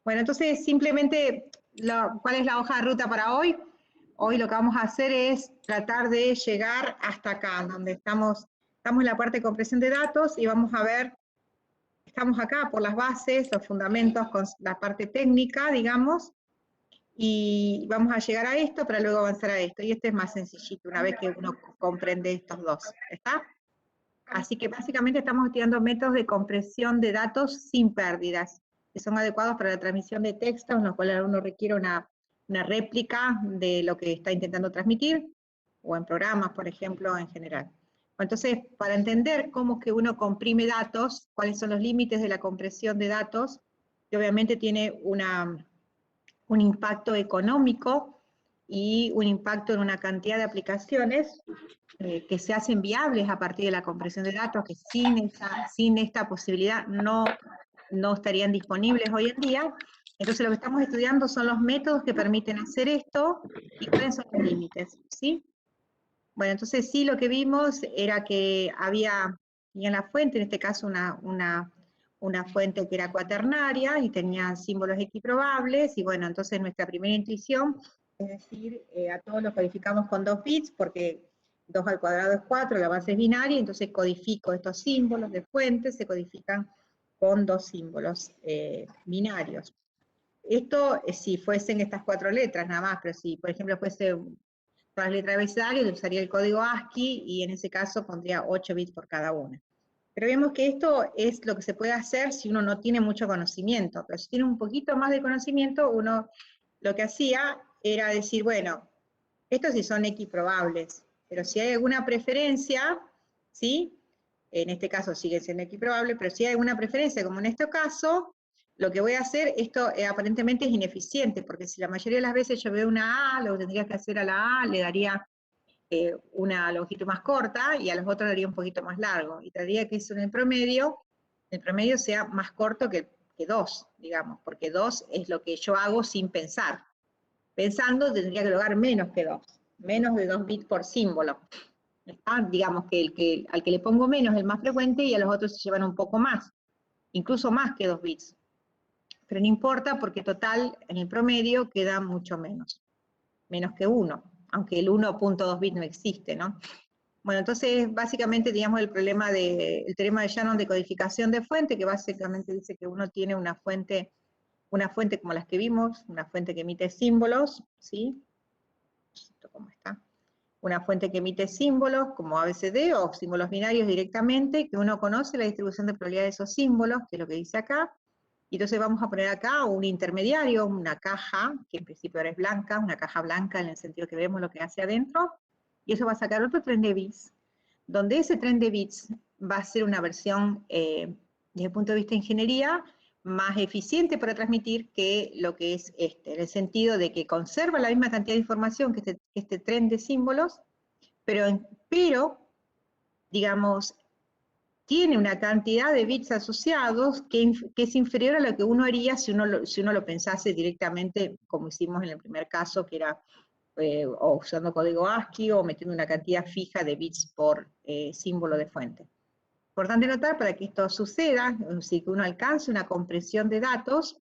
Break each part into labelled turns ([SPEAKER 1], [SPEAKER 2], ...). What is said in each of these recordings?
[SPEAKER 1] Bueno, entonces simplemente, ¿cuál es la hoja de ruta para hoy? Hoy lo que vamos a hacer es tratar de llegar hasta acá, donde estamos en la parte de compresión de datos y vamos a ver, estamos acá por las bases, los fundamentos con la parte técnica, digamos, y vamos a llegar a esto para luego avanzar a esto. Y este es más sencillito, una vez que uno comprende estos dos, ¿está? Así que básicamente estamos estudiando métodos de compresión de datos sin pérdidas, que son adecuados para la transmisión de textos, en los cuales uno requiere una réplica de lo que está intentando transmitir, o en programas, por ejemplo, en general. Entonces, para entender cómo es que uno comprime datos, cuáles son los límites de la compresión de datos, que obviamente tiene un impacto económico y un impacto en una cantidad de aplicaciones que se hacen viables a partir de la compresión de datos, que sin esta posibilidad no estarían disponibles hoy en día. Entonces lo que estamos estudiando son los métodos que permiten hacer esto y cuáles son los límites, ¿sí? Bueno, entonces sí, lo que vimos era que había en la fuente, en este caso una fuente que era cuaternaria y tenía símbolos equiprobables, y bueno, entonces nuestra primera intuición es decir, a todos los codificamos con 2 bits, porque 2 al cuadrado es 4, la base es binaria, entonces codifico estos símbolos de fuente, se codifican con 2 símbolos binarios. Esto si fuesen estas 4 letras nada más, pero si por ejemplo fuese las letras de abecedario, usaría el código ASCII y en ese caso pondría 8 bits por cada una. Pero vemos que esto es lo que se puede hacer si uno no tiene mucho conocimiento, pero si tiene un poquito más de conocimiento, uno lo que hacía era decir, bueno, estos sí son equiprobables, pero si hay alguna preferencia, ¿sí? En este caso siguen siendo equiprobables, pero si hay alguna preferencia, como en este caso, lo que voy a hacer, esto aparentemente es ineficiente, porque si la mayoría de las veces yo veo una A, lo que tendría que hacer a la A le daría una longitud más corta y a los otros le daría un poquito más largo. Y tendría que eso en el promedio sea más corto que 2, digamos, porque 2 es lo que yo hago sin pensar. Pensando tendría que lograr menos que 2, menos de 2 bits por símbolo. Digamos que al que le pongo menos es el más frecuente y a los otros se llevan un poco más, incluso más que 2 bits. Pero no importa porque total, en el promedio queda mucho menos que 1, aunque el 1.2 bit no existe, ¿no? Bueno, entonces básicamente teníamos el teorema de Shannon de codificación de fuente, que básicamente dice que uno tiene una fuente como las que vimos, una fuente que emite símbolos, ¿sí? ¿Cómo está? Una fuente que emite símbolos como ABCD o símbolos binarios directamente, que uno conoce la distribución de probabilidad de esos símbolos, que es lo que dice acá, y entonces vamos a poner acá un intermediario, una caja, que en principio ahora es blanca, una caja blanca en el sentido que vemos lo que hace adentro, y eso va a sacar otro tren de bits, donde ese tren de bits va a ser una versión, desde el punto de vista de ingeniería, más eficiente para transmitir que lo que es este, en el sentido de que conserva la misma cantidad de información que este tren de símbolos, pero digamos, tiene una cantidad de bits asociados que es inferior a lo que uno haría si uno lo pensase directamente, como hicimos en el primer caso, que era o usando código ASCII o metiendo una cantidad fija de bits por símbolo de fuente. Importante notar, para que esto suceda, si uno alcance una compresión de datos,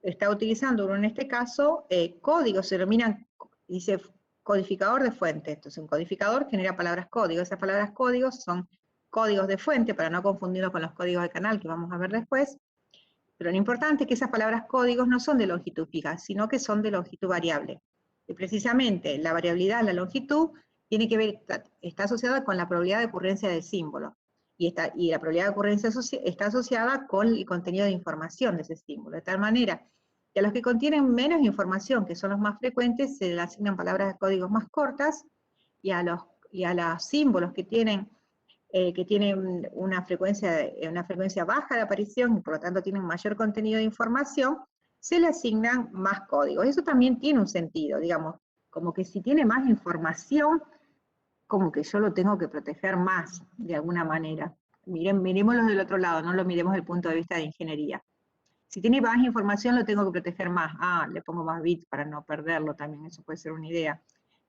[SPEAKER 1] está utilizando uno en este caso códigos, se denominan, dice codificador de fuente. Entonces un codificador genera palabras código, esas palabras códigos son códigos de fuente, para no confundirlo con los códigos de canal que vamos a ver después, pero lo importante es que esas palabras códigos no son de longitud fija, sino que son de longitud variable. Y precisamente la variabilidad, la longitud, tiene que ver, está asociada con la probabilidad de ocurrencia del símbolo. Y la probabilidad de ocurrencia está asociada con el contenido de información de ese símbolo. De tal manera que a los que contienen menos información, que son los más frecuentes, se le asignan palabras de códigos más cortas, y a los símbolos que tienen una frecuencia baja de aparición y por lo tanto tienen mayor contenido de información, se le asignan más códigos. Eso también tiene un sentido, digamos, como que si tiene más información, como que yo lo tengo que proteger más, de alguna manera. Miremoslo del otro lado, no lo miremos desde el punto de vista de ingeniería. Si tiene más información, lo tengo que proteger más. Le pongo más bits para no perderlo también, eso puede ser una idea.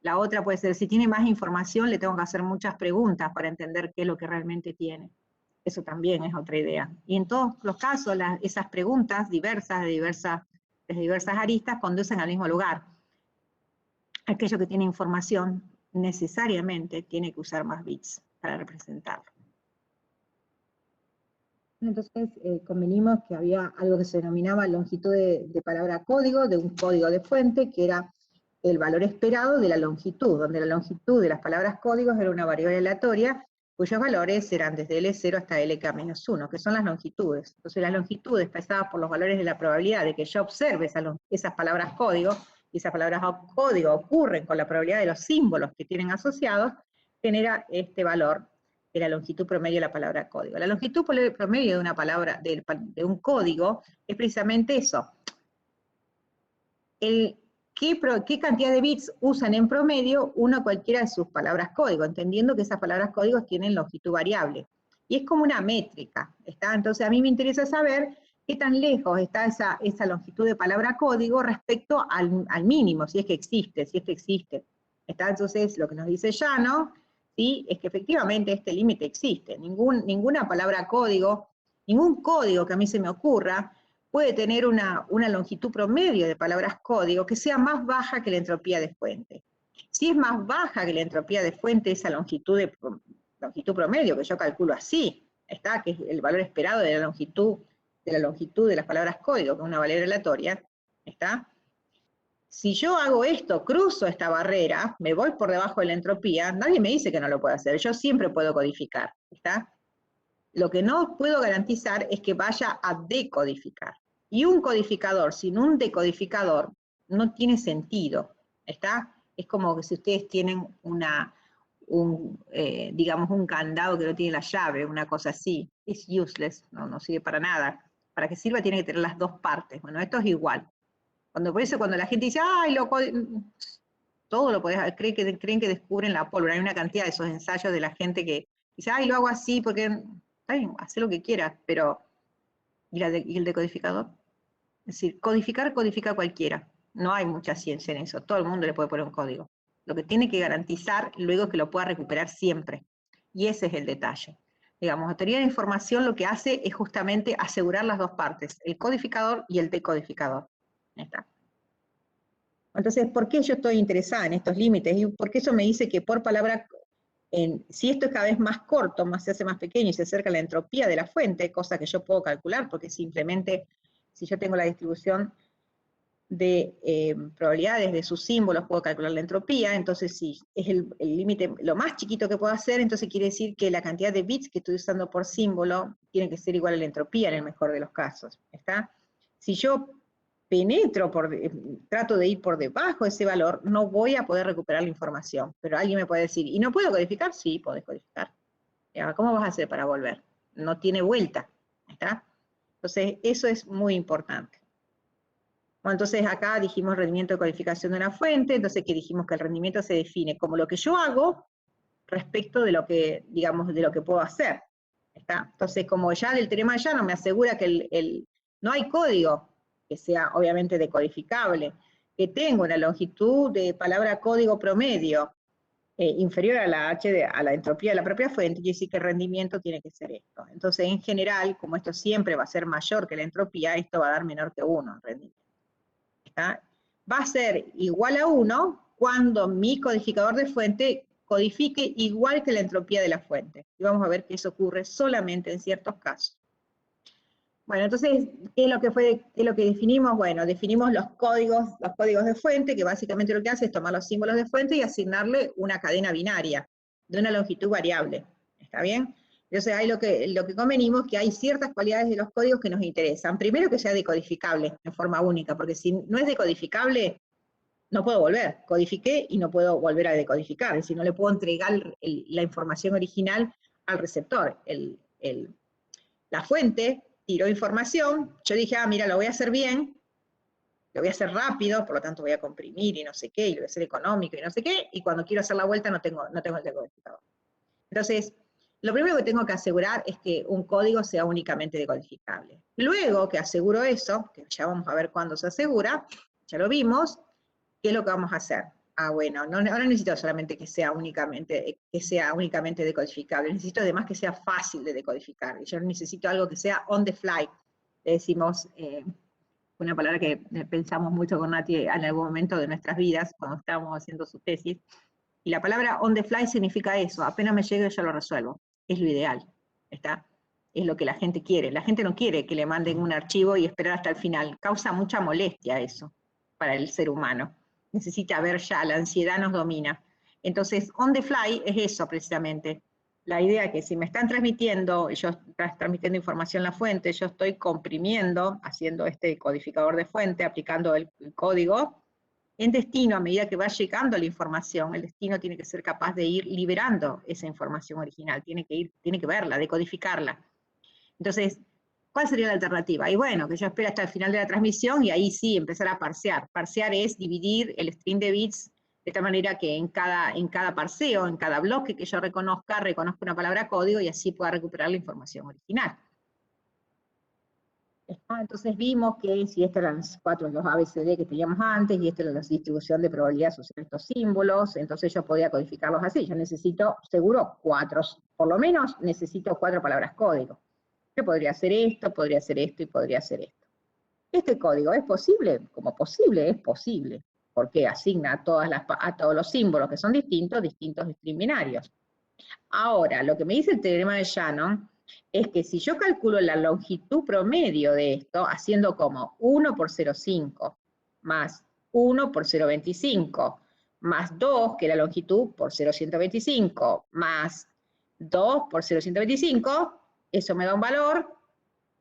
[SPEAKER 1] La otra puede ser, si tiene más información, le tengo que hacer muchas preguntas para entender qué es lo que realmente tiene. Eso también es otra idea. Y en todos los casos, esas preguntas diversas, de diversas desde diversas aristas, conducen al mismo lugar. Aquello que tiene información necesariamente tiene que usar más bits para representarlo. Entonces convenimos que había algo que se denominaba longitud de palabra código, de un código de fuente, que era el valor esperado de la longitud, donde la longitud de las palabras códigos era una variable aleatoria, cuyos valores eran desde L0 hasta LK-1, que son las longitudes. Entonces las longitudes expresadas por los valores de la probabilidad de que yo observe esas palabras código, y esas palabras código ocurren con la probabilidad de los símbolos que tienen asociados, genera este valor de la longitud promedio de la palabra código. La longitud promedio de una palabra, de un código, es precisamente eso. ¿Qué cantidad de bits usan en promedio una cualquiera de sus palabras código? Entendiendo que esas palabras códigos tienen longitud variable. Y es como una métrica, ¿está? Entonces a mí me interesa saber qué tan lejos está esa longitud de palabra código respecto al mínimo, si es que existe, ¿Está? Entonces lo que nos dice Llano, ¿sí? Es que efectivamente este límite existe. Ninguna palabra código, ningún código que a mí se me ocurra, puede tener una longitud promedio de palabras código que sea más baja que la entropía de fuente. Si es más baja que la entropía de fuente, esa longitud promedio, que yo calculo así, ¿está? Que es el valor esperado de la longitud de las palabras código, que es una variable aleatoria, ¿está? Si yo hago esto, cruzo esta barrera, me voy por debajo de la entropía, nadie me dice que no lo puedo hacer, yo siempre puedo codificar, ¿está? Lo que no puedo garantizar es que vaya a decodificar. Y un codificador sin un no tiene sentido, ¿está? Es como que si ustedes tienen digamos un candado que no tiene la llave, una cosa así, es useless, no sirve para nada. Para que sirva tiene que tener las dos partes. Bueno, esto es igual. Por eso cuando la gente dice, ay, todo lo podés, creen que descubren la pólvora. Hay una cantidad de esos ensayos de la gente que dice, ay, lo hago así porque, está bien, haz lo que quieras, pero, ¿y el decodificador? Es decir, codifica cualquiera. No hay mucha ciencia en eso, todo el mundo le puede poner un código. Lo que tiene que garantizar luego es que lo pueda recuperar siempre. Y ese es el detalle. Digamos, la teoría de información lo que hace es justamente asegurar las dos partes, el codificador y el decodificador. Ahí está. Entonces, ¿por qué yo estoy interesada en estos límites? Y porque eso me dice que por palabra, si esto es cada vez más corto, se hace más pequeño y se acerca a la entropía de la fuente, cosa que yo puedo calcular, porque simplemente, si yo tengo la distribución de probabilidades de sus símbolos, puedo calcular la entropía, entonces si es el límite lo más chiquito que puedo hacer, entonces quiere decir que la cantidad de bits que estoy usando por símbolo tiene que ser igual a la entropía en el mejor de los casos, ¿está? Si yo penetro, trato de ir por debajo de ese valor, no voy a poder recuperar la información. Pero alguien me puede decir, ¿y no puedo codificar? Sí, podés codificar. ¿Cómo vas a hacer para volver? No tiene vuelta, ¿está? Entonces, eso es muy importante. Bueno, entonces acá dijimos rendimiento de codificación de una fuente, entonces que dijimos que el rendimiento se define como lo que yo hago respecto de lo que, digamos, de lo que puedo hacer, ¿está? Entonces, como ya el teorema de Llano me asegura que no hay código que sea obviamente decodificable, que tenga una longitud de palabra código promedio inferior a la entropía de la propia fuente, quiere decir que el rendimiento tiene que ser esto. Entonces, en general, como esto siempre va a ser mayor que la entropía, esto va a dar menor que 1 en rendimiento. ¿Está? Va a ser igual a 1 cuando mi codificador de fuente codifique igual que la entropía de la fuente. Y vamos a ver que eso ocurre solamente en ciertos casos. Bueno, entonces, ¿qué es lo que definimos? Bueno, definimos los códigos de fuente, que básicamente lo que hace es tomar los símbolos de fuente y asignarle una cadena binaria de una longitud variable. ¿Está bien? Entonces, ahí lo que convenimos es que hay ciertas cualidades de los códigos que nos interesan. Primero, que sea decodificable en forma única, porque si no es decodificable, no puedo volver. Codifiqué y no puedo volver a decodificar, es decir, no le puedo entregar la información original al receptor. La fuente tiró información, yo dije, mira, lo voy a hacer bien, lo voy a hacer rápido, por lo tanto voy a comprimir y no sé qué, y lo voy a hacer económico y no sé qué, y cuando quiero hacer la vuelta no tengo el decodificador. Entonces, lo primero que tengo que asegurar es que un código sea únicamente decodificable. Luego que aseguro eso, que ya vamos a ver cuándo se asegura, ya lo vimos, ¿qué es lo que vamos a hacer? Bueno, ahora necesito solamente que sea únicamente decodificable, necesito además que sea fácil de decodificar, yo necesito algo que sea on the fly, le decimos una palabra que pensamos mucho con Nati en algún momento de nuestras vidas, cuando estábamos haciendo su tesis, y la palabra on the fly significa eso, apenas me llegue yo lo resuelvo, es lo ideal, ¿está? Es lo que la gente quiere. La gente no quiere que le manden un archivo y esperar hasta el final. Causa mucha molestia eso para el ser humano. Necesita ver ya, la ansiedad nos domina. Entonces, on the fly es eso precisamente. La idea que si me están transmitiendo, yo transmitiendo información a la fuente, yo estoy comprimiendo, haciendo este codificador de fuente, aplicando el código, en destino, a medida que va llegando la información, el destino tiene que ser capaz de ir liberando esa información original, tiene que verla, decodificarla. Entonces, ¿cuál sería la alternativa? Y bueno, que yo espero hasta el final de la transmisión y ahí sí empezar a parsear. Parsear es dividir el string de bits de tal manera que en cada parseo, en cada bloque que yo reconozca una palabra código y así pueda recuperar la información original. Entonces vimos que si estos eran los ABCD que teníamos antes, y esta era la distribución de probabilidad asociada a estos símbolos, entonces yo podía codificarlos así. Yo necesito, seguro, 4, por lo menos necesito 4 palabras código. Yo podría hacer esto y podría hacer esto. ¿Este código es posible? Como posible, es posible, porque asigna a todos los símbolos que son distintos string binarios. Ahora, lo que me dice el teorema de Shannon es que si yo calculo la longitud promedio de esto, haciendo como 1 por 0,5 más 1 por 0,25 más 2, que es la longitud, por 0,125 más 2 por 0,125, eso me da un valor,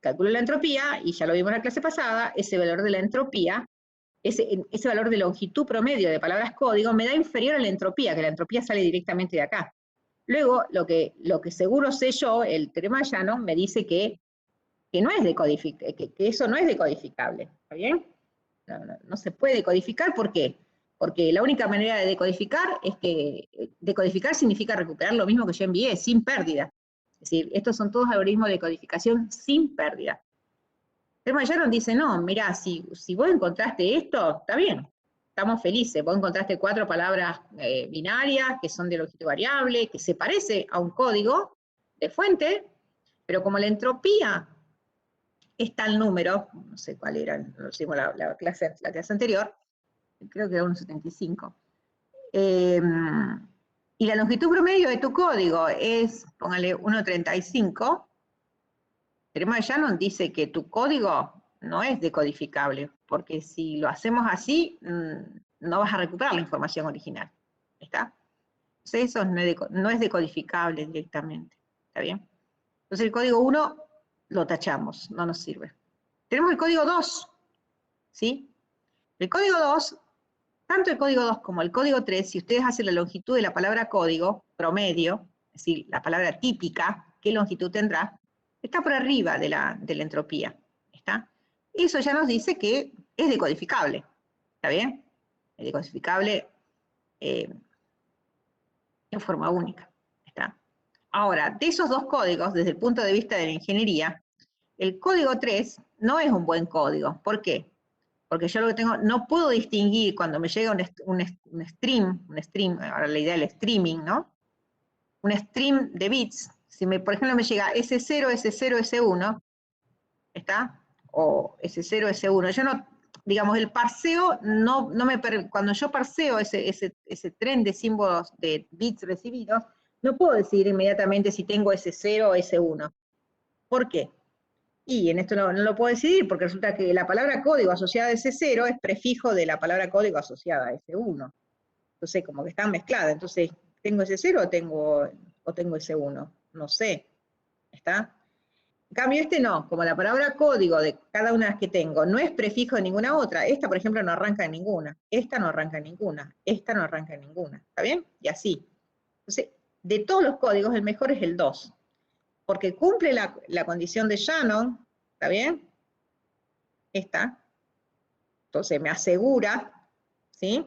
[SPEAKER 1] calculo la entropía, y ya lo vimos en la clase pasada, ese valor de la entropía, ese valor de longitud promedio de palabras código me da inferior a la entropía, que la entropía sale directamente de acá. Luego, lo que seguro sé yo, el teorema de Shannon me dice que no es que eso no es decodificable, ¿está bien? No se puede decodificar, ¿por qué? Porque la única manera de decodificar es que decodificar significa recuperar lo mismo que yo envié, sin pérdida. Es decir, estos son todos algoritmos de codificación sin pérdida. El teorema de Shannon dice, no, mirá, si vos encontraste esto, está bien, estamos felices, vos encontraste 4 palabras binarias que son de longitud variable, que se parece a un código de fuente, pero como la entropía es tal número, no sé cuál era, lo hicimos la clase anterior, creo que era 1,75, y la longitud promedio de tu código es, póngale 1,35, el teorema de Shannon dice que tu código no es decodificable, porque si lo hacemos así, no vas a recuperar la información original, ¿está? Entonces eso no es decodificable directamente, ¿está bien? Entonces el código 1 lo tachamos, no nos sirve. Tenemos el código 2, ¿sí? El código 2, tanto el código 2 como el código 3, si ustedes hacen la longitud de la palabra código, promedio, es decir, la palabra típica, ¿qué longitud tendrá? Está por arriba de la entropía, ¿está? Eso ya nos dice que es decodificable, ¿está bien? Es decodificable en forma única, ¿está? Ahora, de esos dos códigos, desde el punto de vista de la ingeniería, el código 3 no es un buen código. ¿Por qué? Porque yo lo que tengo, no puedo distinguir cuando me llega un stream, ahora la idea del streaming, ¿no? Un stream de bits, si por ejemplo me llega S0, S0, S1, ¿está? O S0, S1, yo no, digamos, el parseo, cuando yo parseo ese tren de símbolos de bits recibidos, no puedo decir inmediatamente si tengo S0 o S1. ¿Por qué? Y en esto no lo puedo decidir porque resulta que la palabra código asociada a S0 es prefijo de la palabra código asociada a S1. Entonces, como que están mezcladas. Entonces, ¿tengo S0 o tengo S1? No sé. ¿Está? En cambio, este no. Como la palabra código de cada una de las que tengo no es prefijo de ninguna otra, esta, por ejemplo, no arranca en ninguna. Esta no arranca en ninguna. Esta no arranca en ninguna. ¿Está bien? Y así. Entonces, de todos los códigos, el mejor es el 2. Porque cumple la condición de Shannon, ¿está bien? Esta. Entonces me asegura, ¿sí?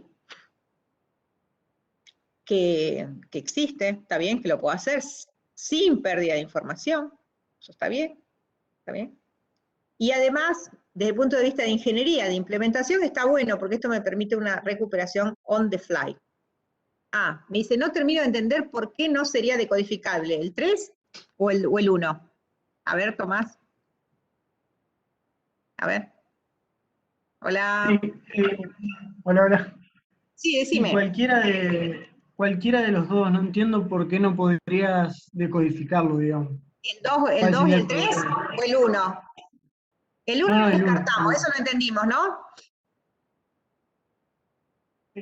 [SPEAKER 1] Que existe, ¿está bien? Que lo puedo hacer sin pérdida de información. Eso está bien, ¿está bien? Y además, desde el punto de vista de ingeniería, de implementación, está bueno, porque esto me permite una recuperación on the fly. Ah, me dice, no termino de entender por qué no sería decodificable, ¿el 3 o el 1? A ver, Tomás. A ver. Hola.
[SPEAKER 2] Sí, hola, hola.
[SPEAKER 1] Sí,
[SPEAKER 2] Y
[SPEAKER 1] decime.
[SPEAKER 2] cualquiera de los dos, no entiendo por qué no podrías decodificarlo, digamos.
[SPEAKER 1] El
[SPEAKER 2] ¿Cuál
[SPEAKER 1] 2 y
[SPEAKER 2] sería
[SPEAKER 1] el
[SPEAKER 2] el
[SPEAKER 1] 3
[SPEAKER 2] problema?
[SPEAKER 1] o el uno? El uno
[SPEAKER 2] No, no,
[SPEAKER 1] lo
[SPEAKER 2] el uno, el
[SPEAKER 1] descartamos, eso
[SPEAKER 2] uno.
[SPEAKER 1] lo entendimos, ¿no?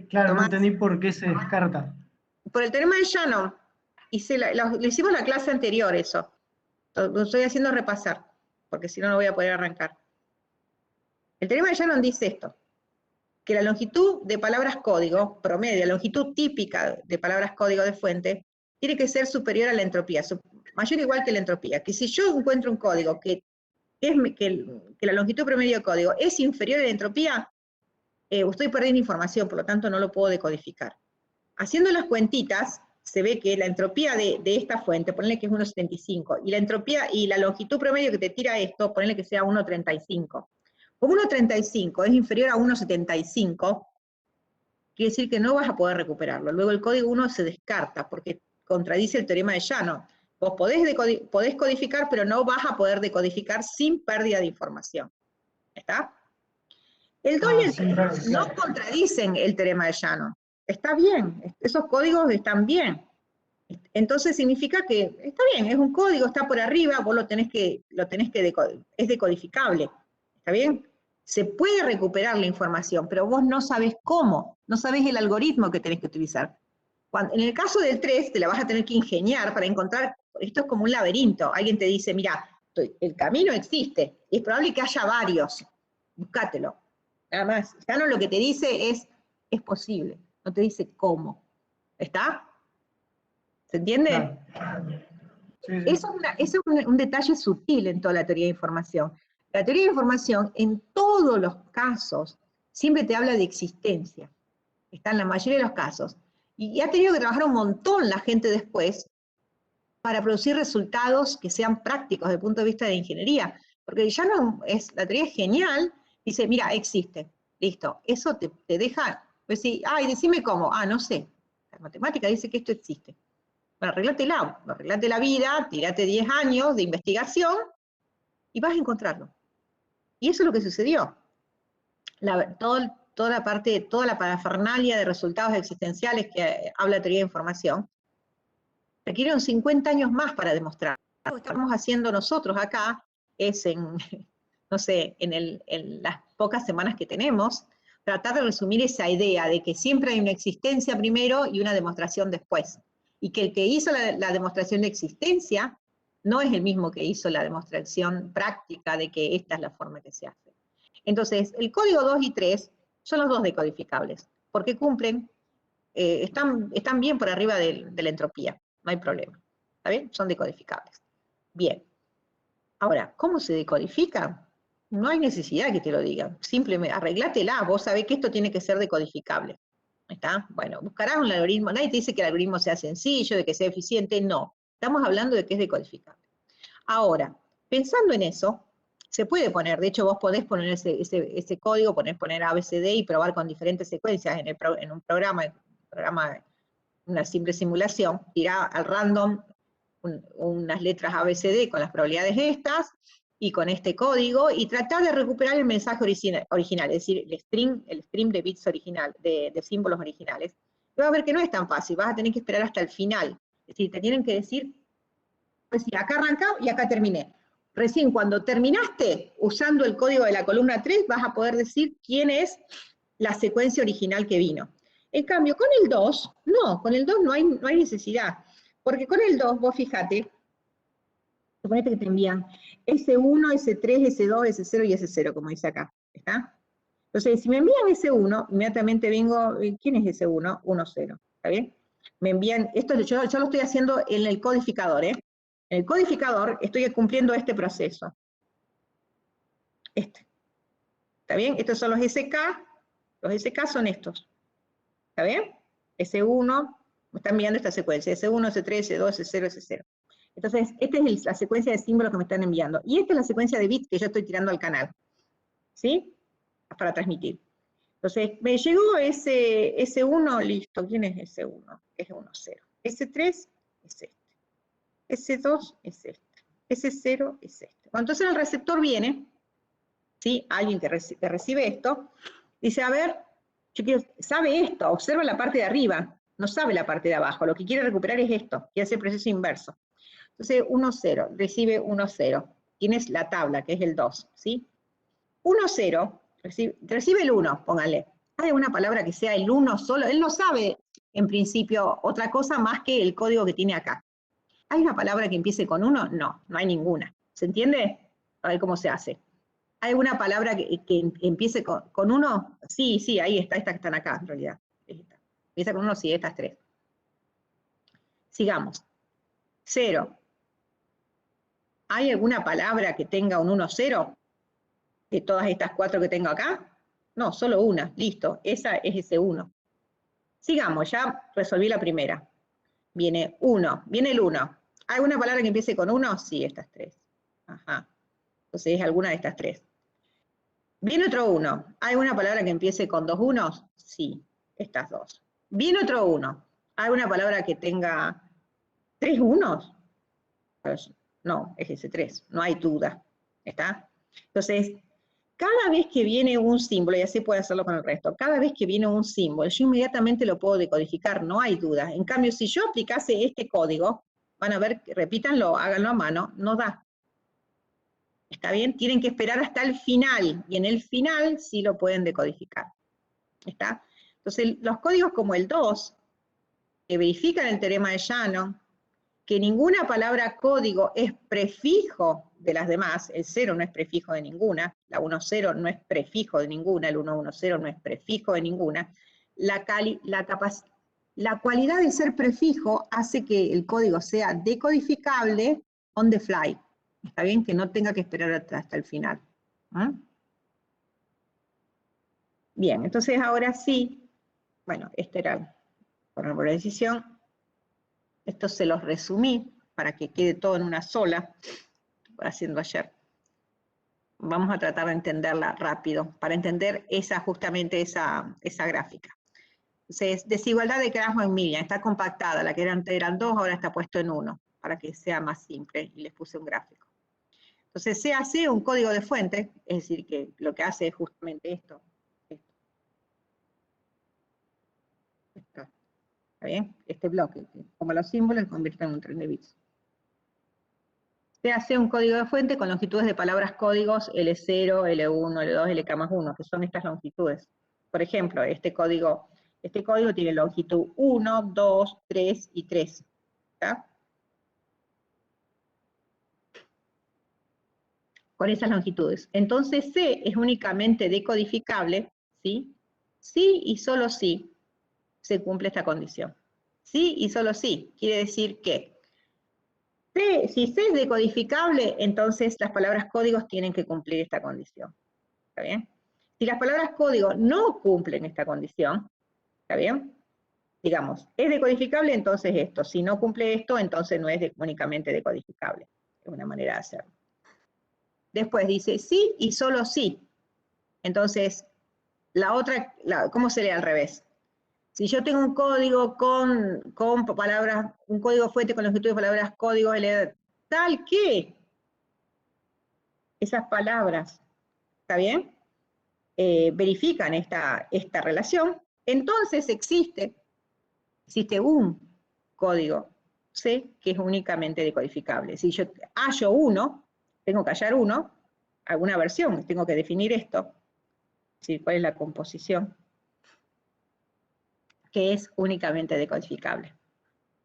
[SPEAKER 2] Claro, no
[SPEAKER 1] Tomás,
[SPEAKER 2] entendí por qué se descarta.
[SPEAKER 1] por el teorema de Shannon. Lo hicimos la clase anterior eso. Lo estoy haciendo repasar, porque si no, no voy a poder arrancar. El teorema de Shannon dice esto, que la longitud de palabras código, promedio, la longitud típica de palabras código de fuente, tiene que ser superior a la entropía, mayor o igual que la entropía. Que si yo encuentro un código que la longitud promedio de código es inferior a la entropía, estoy perdiendo información, por lo tanto no lo puedo decodificar. Haciendo las cuentitas, se ve que la entropía de esta fuente, ponle que es 1,75, y la entropía y la longitud promedio que te tira esto, ponle que sea 1,35. Como 1,35 es inferior a 1,75, quiere decir que no vas a poder recuperarlo. Luego el código 1 se descarta, porque contradice el teorema de Shannon. Vos podés codificar, pero no vas a poder decodificar sin pérdida de información. ¿Está? El 2 y
[SPEAKER 2] Ah,
[SPEAKER 1] el
[SPEAKER 2] sin
[SPEAKER 1] 3
[SPEAKER 2] ver,
[SPEAKER 1] no
[SPEAKER 2] claro.
[SPEAKER 1] contradicen el teorema de Shannon. Está bien, esos códigos están bien. Entonces significa que está bien, es un código, está por arriba, vos es decodificable. ¿Está bien? Se puede recuperar la información, pero vos no sabés cómo, no sabés el algoritmo que tenés que utilizar. En el caso del 3, te la vas a tener que ingeniar para encontrar, esto es como un laberinto. Alguien te dice, mira, el camino existe, es probable que haya varios, búscatelo. Nada más. Ya no lo que te dice es posible, no te dice cómo. ¿Está? ¿Se entiende?
[SPEAKER 2] Claro. Sí, sí.
[SPEAKER 1] Eso es un detalle sutil en toda la teoría de información. La teoría de información, en todos los casos, siempre te habla de existencia. Está en la mayoría de los casos. Y ha tenido que trabajar un montón la gente después para producir resultados que sean prácticos desde el punto de vista de ingeniería. Porque ya no es, la teoría es genial, dice, mira, existe, listo. Eso te deja, pues sí, ay, decime cómo, no sé. La matemática dice que esto existe. Bueno, arreglate la vida, tirate 10 años de investigación y vas a encontrarlo. Y eso es lo que sucedió. Toda la parte, toda la parafernalia de resultados existenciales que habla la teoría de información, requirieron 50 años más para demostrar. Lo que estamos haciendo nosotros acá es no sé, en las pocas semanas que tenemos, tratar de resumir esa idea de que siempre hay una existencia primero y una demostración después. Y que el que hizo la demostración de existencia no es el mismo que hizo la demostración práctica de que esta es la forma que se hace. Entonces, el código 2 y 3 son los dos decodificables, porque cumplen, están bien por arriba de la entropía, no hay problema. ¿Está bien? Son decodificables. Bien. Ahora, ¿cómo se decodifica? No hay necesidad que te lo digan. Simplemente arreglátela, vos sabés que esto tiene que ser decodificable. ¿Está? Bueno, buscarás un algoritmo. Nadie te dice que el algoritmo sea sencillo, de que sea eficiente, no. Estamos hablando de que es decodificable. Ahora, pensando en eso, se puede poner, de hecho vos podés poner ese código, poner ABCD y probar con diferentes secuencias en un programa, una simple simulación, tirar al random unas letras ABCD con las probabilidades estas, y con este código, y tratar de recuperar el mensaje original, es decir, el stream de bits original, de símbolos originales. Y vas a ver que no es tan fácil, vas a tener que esperar hasta el final. Es decir, te tienen que decir, pues sí, acá arrancá y acá terminé. Recién cuando terminaste, usando el código de la columna 3, vas a poder decir quién es la secuencia original que vino. En cambio, con el 2, no, con el 2 no hay necesidad. Porque con el 2, vos fíjate, suponete que te envían S1, S3, S2, S0 y S0, como dice acá. ¿Está? Entonces, si me envían S1, inmediatamente vengo, ¿quién es S1? 1, 0. ¿Está bien? Me envían, esto yo lo estoy haciendo en el codificador, ¿eh? En el codificador estoy cumpliendo este proceso. Este. ¿Está bien? Estos son los SK. Los SK son estos. ¿Está bien? S1, me están enviando esta secuencia. S1, S3, S2, S0, S0. Entonces, esta es la secuencia de símbolos que me están enviando. Y esta es la secuencia de bits que yo estoy tirando al canal. ¿Sí? Para transmitir. Entonces, me llegó ese S1, listo. ¿Quién es S1? Es 1, 0. S3 es este. S2 es este. S0 es este. Bueno, entonces el receptor viene ¿sí? Alguien que recibe esto, dice, a ver, sabe esto, observa la parte de arriba, no sabe la parte de abajo, lo que quiere recuperar es esto, quiere hacer el proceso inverso. Entonces, 1, 0, recibe 1, 0. Tienes la tabla, que es el 2, ¿sí? 1, 0, recibe el 1, póngale. ¿Hay alguna palabra que sea el 1 solo? Él no sabe, en principio, otra cosa más que el código que tiene acá. ¿Hay una palabra que empiece con 1? No, no hay ninguna. ¿Se entiende? A ver cómo se hace. ¿Hay alguna palabra que empiece con 1? Sí, sí, ahí está, estas que están acá, en realidad. Esta. Empieza con 1, sí, estas 3. Sigamos. 0. ¿Hay alguna palabra que tenga un 1, 0? De todas estas 4 que tengo acá. No, solo una, listo, esa es ese 1. Sigamos, ya resolví la primera. Viene 1, viene el 1. ¿Hay alguna palabra que empiece con 1? Sí, estas 3. Ajá. Entonces es alguna de estas 3. Viene otro 1. ¿Hay alguna palabra que empiece con 2 unos? Sí, estas 2. Viene otro 1. ¿Hay alguna palabra que tenga 3 unos? Pues, no, es ese 3, no hay duda. ¿Está? Entonces, cada vez que viene un símbolo, y así puede hacerlo con el resto, cada vez que viene un símbolo, yo inmediatamente lo puedo decodificar, no hay duda. En cambio, si yo aplicase este código, van a ver, repítanlo, háganlo a mano, no da. ¿Está bien? Tienen que esperar hasta el final, y en el final sí lo pueden decodificar. ¿Está? Entonces, los códigos como el 2, que verifican el teorema de Shannon, que ninguna palabra código es prefijo de las demás, el 0 no es prefijo de ninguna, la 1, 0 no es prefijo de ninguna, el 1, 1, 0 no es prefijo de ninguna, la cualidad de ser prefijo hace que el código sea decodificable on the fly. Está bien que no tenga que esperar hasta el final. ¿Ah? Bien, entonces ahora sí, bueno, este era por la decisión. Esto se los resumí para que quede todo en una sola, haciendo ayer. Vamos a tratar de entenderla rápido, para entender justamente esa gráfica. Entonces, desigualdad de Krafft-Macmillan, está compactada, la que eran 2, ahora está puesto en 1, para que sea más simple, y les puse un gráfico. Entonces, se hace un código de fuente, es decir, que lo que hace es justamente esto. ¿Está bien? Este bloque, como los símbolos, se convierte en un tren de bits. Se hace un código de fuente con longitudes de palabras códigos L0, L1, L2, LK más 1, que son estas longitudes. Por ejemplo, este código tiene longitud 1, 2, 3 y 3. ¿Está? Con esas longitudes. Entonces C es únicamente decodificable, ¿sí? Sí y solo sí se cumple esta condición. Sí y solo sí. Quiere decir que si C es decodificable, entonces las palabras códigos tienen que cumplir esta condición. ¿Está bien? Si las palabras código no cumplen esta condición, ¿está bien? Digamos, es decodificable, entonces esto. Si no cumple esto, entonces no es únicamente decodificable. Es una manera de hacerlo. Después dice sí y solo sí. Entonces, la otra, ¿cómo se lee al revés? Si yo tengo un código con palabras, un código fuente con longitud de palabras código tal que esas palabras, ¿está bien? Verifican esta relación, entonces existe un código C que es únicamente decodificable. Si yo hallo uno, tengo que hallar uno, alguna versión, tengo que definir esto, es decir, cuál es la composición, que es únicamente decodificable.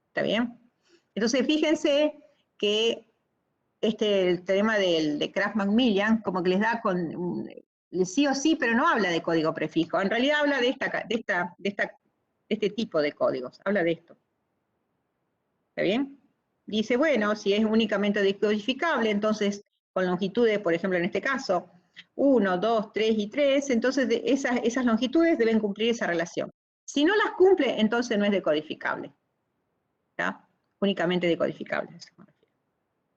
[SPEAKER 1] ¿Está bien? Entonces, fíjense que el teorema de Krafft-Macmillan como que les da con sí o sí, pero no habla de código prefijo. En realidad habla de este tipo de códigos, habla de esto. ¿Está bien? Dice, bueno, si es únicamente decodificable, entonces con longitudes, por ejemplo, en este caso, 1, 2, 3 y 3, entonces esas longitudes deben cumplir esa relación. Si no las cumple, entonces no es decodificable. ¿Está? Únicamente decodificable.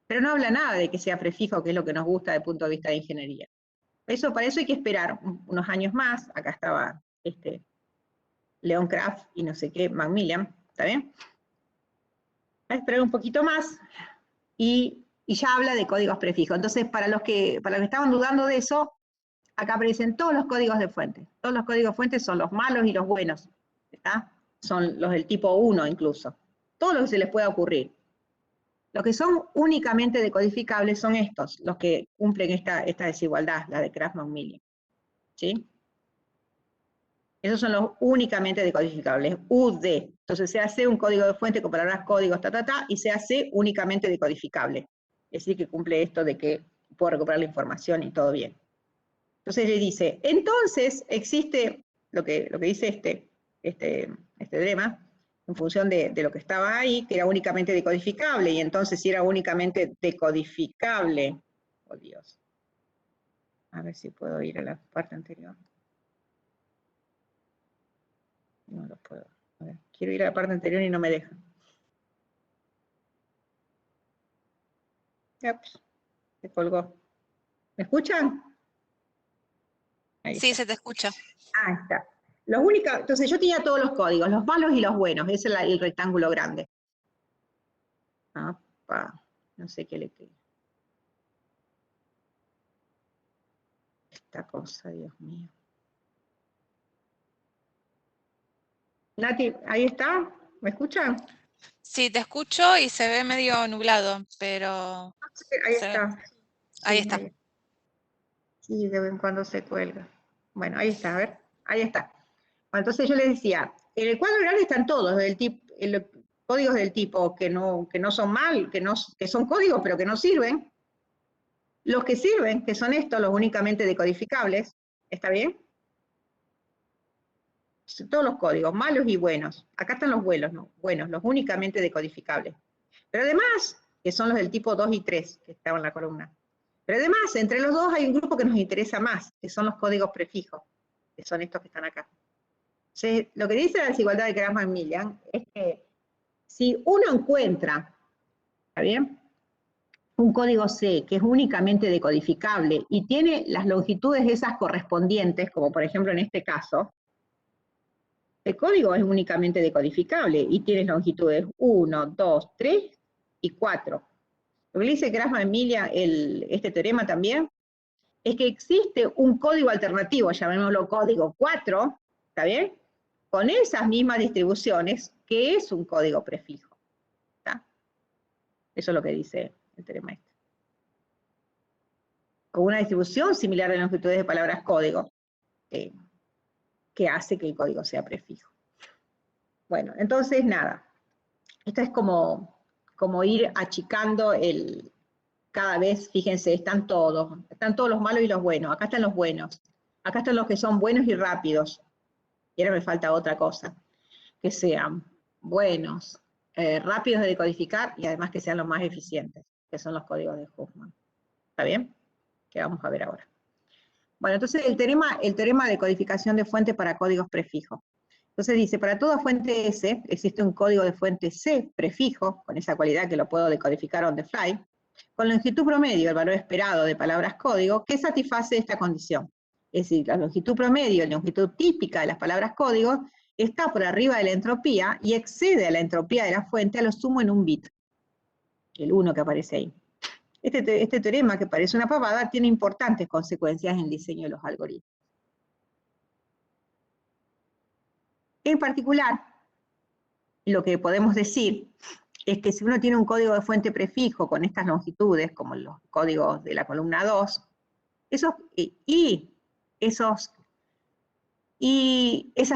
[SPEAKER 1] Pero no habla nada de que sea prefijo, que es lo que nos gusta desde el punto de vista de ingeniería. Para eso hay que esperar unos años más. Acá estaba Leon Krafft y no sé qué, Macmillan, ¿está bien? Voy a esperar un poquito más y ya habla de códigos prefijos. Entonces, para los que estaban dudando de eso, acá aparecen todos los códigos de fuente. Todos los códigos de fuente son los malos y los buenos, ¿está? Son los del tipo 1 incluso. Todo lo que se les pueda ocurrir. Los que son únicamente decodificables son estos, los que cumplen esta desigualdad, la de Krafft-Macmillan. ¿Sí? Esos son los únicamente decodificables, UD. Entonces se hace un código de fuente con palabras códigos, y se hace únicamente decodificable. Es decir, que cumple esto de que puedo recuperar la información y todo bien. Entonces le dice, entonces existe lo que dice este teorema, en función de lo que estaba ahí, que era únicamente decodificable, y entonces si era únicamente decodificable, oh Dios, a ver si puedo ir a la parte anterior. No lo puedo. A ver, quiero ir a la parte anterior y no me deja. Ups, se colgó. ¿Me escuchan? Ahí
[SPEAKER 3] Sí,
[SPEAKER 1] está.
[SPEAKER 3] se te escucha.
[SPEAKER 1] Ahí está. Entonces yo tenía todos los códigos, los malos y los buenos. Ese es el rectángulo grande. No sé qué le queda. Esta cosa, Dios mío. Nati, ¿ahí está? ¿Me escuchan?
[SPEAKER 3] Sí, te escucho y se ve medio nublado, pero
[SPEAKER 1] Ahí está.
[SPEAKER 3] ahí
[SPEAKER 1] Sí,
[SPEAKER 3] está.
[SPEAKER 1] ahí. Sí, de vez en cuando se cuelga. Bueno, ahí está, a ver. Ahí está. Bueno, entonces yo les decía, en el cuadro grande están todos, códigos del tipo que no son mal, que son códigos pero que no sirven. Los que sirven, que son estos, los únicamente decodificables, ¿está bien? Todos los códigos, malos y buenos. Acá están los buenos, ¿no? Buenos, los únicamente decodificables. Pero además, que son los del tipo 2 y 3, que estaban en la columna. Pero además, entre los dos hay un grupo que nos interesa más, que son los códigos prefijos, que son estos que están acá. Entonces, lo que dice la desigualdad de Krafft-Macmillan es que si uno encuentra, ¿está bien?, un código C que es únicamente decodificable y tiene las longitudes esas correspondientes, como por ejemplo en este caso, el código es únicamente decodificable y tiene longitudes 1, 2, 3 y 4. Lo que dice Krafft-Macmillan, este teorema también, es que existe un código alternativo, llamémoslo código 4, ¿está bien?, con esas mismas distribuciones, que es un código prefijo. ¿Está? Eso es lo que dice el teorema este. Con una distribución similar de longitudes de palabras código, que hace que el código sea prefijo. Bueno, entonces nada, esto es como ir achicando cada vez, fíjense, están todos los malos y los buenos. Acá están los buenos, acá están los que son buenos y rápidos. Y ahora me falta otra cosa, que sean buenos, rápidos de decodificar y además que sean los más eficientes, que son los códigos de Huffman. ¿Está bien? Que vamos a ver ahora. Bueno, entonces el teorema de codificación de fuente para códigos prefijos. Entonces dice, para toda fuente S existe un código de fuente C prefijo, con esa cualidad que lo puedo decodificar on the fly, con longitud promedio, el valor esperado de palabras código, que satisface esta condición. Es decir, la longitud promedio, la longitud típica de las palabras código, está por arriba de la entropía y excede a la entropía de la fuente a lo sumo en un bit, el 1 que aparece ahí. Este teorema, que parece una pavada, tiene importantes consecuencias en el diseño de los algoritmos. En particular, lo que podemos decir es que si uno tiene un código de fuente prefijo con estas longitudes, como los códigos de la columna 2, esas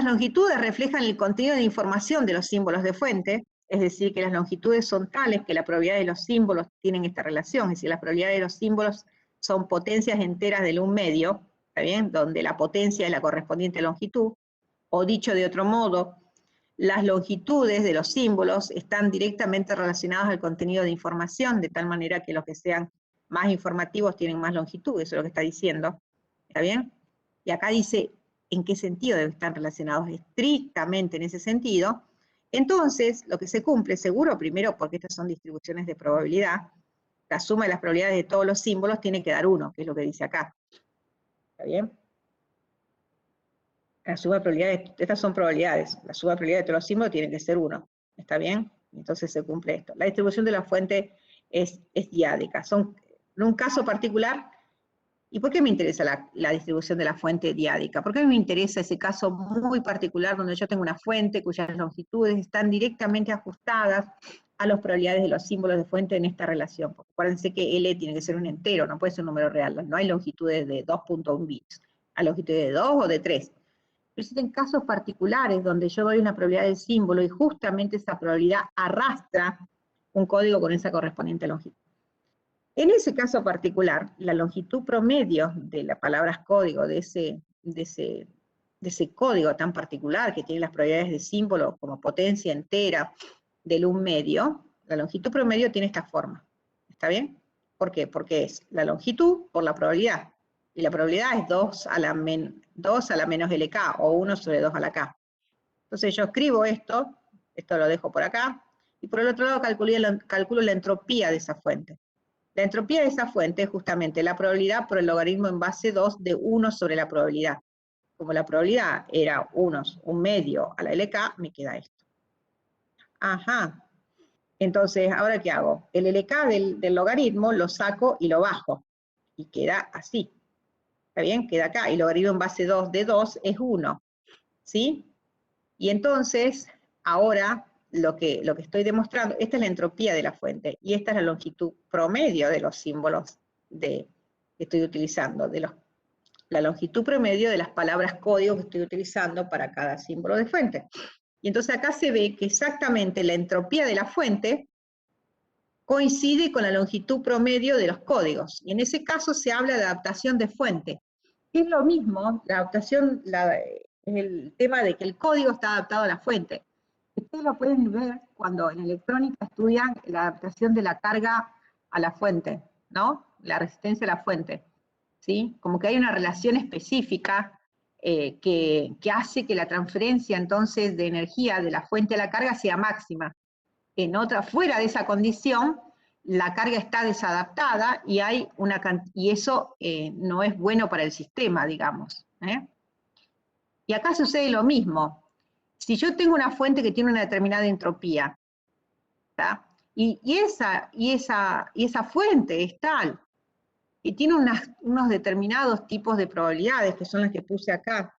[SPEAKER 1] longitudes reflejan el contenido de información de los símbolos de fuente, es decir, que las longitudes son tales que la probabilidad de los símbolos tienen esta relación, es decir, la probabilidad de los símbolos son potencias enteras del 1/2, ¿está bien?, donde la potencia es la correspondiente longitud, o dicho de otro modo, las longitudes de los símbolos están directamente relacionadas al contenido de información, de tal manera que los que sean más informativos tienen más longitud, eso es lo que está diciendo, ¿está bien? Y acá dice en qué sentido deben estar relacionados, estrictamente en ese sentido. Entonces, lo que se cumple, seguro, primero porque estas son distribuciones de probabilidad, la suma de las probabilidades de todos los símbolos tiene que dar 1, que es lo que dice acá, ¿está bien? La suma de probabilidades, estas son probabilidades, la suma de probabilidades de todos los símbolos tiene que ser 1, ¿está bien? Entonces se cumple esto. La distribución de la fuente es diádica. En un caso particular, ¿Y por qué me interesa la distribución de la fuente diádica? Porque a mí me interesa ese caso muy particular donde yo tengo una fuente cuyas longitudes están directamente ajustadas a las probabilidades de los símbolos de fuente en esta relación. Porque acuérdense que L tiene que ser un entero, no puede ser un número real, no hay longitudes de 2.1 bits, hay longitudes de 2 o de 3. Pero existen casos particulares donde yo doy una probabilidad del símbolo y justamente esa probabilidad arrastra un código con esa correspondiente longitud. En ese caso particular, la longitud promedio de las palabras código de ese código tan particular que tiene las probabilidades de símbolo como potencia entera del 1 medio, la longitud promedio tiene esta forma. ¿Está bien? ¿Por qué? Porque es la longitud por la probabilidad. Y la probabilidad es 2 a la menos LK, o 1 sobre 2 a la K. Entonces yo escribo esto lo dejo por acá, y por el otro lado calculo la entropía de esa fuente. La entropía de esa fuente es justamente la probabilidad por el logaritmo en base 2 de 1 sobre la probabilidad. Como la probabilidad era 1 medio a la LK, me queda esto. Ajá. Entonces, ¿ahora qué hago? El LK del logaritmo lo saco y lo bajo. Y queda así. ¿Está bien? Queda acá. Y logaritmo en base 2 de 2 es 1. ¿Sí? Y entonces, ahora lo que estoy demostrando, esta es la entropía de la fuente, y esta es la longitud promedio de los símbolos que estoy utilizando, la longitud promedio de las palabras código que estoy utilizando para cada símbolo de fuente. Y entonces acá se ve que exactamente la entropía de la fuente coincide con la longitud promedio de los códigos. Y en ese caso se habla de adaptación de fuente. Es lo mismo, la adaptación, el tema de que el código está adaptado a la fuente. Ustedes lo pueden ver cuando en electrónica estudian la adaptación de la carga a la fuente, ¿no? La resistencia a la fuente, ¿sí? Como que hay una relación específica que hace que la transferencia entonces de energía de la fuente a la carga sea máxima. Fuera de esa condición, la carga está desadaptada y eso no es bueno para el sistema, digamos. Y acá sucede lo mismo. Si yo tengo una fuente que tiene una determinada entropía, ¿tá? y esa fuente es tal, y tiene unos determinados tipos de probabilidades, que son las que puse acá,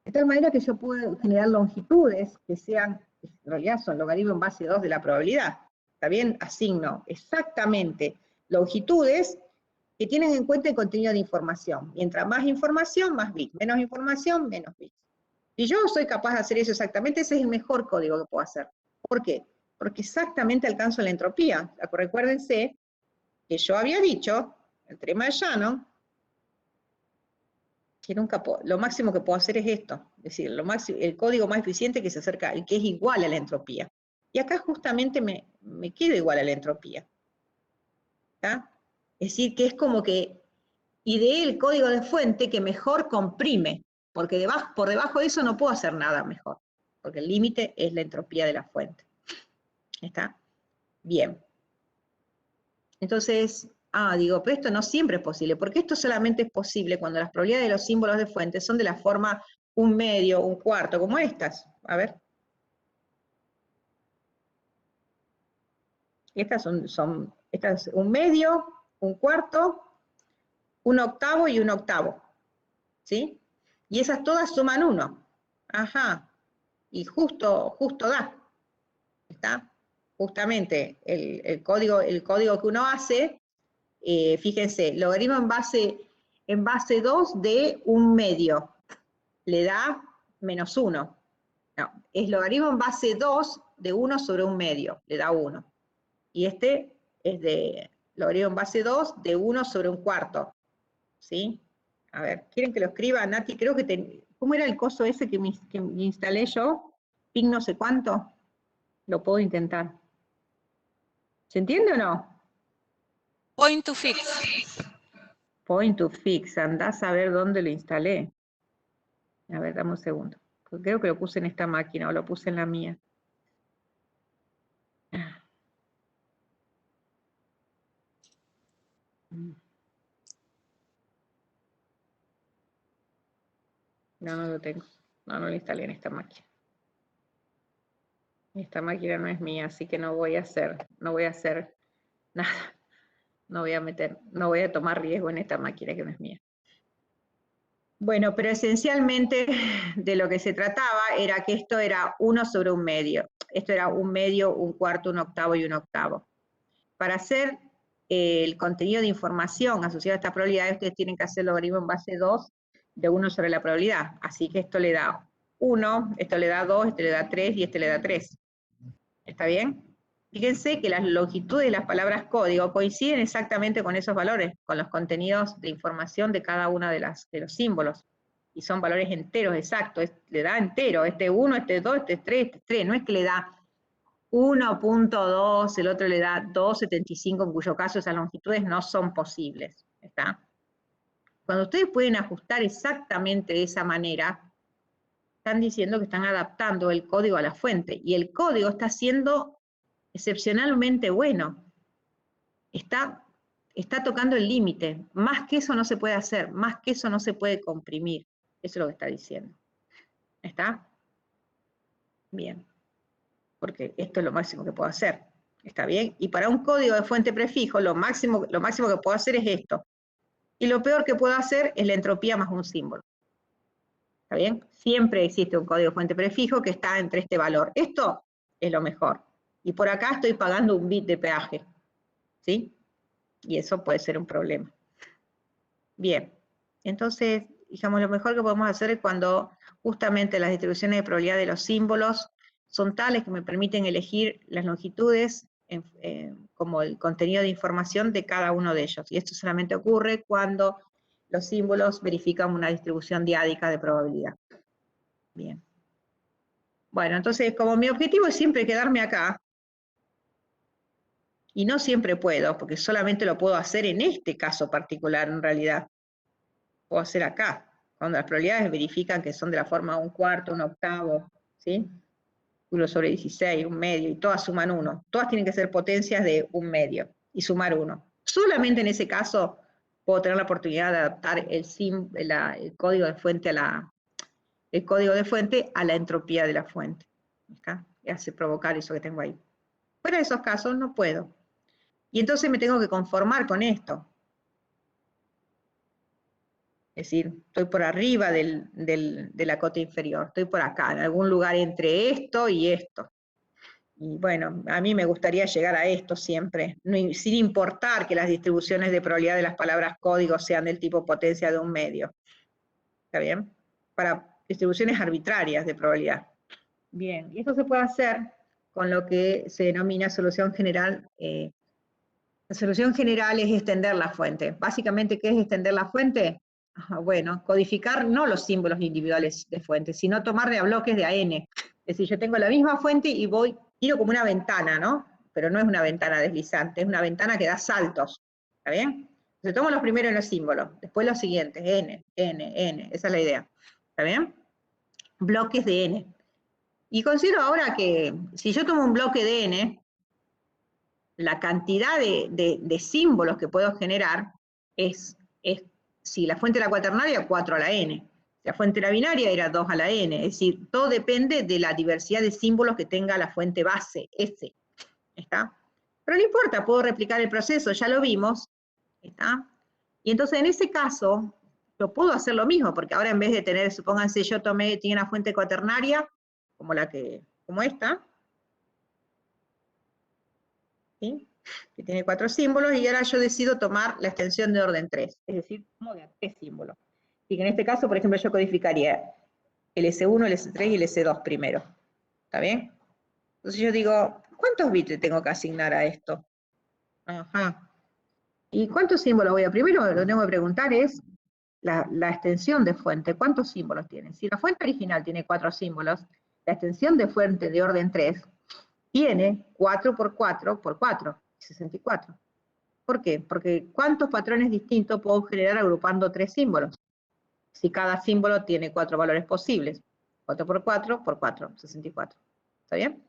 [SPEAKER 1] de tal manera que yo puedo generar longitudes que sean, en realidad son logaritmo en base 2 de la probabilidad. ¿Está bien? Asigno exactamente longitudes que tienen en cuenta el contenido de información. Mientras más información, más bits. Menos información, menos bits. Si yo soy capaz de hacer eso exactamente, ese es el mejor código que puedo hacer. ¿Por qué? Porque exactamente alcanzo la entropía. Recuérdense que yo había dicho, el teorema de Shannon, que lo máximo que puedo hacer es esto, es decir, el código más eficiente que se acerca, el que es igual a la entropía. Y acá justamente me quedo igual a la entropía. ¿Está? Es decir, que es como que ideé el código de fuente que mejor comprime, porque por debajo de eso no puedo hacer nada mejor, porque el límite es la entropía de la fuente. ¿Está? Bien. Entonces, digo, pero esto no siempre es posible, porque esto solamente es posible cuando las probabilidades de los símbolos de fuente son de la forma 1 medio, 1/4, como estas. A ver. Estas son 1 medio, 1/4, 1/8 y 1/8. ¿Sí? Y esas todas suman 1. Ajá. Y justo da. ¿Está? Justamente el código que uno hace, fíjense, logaritmo en base 2 de 1 medio. Le da menos 1. No, es logaritmo en base 2 de 1 sobre 1 medio. Le da 1. Y este es de logaritmo en base 2 de 1 sobre 1/4. ¿Sí? A ver, ¿quieren que lo escriba? Nati, creo que ¿cómo era el coso ese que me instalé yo? Ping no sé cuánto. Lo puedo intentar. ¿Se entiende o no?
[SPEAKER 3] Point to fix.
[SPEAKER 1] Point to fix, andás a ver dónde lo instalé. A ver, dame un segundo. Creo que lo puse en esta máquina o lo puse en la mía. No lo tengo. No lo instalé en esta máquina. Esta máquina no es mía, así que no voy a hacer nada. No voy a tomar riesgo en esta máquina que no es mía. Bueno, pero esencialmente de lo que se trataba era que esto era 1 sobre 1 medio. Esto era 1 medio, 1 cuarto, 1 octavo y 1 octavo. Para hacer el contenido de información asociado a esta probabilidad, ustedes tienen que hacer el logaritmo en base 2 de 1 sobre la probabilidad. Así que esto le da 1, esto le da 2, este le da 3 y este le da 3. ¿Está bien? Fíjense que las longitudes de las palabras código coinciden exactamente con esos valores, con los contenidos de información de cada uno de los símbolos. Y son valores enteros, exactos. Le da entero, este 1, este 2, este 3, este 3. No es que le da 1.2, el otro le da 2.75, en cuyo caso esas longitudes no son posibles. ¿Está? Cuando ustedes pueden ajustar exactamente de esa manera, están diciendo que están adaptando el código a la fuente, y el código está siendo excepcionalmente bueno. Está tocando el límite. Más que eso no se puede hacer, más que eso no se puede comprimir. Eso es lo que está diciendo. ¿Está? Bien. Porque esto es lo máximo que puedo hacer. ¿Está bien? Y para un código de fuente prefijo, lo máximo que puedo hacer es esto. Y lo peor que puedo hacer es la entropía más un símbolo. ¿Está bien? Siempre existe un código de fuente prefijo que está entre este valor. Esto es lo mejor. Y por acá estoy pagando un bit de peaje. ¿Sí? Y eso puede ser un problema. Bien. Entonces, digamos, lo mejor que podemos hacer es cuando justamente las distribuciones de probabilidad de los símbolos son tales que me permiten elegir las longitudes como el contenido de información de cada uno de ellos. Y esto solamente ocurre cuando los símbolos verifican una distribución diádica de probabilidad. Bien. Bueno, entonces, como mi objetivo es siempre quedarme acá, y no siempre puedo, porque solamente lo puedo hacer en este caso particular en realidad. Puedo hacer acá, cuando las probabilidades verifican que son de la forma 1 cuarto, 1 octavo, ¿sí? 1 sobre 16, 1 medio, y todas suman 1. Todas tienen que ser potencias de 1 medio, y sumar 1. Solamente en ese caso puedo tener la oportunidad de adaptar el código de fuente a la entropía de la fuente. ¿Está? Y hace provocar eso que tengo ahí. Fuera de esos casos no puedo. Y entonces me tengo que conformar con esto. Es decir, estoy por arriba de la cota inferior, estoy por acá, en algún lugar entre esto y esto. Y bueno, a mí me gustaría llegar a esto siempre, sin importar que las distribuciones de probabilidad de las palabras código sean del tipo potencia de 1 medio. ¿Está bien? Para distribuciones arbitrarias de probabilidad. Bien, y esto se puede hacer con lo que se denomina solución general. La solución general es extender la fuente. Básicamente, ¿qué es extender la fuente? Bueno, codificar no los símbolos individuales de fuente, sino tomar de a bloques de a n. Es decir, yo tengo la misma fuente y tiro como una ventana, ¿no? Pero no es una ventana deslizante, es una ventana que da saltos. ¿Está bien? Entonces tomo los primeros en los símbolos, después los siguientes, n, esa es la idea. ¿Está bien? Bloques de n. Y considero ahora que si yo tomo un bloque de n, la cantidad de símbolos que puedo generar es, si la fuente era cuaternaria, 4 a la n. Si la fuente era binaria, era 2 a la n. Es decir, todo depende de la diversidad de símbolos que tenga la fuente base, S. ¿Está? Pero no importa, puedo replicar el proceso, ya lo vimos. ¿Está? Y entonces, en ese caso, yo puedo hacer lo mismo, porque ahora en vez de tener, supónganse, tiene una fuente cuaternaria, como esta, ¿sí? Que tiene 4 símbolos, y ahora yo decido tomar la extensión de orden 3, es decir, como de a 3 símbolos. Y que en este caso, por ejemplo, yo codificaría el S1, el S3 y el S2 primero. ¿Está bien? Entonces yo digo, ¿cuántos bits tengo que asignar a esto? Ajá. ¿Y cuántos símbolos voy a? Primero lo que tengo que preguntar es la extensión de fuente. ¿Cuántos símbolos tiene? Si la fuente original tiene 4 símbolos, la extensión de fuente de orden 3 tiene 4 por 4 por 4, 64. ¿Por qué? Porque ¿cuántos patrones distintos puedo generar agrupando 3 símbolos? Si cada símbolo tiene 4 valores posibles. 4 por 4 por 4, 64. ¿Está bien?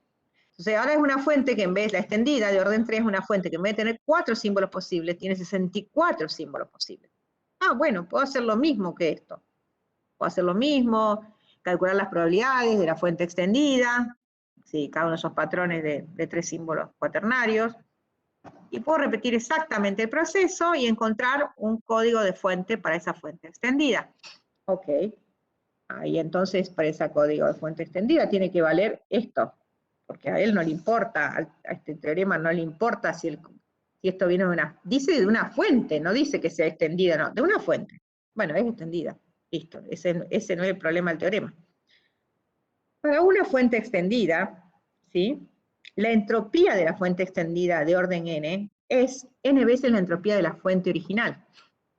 [SPEAKER 1] Entonces ahora es una fuente que en vez, la extendida de orden 3 es una fuente que en vez de tener 4 símbolos posibles, tiene 64 símbolos posibles. Ah, bueno, puedo hacer lo mismo que esto. Puedo hacer lo mismo, calcular las probabilidades de la fuente extendida, ¿sí? Cada uno de esos patrones de 3 símbolos cuaternarios. Y puedo repetir exactamente el proceso y encontrar un código de fuente para esa fuente extendida. Ok. Ahí entonces para ese código de fuente extendida tiene que valer esto, porque a él no le importa, a este teorema no le importa si esto viene de una, dice de una fuente, no dice que sea extendida, no, de una fuente. Bueno, es extendida, listo, ese no es el problema del teorema. Para una fuente extendida, ¿sí? La entropía de la fuente extendida de orden n es n veces la entropía de la fuente original,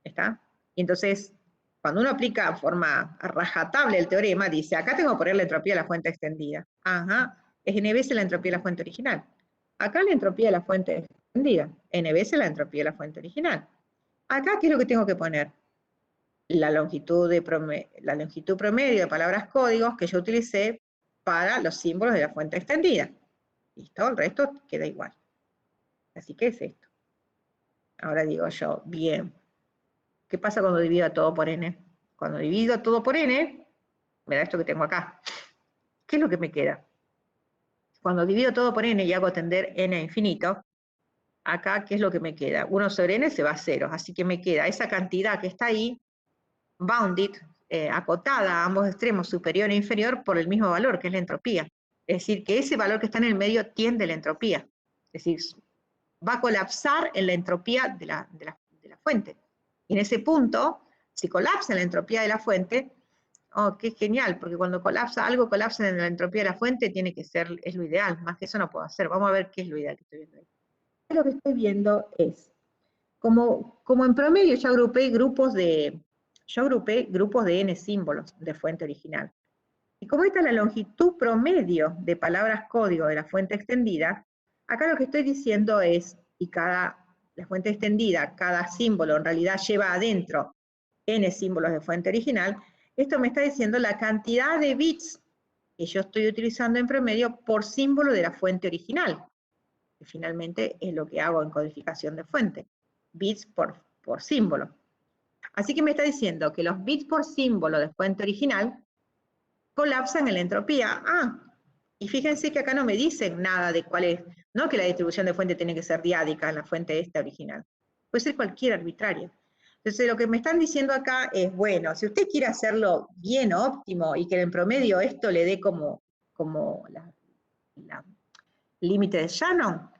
[SPEAKER 1] ¿está? Y entonces, cuando uno aplica de forma rajatable el teorema, dice, acá tengo que poner la entropía de la fuente extendida. Ajá, es n veces la entropía de la fuente original. Acá la entropía de la fuente extendida, n veces la entropía de la fuente original. Acá, ¿qué es lo que tengo que poner? La longitud promedio de palabras códigos que yo utilicé para los símbolos de la fuente extendida. ¿Listo? El resto queda igual. Así que es esto. Ahora digo yo, bien. ¿Qué pasa cuando divido todo por n? Cuando divido todo por n, me da esto que tengo acá. ¿Qué es lo que me queda? Cuando divido todo por n y hago tender n a infinito, acá, ¿qué es lo que me queda? 1 sobre n se va a 0, así que me queda esa cantidad que está ahí, bounded, acotada a ambos extremos, superior e inferior, por el mismo valor, que es la entropía. Es decir, que ese valor que está en el medio tiende a la entropía. Es decir, va a colapsar en la entropía de la fuente. Y en ese punto, si colapsa en la entropía de la fuente, oh, qué genial, porque cuando colapsa algo, colapsa en la entropía de la fuente, tiene que ser, es lo ideal, más que eso no puedo hacer. Vamos a ver qué es lo ideal que estoy viendo ahí. Lo que estoy viendo es, como en promedio yo agrupé grupos de n símbolos de fuente original. Y como esta es la longitud promedio de palabras código de la fuente extendida, acá lo que estoy diciendo es, y la fuente extendida, cada símbolo en realidad lleva adentro n símbolos de fuente original, esto me está diciendo la cantidad de bits que yo estoy utilizando en promedio por símbolo de la fuente original, que finalmente es lo que hago en codificación de fuente, bits por símbolo. Así que me está diciendo que los bits por símbolo de fuente original colapsan en la entropía. Ah, y fíjense que acá no me dicen nada de cuál es, no que la distribución de fuente tiene que ser diádica en la fuente esta original, puede ser cualquier arbitraria. Entonces lo que me están diciendo acá es, bueno, si usted quiere hacerlo bien óptimo y que en promedio esto le dé como la límite de Shannon,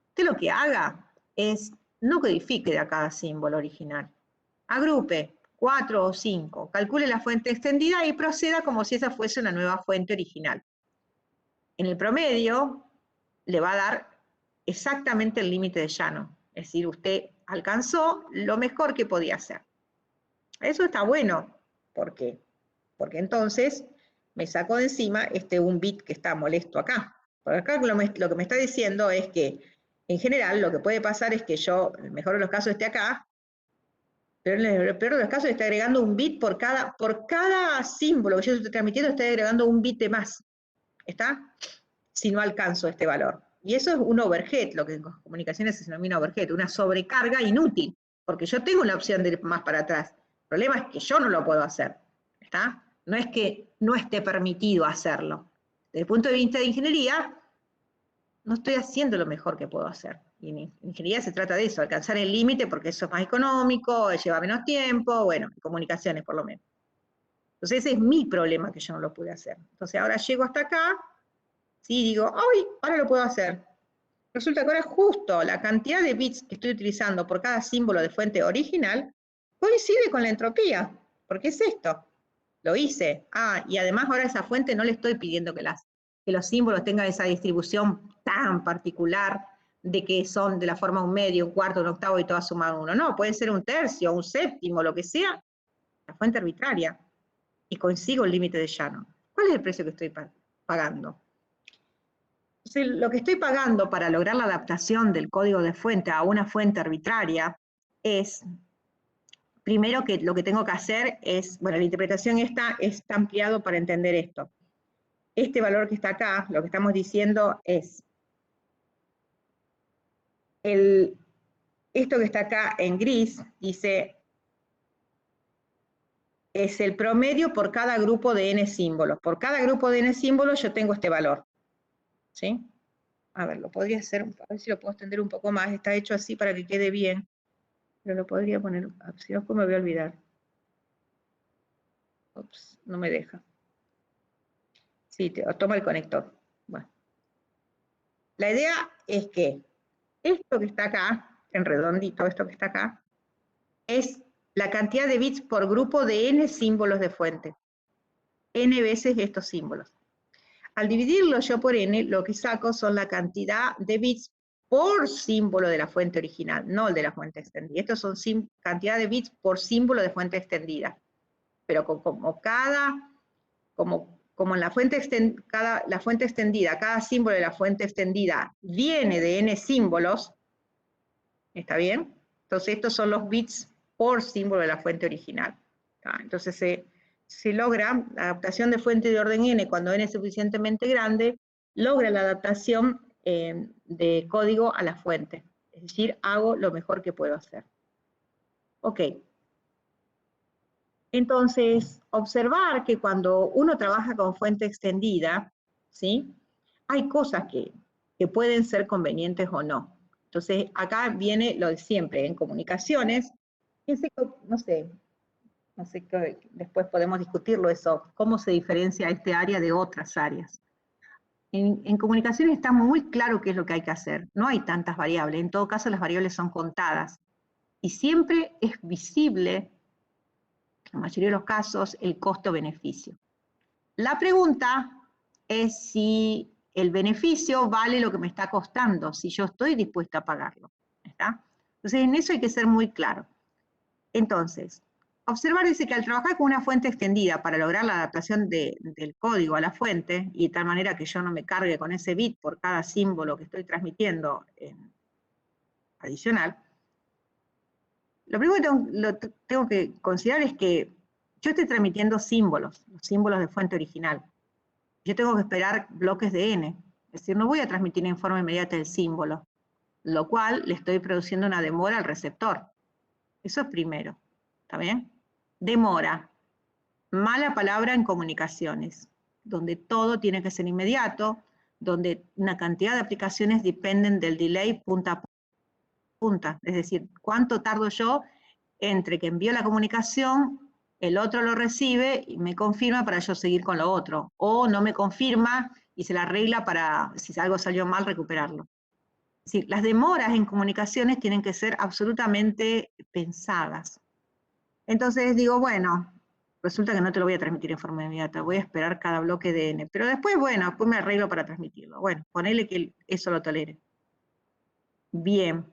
[SPEAKER 1] usted lo que haga es no codifique de a cada símbolo original. Agrupe 4 o 5, calcule la fuente extendida y proceda como si esa fuese una nueva fuente original. En el promedio le va a dar exactamente el límite de Shannon. Es decir, usted alcanzó lo mejor que podía hacer. Eso está bueno. ¿Por qué? Porque entonces me saco de encima un bit que está molesto acá. Porque acá lo que me está diciendo es que, en general, lo que puede pasar es que yo, en el mejor de los casos, esté acá, pero en el peor de los casos está agregando un bit por cada símbolo que yo estoy transmitiendo, estoy agregando un bit de más. ¿Está? Si no alcanzo este valor. Y eso es un overhead, lo que en comunicaciones se denomina overhead, una sobrecarga inútil, porque yo tengo la opción de ir más para atrás. El problema es que yo no lo puedo hacer. ¿Está? No es que no esté permitido hacerlo. Desde el punto de vista de ingeniería, no estoy haciendo lo mejor que puedo hacer. Y en ingeniería se trata de eso, alcanzar el límite porque eso es más económico, lleva menos tiempo, bueno, en comunicaciones por lo menos. Entonces ese es mi problema que yo no lo pude hacer. Entonces ahora llego hasta acá, sí, digo, ¡ay! Ahora lo puedo hacer. Resulta que ahora justo la cantidad de bits que estoy utilizando por cada símbolo de fuente original coincide con la entropía. ¿Por qué es esto? Lo hice. Ah, y además ahora a esa fuente no le estoy pidiendo que los símbolos tengan esa distribución tan particular de que son de la forma un medio, un cuarto, un octavo y todas suman uno. No, puede ser un tercio, un séptimo, lo que sea, la fuente arbitraria. Y consigo el límite de Shannon. ¿Cuál es el precio que estoy pagando? Entonces, lo que estoy pagando para lograr la adaptación del código de fuente a una fuente arbitraria es, primero, que lo que tengo que hacer es, bueno, la interpretación esta está ampliado para entender esto. Este valor que está acá, lo que estamos diciendo es, esto que está acá en gris, dice, es el promedio por cada grupo de n símbolos. Por cada grupo de n símbolos yo tengo este valor. ¿Sí? a ver, lo podría hacer, a ver si lo puedo extender un poco más, está hecho así para que quede bien, pero lo podría poner, si no, después me voy a olvidar. Ups, no me deja. Sí, toma el conector. Bueno. La idea es que esto que está acá, en redondito, esto que está acá, es la cantidad de bits por grupo de n símbolos de fuente. N veces estos símbolos. Al dividirlo yo por n, lo que saco son la cantidad de bits por símbolo de la fuente original, no el de la fuente extendida. Estos son cantidad de bits por símbolo de fuente extendida. Pero como en la fuente extendida, cada símbolo de la fuente extendida viene de n símbolos, ¿está bien? Entonces estos son los bits por símbolo de la fuente original. Entonces se logra la adaptación de fuente de orden n cuando n es suficientemente grande, logra la adaptación de código a la fuente. Es decir, hago lo mejor que puedo hacer. Ok. Entonces, observar que cuando uno trabaja con fuente extendida, ¿sí? Hay cosas que pueden ser convenientes o no. Entonces, acá viene lo de siempre, en comunicaciones, no sé, después podemos discutirlo eso, cómo se diferencia este área de otras áreas. En comunicaciones está muy claro qué es lo que hay que hacer, no hay tantas variables, en todo caso las variables son contadas, y siempre es visible, en la mayoría de los casos, el costo-beneficio. La pregunta es si el beneficio vale lo que me está costando, si yo estoy dispuesta a pagarlo, ¿está? Entonces, en eso hay que ser muy claro. Entonces, observar dice que al trabajar con una fuente extendida para lograr la adaptación del código a la fuente, y de tal manera que yo no me cargue con ese bit por cada símbolo que estoy transmitiendo adicional, lo primero que tengo que considerar es que yo estoy transmitiendo símbolos, los símbolos de fuente original. Yo tengo que esperar bloques de n, es decir, no voy a transmitir en forma inmediata el símbolo, lo cual le estoy produciendo una demora al receptor. Eso es primero, ¿está bien? Demora, mala palabra en comunicaciones, donde todo tiene que ser inmediato, donde una cantidad de aplicaciones dependen del delay punta a punta, es decir, cuánto tardo yo entre que envío la comunicación, el otro lo recibe y me confirma para yo seguir con lo otro, o no me confirma y se la arregla para, si algo salió mal, recuperarlo. Es decir, las demoras en comunicaciones tienen que ser absolutamente pensadas. Entonces digo, bueno, resulta que no te lo voy a transmitir en forma inmediata, voy a esperar cada bloque de n, pero después, bueno, después me arreglo para transmitirlo. Bueno, ponele que eso lo tolere. Bien,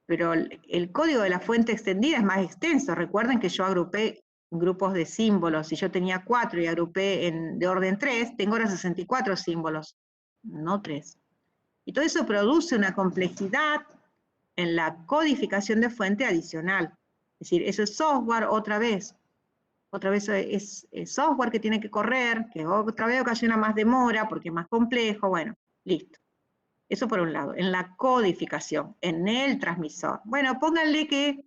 [SPEAKER 1] pero el código de la fuente extendida es más extenso. Recuerden que yo agrupé grupos de símbolos, si yo tenía 4 y agrupé de orden 3, tengo ahora 64 símbolos, no 3. Y todo eso produce una complejidad en la codificación de fuente adicional. Es decir, eso es software otra vez es software que tiene que correr, que otra vez ocasiona más demora porque es más complejo, bueno, listo. Eso por un lado, en la codificación, en el transmisor. Bueno, pónganle que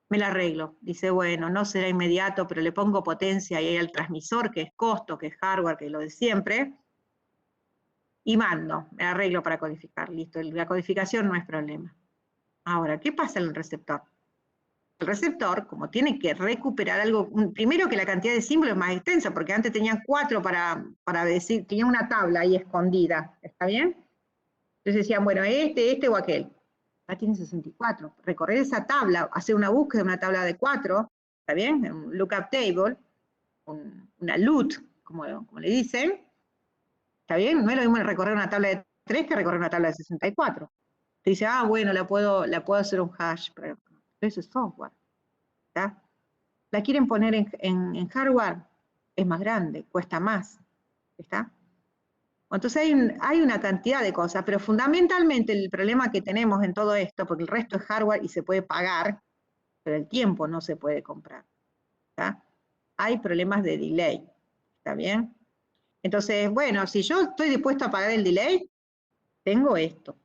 [SPEAKER 1] me la arreglo. Dice, bueno, no será inmediato, pero le pongo potencia ahí al transmisor, que es costo, que es hardware, que es lo de siempre, y mando, me arreglo para codificar. Listo, la codificación no es problema. Ahora, ¿qué pasa en el receptor? El receptor, como tiene que recuperar algo, primero que la cantidad de símbolos es más extensa, porque antes tenían 4 para decir, tenía una tabla ahí escondida, ¿está bien? Entonces decían, bueno, este o aquel. Acá tiene 64. Recorrer esa tabla, hacer una búsqueda de una tabla de 4, ¿está bien? Un lookup table, una LUT, como le dicen, ¿está bien? No es lo mismo recorrer una tabla de 3 que recorrer una tabla de 64. Te dice, bueno, la puedo hacer un hash, pero eso es software. ¿Está? La quieren poner en hardware, es más grande, cuesta más. ¿Está? Entonces hay una cantidad de cosas, pero fundamentalmente el problema que tenemos en todo esto, porque el resto es hardware y se puede pagar, pero el tiempo no se puede comprar. ¿Está? Hay problemas de delay. ¿Está bien? Entonces, bueno, si yo estoy dispuesto a pagar el delay, tengo esto.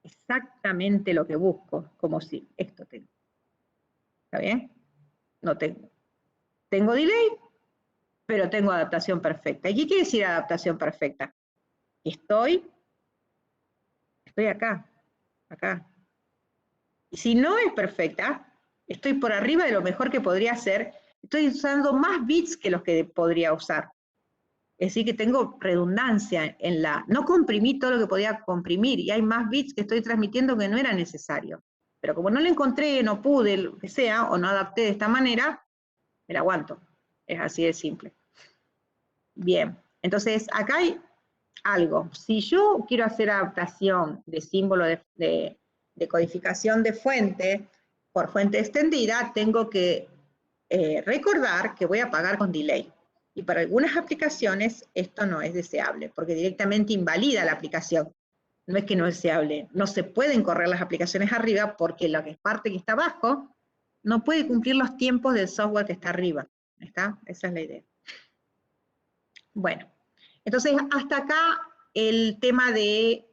[SPEAKER 1] Exactamente lo que busco, como si esto tengo. ¿Está bien? No tengo. Tengo delay, pero tengo adaptación perfecta. ¿Y qué quiere decir adaptación perfecta? Estoy acá, acá. Y si no es perfecta, estoy por arriba de lo mejor que podría hacer, estoy usando más bits que los que podría usar. Es decir, que tengo redundancia en no comprimí todo lo que podía comprimir, y hay más bits que estoy transmitiendo que no era necesario. Pero como no lo encontré, no pude, lo que sea, o no adapté de esta manera, me la aguanto. Es así de simple. Bien, entonces acá hay algo. Si yo quiero hacer adaptación de símbolo de codificación de fuente por fuente extendida, tengo que recordar que voy a pagar con delay. Y para algunas aplicaciones esto no es deseable, porque directamente invalida la aplicación. No es que no es deseable, no se pueden correr las aplicaciones arriba porque la parte que está abajo no puede cumplir los tiempos del software que está arriba. ¿Está? Esa es la idea. Bueno, entonces hasta acá el tema de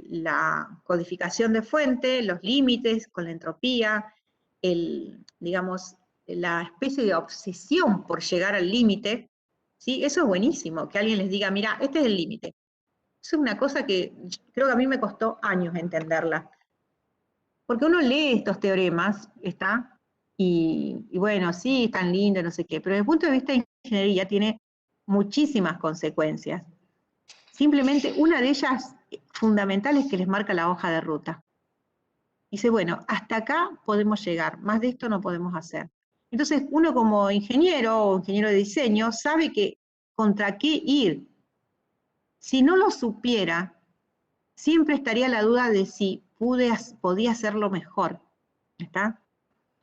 [SPEAKER 1] la codificación de fuente, los límites con la entropía, digamos, la especie de obsesión por llegar al límite, ¿sí? Eso es buenísimo, que alguien les diga, mira, este es el límite. Eso es una cosa que creo que a mí me costó años entenderla. Porque uno lee estos teoremas, ¿está? Y bueno, sí, es tan lindo, no sé qué, pero desde el punto de vista de ingeniería tiene muchísimas consecuencias. Simplemente una de ellas fundamental es que les marca la hoja de ruta. Dice, bueno, hasta acá podemos llegar, más de esto no podemos hacer. Entonces, uno como ingeniero o ingeniero de diseño sabe que contra qué ir. Si no lo supiera, siempre estaría la duda de si podía hacerlo mejor. ¿Está?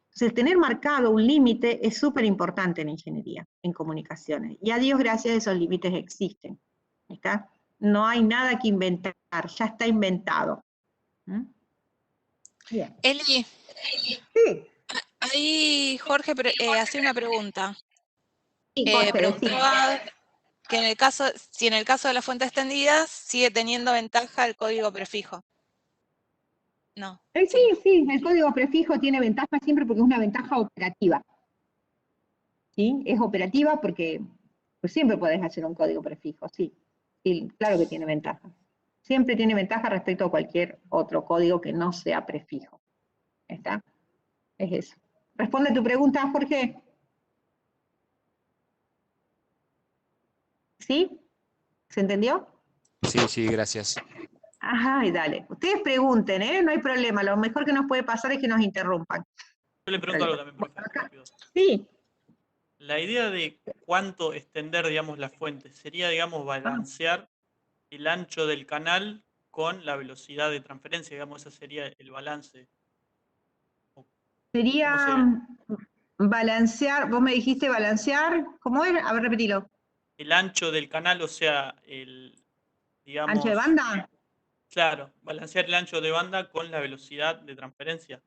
[SPEAKER 1] Entonces, tener marcado un límite es súper importante en ingeniería, en comunicaciones. Y a Dios gracias, esos límites existen. ¿Está? No hay nada que inventar, ya está inventado. Bien.
[SPEAKER 3] Eli,
[SPEAKER 1] Sí,
[SPEAKER 3] ahí Jorge hacía una pregunta.
[SPEAKER 1] sí, Jorge,
[SPEAKER 3] Preguntaba que si en el caso de las fuentes extendidas sigue teniendo ventaja el código prefijo. No.
[SPEAKER 1] Sí, el código prefijo tiene ventaja siempre porque es una ventaja operativa. ¿Sí? Es operativa porque pues siempre podés hacer un código prefijo, sí. Sí, claro que tiene ventaja. Siempre tiene ventaja respecto a cualquier otro código que no sea prefijo. ¿Está? Es eso. ¿Responde tu pregunta, Jorge? ¿Sí? ¿Se entendió?
[SPEAKER 4] Sí, gracias.
[SPEAKER 1] Ajá, y dale. Ustedes pregunten, ¿eh? No hay problema. Lo mejor que nos puede pasar es que nos interrumpan.
[SPEAKER 5] Yo le pregunto algo también, profe, rápido.
[SPEAKER 1] Sí.
[SPEAKER 5] La idea de cuánto extender, digamos, la fuente sería, digamos, balancear el ancho del canal con la velocidad de transferencia, digamos, ese sería el balance.
[SPEAKER 1] Sería balancear, vos me dijiste balancear, ¿cómo era? A ver, repetilo.
[SPEAKER 5] El ancho del canal, o sea, digamos...
[SPEAKER 1] ¿Ancho de banda?
[SPEAKER 5] Claro, balancear el ancho de banda con la velocidad de transferencia.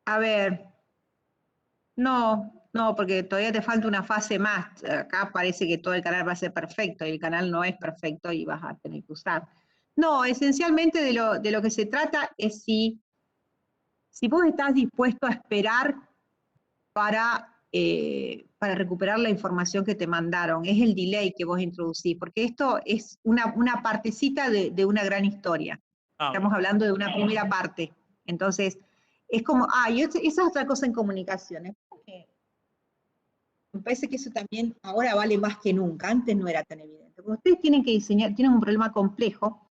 [SPEAKER 1] A ver, no, porque todavía te falta una fase más. Acá parece que todo el canal va a ser perfecto y el canal no es perfecto y vas a tener que usar. No, esencialmente de lo que se trata es si vos estás dispuesto a esperar para recuperar la información que te mandaron. Es el delay que vos introducís, porque esto es una partecita de una gran historia. Estamos hablando de una primera parte. Entonces, es como, y esa es otra cosa en comunicaciones. Me parece que eso también ahora vale más que nunca, antes no era tan evidente. Cuando ustedes tienen que diseñar, tienen un problema complejo,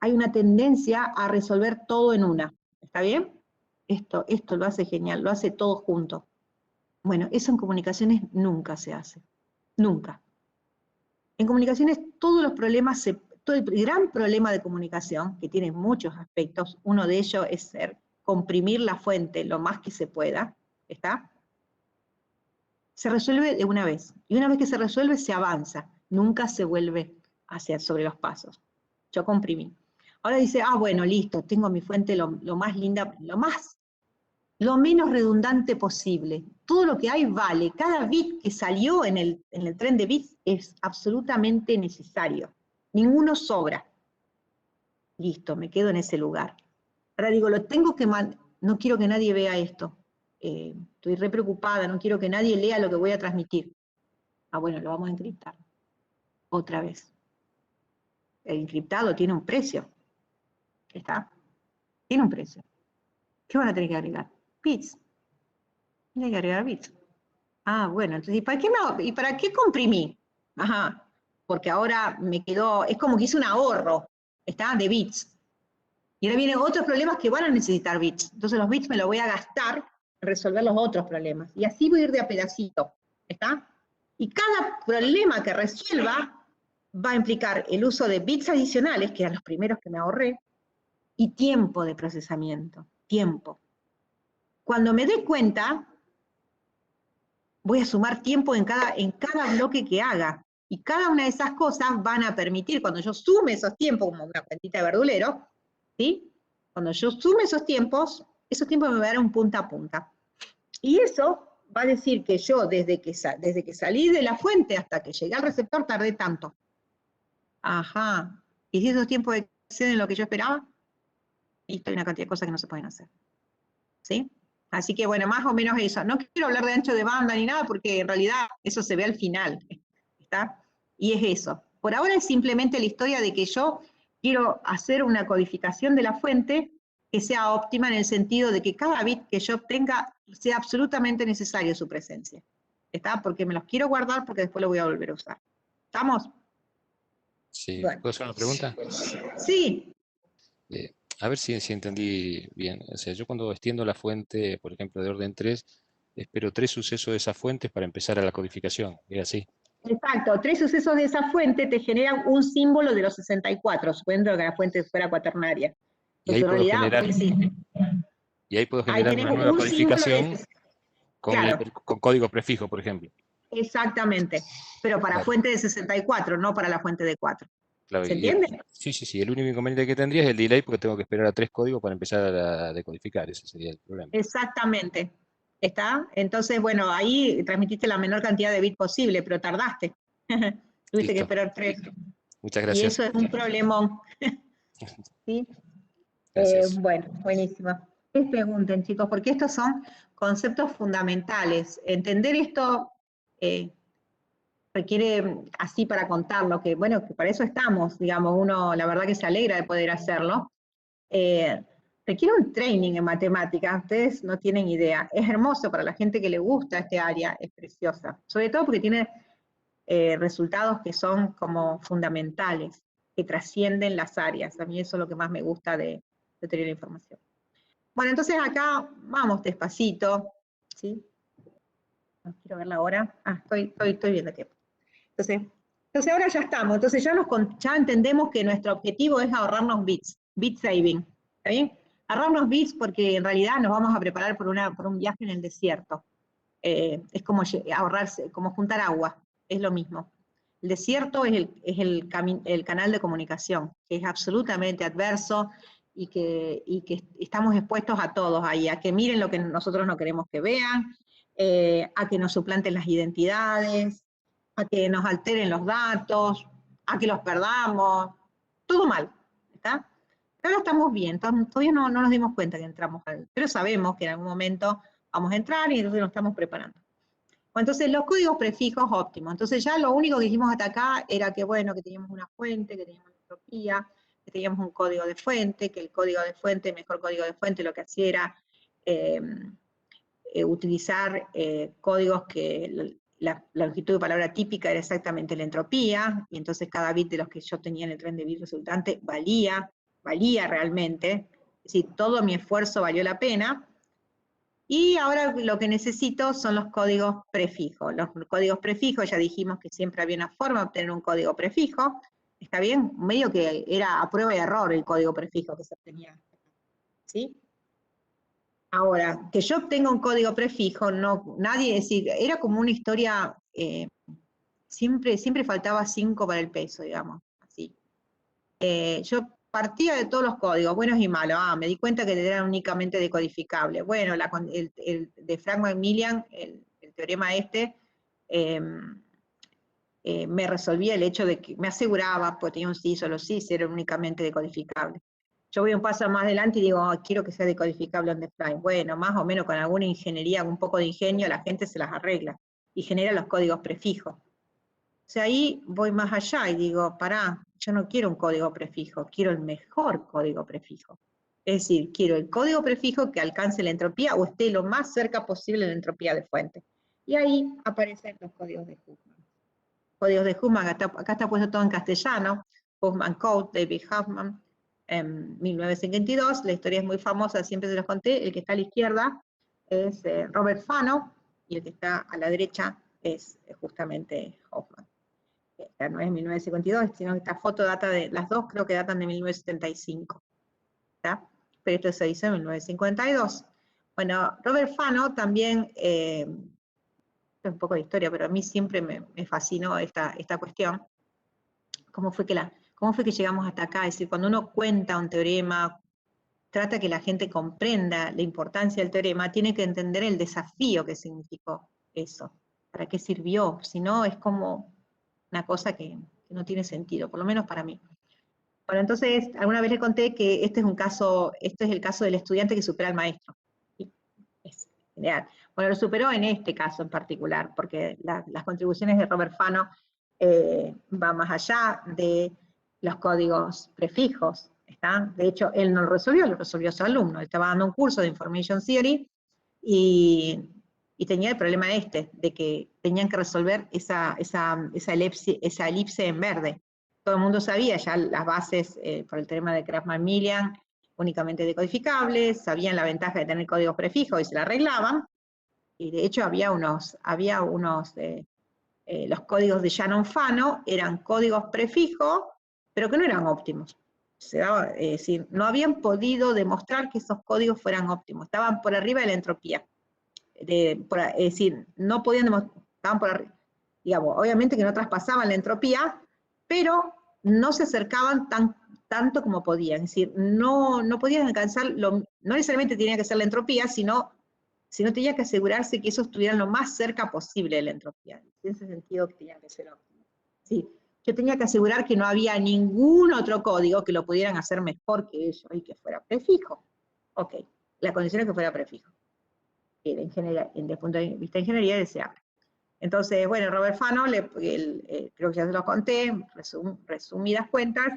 [SPEAKER 1] hay una tendencia a resolver todo en una. ¿Está bien? Esto lo hace genial, lo hace todo junto. Bueno, eso en comunicaciones nunca se hace. Nunca. En comunicaciones todos los problemas, todo el gran problema de comunicación, que tiene muchos aspectos, uno de ellos es comprimir la fuente lo más que se pueda, ¿está? Se resuelve de una vez. Y una vez que se resuelve, se avanza. Nunca se vuelve sobre los pasos. Yo comprimí. Ahora dice, bueno, listo, tengo mi fuente lo más linda, lo menos redundante posible. Todo lo que hay vale. Cada bit que salió en el tren de bits es absolutamente necesario. Ninguno sobra. Listo, me quedo en ese lugar. Ahora digo, no quiero que nadie vea esto. Estoy re preocupada, no quiero que nadie lea lo que voy a transmitir. Bueno, lo vamos a encriptar. otra vez. El encriptado tiene un precio. ¿Está? Tiene un precio. ¿Qué van a tener que agregar? Bits. Tienen que agregar bits. Ah, bueno, entonces, ¿y para qué comprimí? Ajá, porque ahora me quedó, es como que hice un ahorro, ¿está? De bits. Y ahora vienen otros problemas que van a necesitar bits. Entonces los bits me los voy a gastar en resolver los otros problemas. Y así voy a ir de a pedacito, ¿está? Y cada problema que resuelva va a implicar el uso de bits adicionales, que eran los primeros que me ahorré, y tiempo de procesamiento, tiempo. Cuando me dé cuenta, voy a sumar tiempo en cada bloque que haga. Y cada una de esas cosas van a permitir, cuando yo sume esos tiempos, como una cuentita de verdulero, ¿sí? Cuando yo sume esos tiempos me van a dar un punta a punta. Y eso va a decir que yo, desde que salí de la fuente hasta que llegué al receptor, tardé tanto. Ajá. ¿Y si esos tiempos exceden lo que yo esperaba? Y hay una cantidad de cosas que no se pueden hacer. ¿Sí? Así que bueno, más o menos eso. No quiero hablar de ancho de banda ni nada, porque en realidad eso se ve al final, ¿está? Y es eso. Por ahora es simplemente la historia de que yo quiero hacer una codificación de la fuente que sea óptima en el sentido de que cada bit que yo obtenga sea absolutamente necesario su presencia. ¿Está? Porque me los quiero guardar porque después lo voy a volver a usar. ¿Estamos?
[SPEAKER 4] Sí,
[SPEAKER 1] Bueno.
[SPEAKER 4] ¿puedo hacer una pregunta?
[SPEAKER 1] Sí.
[SPEAKER 4] A ver si entendí bien. O sea, yo cuando extiendo la fuente, por ejemplo, de orden 3, espero 3 sucesos de esas fuentes para empezar a la codificación. ¿Es así?
[SPEAKER 1] Exacto, 3 sucesos de esa fuente te generan un símbolo de los 64, suponiendo que la fuente fuera cuaternaria.
[SPEAKER 4] Y ahí
[SPEAKER 1] Entonces, en
[SPEAKER 4] puedo
[SPEAKER 1] realidad,
[SPEAKER 4] generar,
[SPEAKER 1] sí.
[SPEAKER 4] y ahí puedo
[SPEAKER 1] Ahí
[SPEAKER 4] generar
[SPEAKER 1] tenés
[SPEAKER 4] una nueva
[SPEAKER 1] un símbolo
[SPEAKER 4] codificación
[SPEAKER 1] de...
[SPEAKER 4] con,
[SPEAKER 1] Claro,
[SPEAKER 4] con código prefijo, por ejemplo.
[SPEAKER 1] exactamente. Pero para
[SPEAKER 4] Claro,
[SPEAKER 1] fuente de 64, no para la fuente de 4.
[SPEAKER 4] claro.
[SPEAKER 1] ¿Se entiende?
[SPEAKER 4] Sí, sí, sí. El único inconveniente que tendría es el delay porque tengo que esperar a 3 códigos para empezar a decodificar. Ese sería el problema.
[SPEAKER 1] Exactamente. ¿Está? Entonces, bueno, ahí transmitiste la menor cantidad de bits posible, pero tardaste. Tuviste que
[SPEAKER 4] Listo.
[SPEAKER 1] esperar 3.
[SPEAKER 4] Muchas
[SPEAKER 1] Y
[SPEAKER 4] gracias.
[SPEAKER 1] eso es un problemón. ¿Sí?
[SPEAKER 4] Gracias.
[SPEAKER 1] Bueno, buenísimo. Les pregunten, chicos, porque estos son conceptos fundamentales. Entender esto requiere, así para contarlo, que bueno, que para eso estamos, digamos, uno la verdad que se alegra de poder hacerlo. Requiere un training en matemáticas, ustedes no tienen idea. Es hermoso para la gente que le gusta este área, es preciosa. Sobre todo porque tiene resultados que son como fundamentales, que trascienden las áreas. A mí eso es lo que más me gusta de teoría de la información. Bueno, entonces acá vamos despacito, ¿sí? No quiero ver la hora. Ah, estoy viendo tiempo. Entonces ahora ya estamos. Entonces ya entendemos que nuestro objetivo es ahorrarnos bits, bit saving. ¿Está bien? Ahorrarnos bits porque en realidad nos vamos a preparar por un viaje en el desierto. Es como ahorrarse, como juntar agua, es lo mismo. El desierto es el canal de comunicación, que es absolutamente adverso y que estamos expuestos a todos ahí, a que miren lo que nosotros no queremos que vean, a que nos suplanten las identidades, a que nos alteren los datos, a que los perdamos, todo mal, ¿está? Pero estamos bien, todavía no nos dimos cuenta que entramos, pero sabemos que en algún momento vamos a entrar y entonces nos estamos preparando. Entonces, los códigos prefijos óptimos. Entonces, ya lo único que dijimos hasta acá era que, bueno, que teníamos una fuente, que teníamos una entropía, que teníamos un código de fuente, que el código de fuente, el mejor código de fuente, lo que hacía era utilizar códigos que la longitud de palabra típica era exactamente la entropía, y entonces cada bit de los que yo tenía en el tren de bit resultante valía realmente, es decir, todo mi esfuerzo valió la pena. Y ahora lo que necesito son los códigos prefijos. Los códigos prefijos, ya dijimos que siempre había una forma de obtener un código prefijo. ¿Está bien? Medio que era a prueba y error el código prefijo que se obtenía. ¿Sí? Ahora, que yo obtenga un código prefijo, no, nadie, es decir, era como una historia, siempre faltaba 5 para el peso, digamos, así. Yo partía de todos los códigos, buenos y malos. Me di cuenta que eran únicamente decodificables. Bueno, el de Frank Macmillan, el teorema este, me resolvía el hecho de que me aseguraba, porque tenía un sí, solo sí, eran únicamente decodificables. Yo voy un paso más adelante y digo, quiero que sea decodificable on the fly. Bueno, más o menos con alguna ingeniería, un poco de ingenio, la gente se las arregla y genera los códigos prefijos. sea, ahí voy más allá y digo, pará, yo no quiero un código prefijo, quiero el mejor código prefijo. Es decir, quiero el código prefijo que alcance la entropía o esté lo más cerca posible de la entropía de fuente. Y ahí aparecen los códigos de Huffman. Códigos de Huffman, acá está puesto todo en castellano, Huffman Code, David Huffman, en 1952, la historia es muy famosa, siempre se los conté, el que está a la izquierda es Robert Fano, y el que está a la derecha es justamente Huffman. Ya no es 1952, sino que esta foto data de, las dos creo que datan de 1975, ¿tá? Pero esto se hizo en 1952. Bueno, Robert Fano también, es un poco de historia, pero a mí siempre me fascinó esta cuestión. ¿Cómo fue que llegamos hasta acá? Es decir, cuando uno cuenta un teorema, trata que la gente comprenda la importancia del teorema, tiene que entender el desafío que significó eso, para qué sirvió, si no es como una cosa que no tiene sentido, por lo menos para mí. Bueno, entonces, alguna vez le conté que este es el caso del estudiante que supera al maestro. Es genial. Bueno, lo superó en este caso en particular, porque las contribuciones de Robert Fano van más allá de los códigos prefijos, ¿está? De hecho, él no lo resolvió su alumno. Estaba dando un curso de Information Theory y tenía el problema de que tenían que resolver esa elipse en verde. Todo el mundo sabía ya las bases por el teorema de Krafman-Millian, únicamente decodificables, sabían la ventaja de tener códigos prefijos y se la arreglaban, y de hecho los códigos de Shannon-Fano eran códigos prefijos, pero que no eran óptimos. Es decir, no habían podido demostrar que esos códigos fueran óptimos, estaban por arriba de la entropía. Es decir, no podían demostrar, estaban por arriba. Digamos, obviamente que no traspasaban la entropía, pero no se acercaban tanto como podían. Es decir, no podían alcanzar, no necesariamente tenía que ser la entropía, sino tenía que asegurarse que esos estuvieran lo más cerca posible de la entropía. En ese sentido que tenían que ser óptimos. Sí, yo tenía que asegurar que no había ningún otro código que lo pudieran hacer mejor que ellos y que fuera prefijo. Ok, la condición es que fuera prefijo. Desde el punto de vista de ingeniería deseable. Entonces, bueno, Robert Fano, creo que ya se los conté, resumidas cuentas,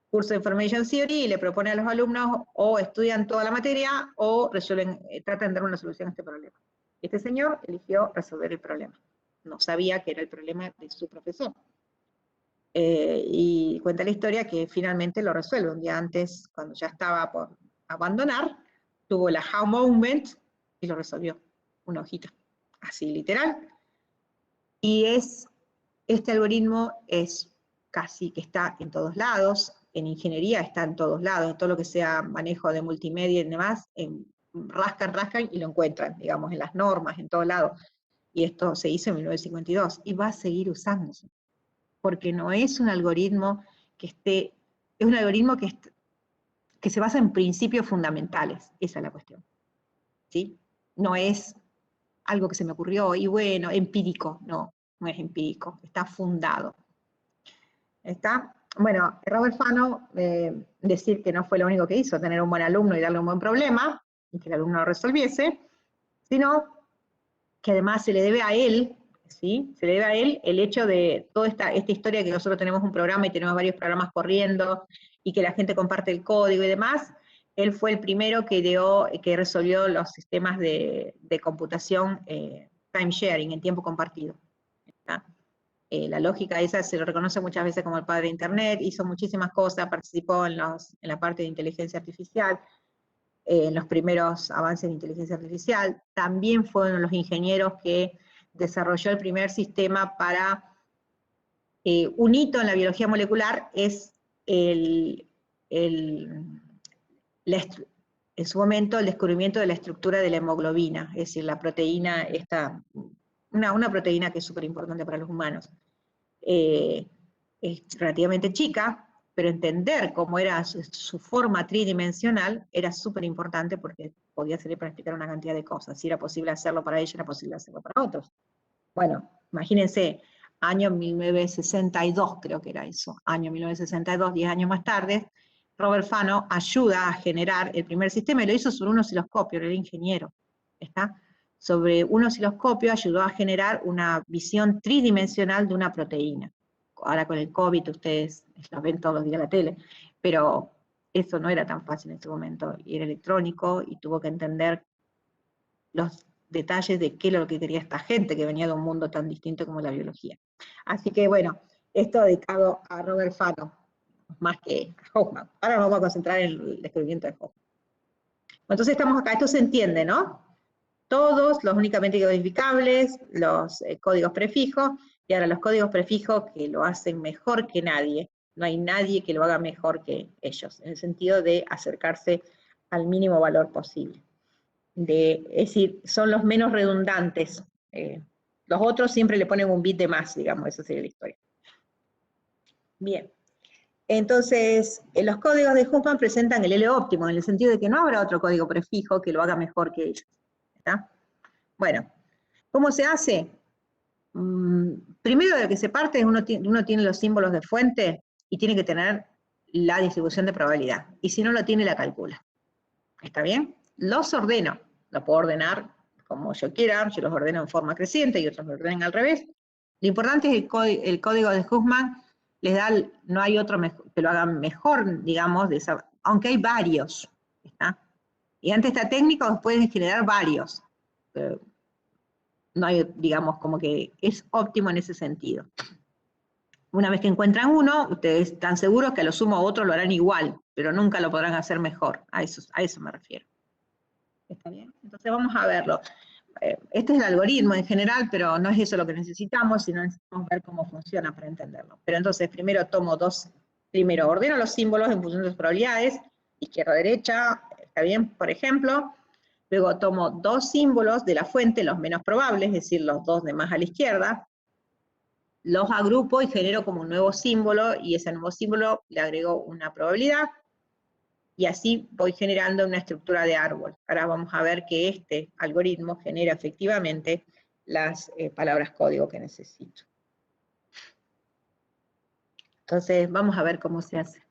[SPEAKER 1] curso de Information Theory, y le propone a los alumnos o estudian toda la materia o tratan de dar una solución a este problema. Este señor eligió resolver el problema. No sabía que era el problema de su profesor. Y cuenta la historia que finalmente lo resuelve. Un día antes, cuando ya estaba por abandonar, tuvo la how moment y lo resolvió. Una hojita, así literal. Y este algoritmo es casi que está en todos lados, en ingeniería está en todos lados, en todo lo que sea manejo de multimedia y demás, rascan y lo encuentran, digamos, en las normas, en todos lados. Y esto se hizo en 1952 y va a seguir usándose, porque no es un algoritmo es un algoritmo que se basa en principios fundamentales, esa es la cuestión. ¿Sí? No es algo que se me ocurrió y bueno, empírico, no es empírico, está fundado. ¿Está? Bueno, Robert Fano, decir que no fue lo único que hizo, tener un buen alumno y darle un buen problema, y que el alumno lo resolviese, sino que además se le debe a él, ¿sí? Se le debe a él el hecho de toda esta historia que nosotros tenemos un programa y tenemos varios programas corriendo, y que la gente comparte el código y demás. Él fue el primero que resolvió los sistemas de computación time sharing, en tiempo compartido. La lógica esa se lo reconoce muchas veces como el padre de Internet, hizo muchísimas cosas, participó en la parte de inteligencia artificial, en los primeros avances de inteligencia artificial. También fue uno de los ingenieros que desarrolló el primer sistema para, un hito en la biología molecular es en su momento el descubrimiento de la estructura de la hemoglobina, es decir, la proteína, una proteína que es súper importante para los humanos. Es relativamente chica, pero entender cómo era su forma tridimensional era súper importante porque podía servir para explicar una cantidad de cosas. Si era posible hacerlo para ella, era posible hacerlo para otros. Bueno, imagínense, año 1962 creo que era eso, año 1962, 10 años más tarde, Robert Fano ayuda a generar el primer sistema y lo hizo sobre un osciloscopio, era ingeniero, ¿está? sobre un osciloscopio ayudó a generar una visión tridimensional de una proteína. Ahora con el COVID ustedes lo ven todos los días en la tele, pero eso no era tan fácil en ese momento, y era electrónico, y tuvo que entender los detalles de qué era lo que quería esta gente que venía de un mundo tan distinto como la biología. Así que bueno, esto dedicado a Robert Fano, más que a Hoffman. Ahora nos vamos a concentrar en el descubrimiento de Hoffman. Entonces estamos acá, esto se entiende, ¿no? Todos los únicamente codificables, los códigos prefijos, y ahora los códigos prefijos que lo hacen mejor que nadie. No hay nadie que lo haga mejor que ellos, en el sentido de acercarse al mínimo valor posible. Es decir, son los menos redundantes. Los otros siempre le ponen un bit de más, digamos, esa sería la historia. Bien. Entonces, los códigos de Huffman presentan el L óptimo, en el sentido de que no habrá otro código prefijo que lo haga mejor que ellos. ¿Está? Bueno, ¿cómo se hace? Primero de lo que se parte es uno tiene los símbolos de fuente y tiene que tener la distribución de probabilidad. Y si no lo tiene, la calcula. ¿Está bien? Los ordeno. Lo puedo ordenar como yo quiera. Yo los ordeno en forma creciente y otros lo ordenen al revés. Lo importante es el código de Huffman. Les da, no hay otro que lo haga mejor, digamos, aunque hay varios. ¿Está? Y ante esta técnica pueden generar varios. No hay, digamos, como que es óptimo en ese sentido. Una vez que encuentran uno, ustedes están seguros que a lo sumo otros lo harán igual, pero nunca lo podrán hacer mejor. A eso me refiero. ¿Está bien? Entonces vamos a verlo. Este es el algoritmo en general, pero no es eso lo que necesitamos, sino necesitamos ver cómo funciona para entenderlo. Pero entonces primero primero ordeno los símbolos en función de sus probabilidades, izquierda, derecha, ¿está bien? Por ejemplo, luego tomo dos símbolos de la fuente, los menos probables, es decir, los dos de más a la izquierda, los agrupo y genero como un nuevo símbolo, y ese nuevo símbolo le agrego una probabilidad, y así voy generando una estructura de árbol. Ahora vamos a ver que este algoritmo genera efectivamente las palabras código que necesito. Entonces vamos a ver cómo se hace.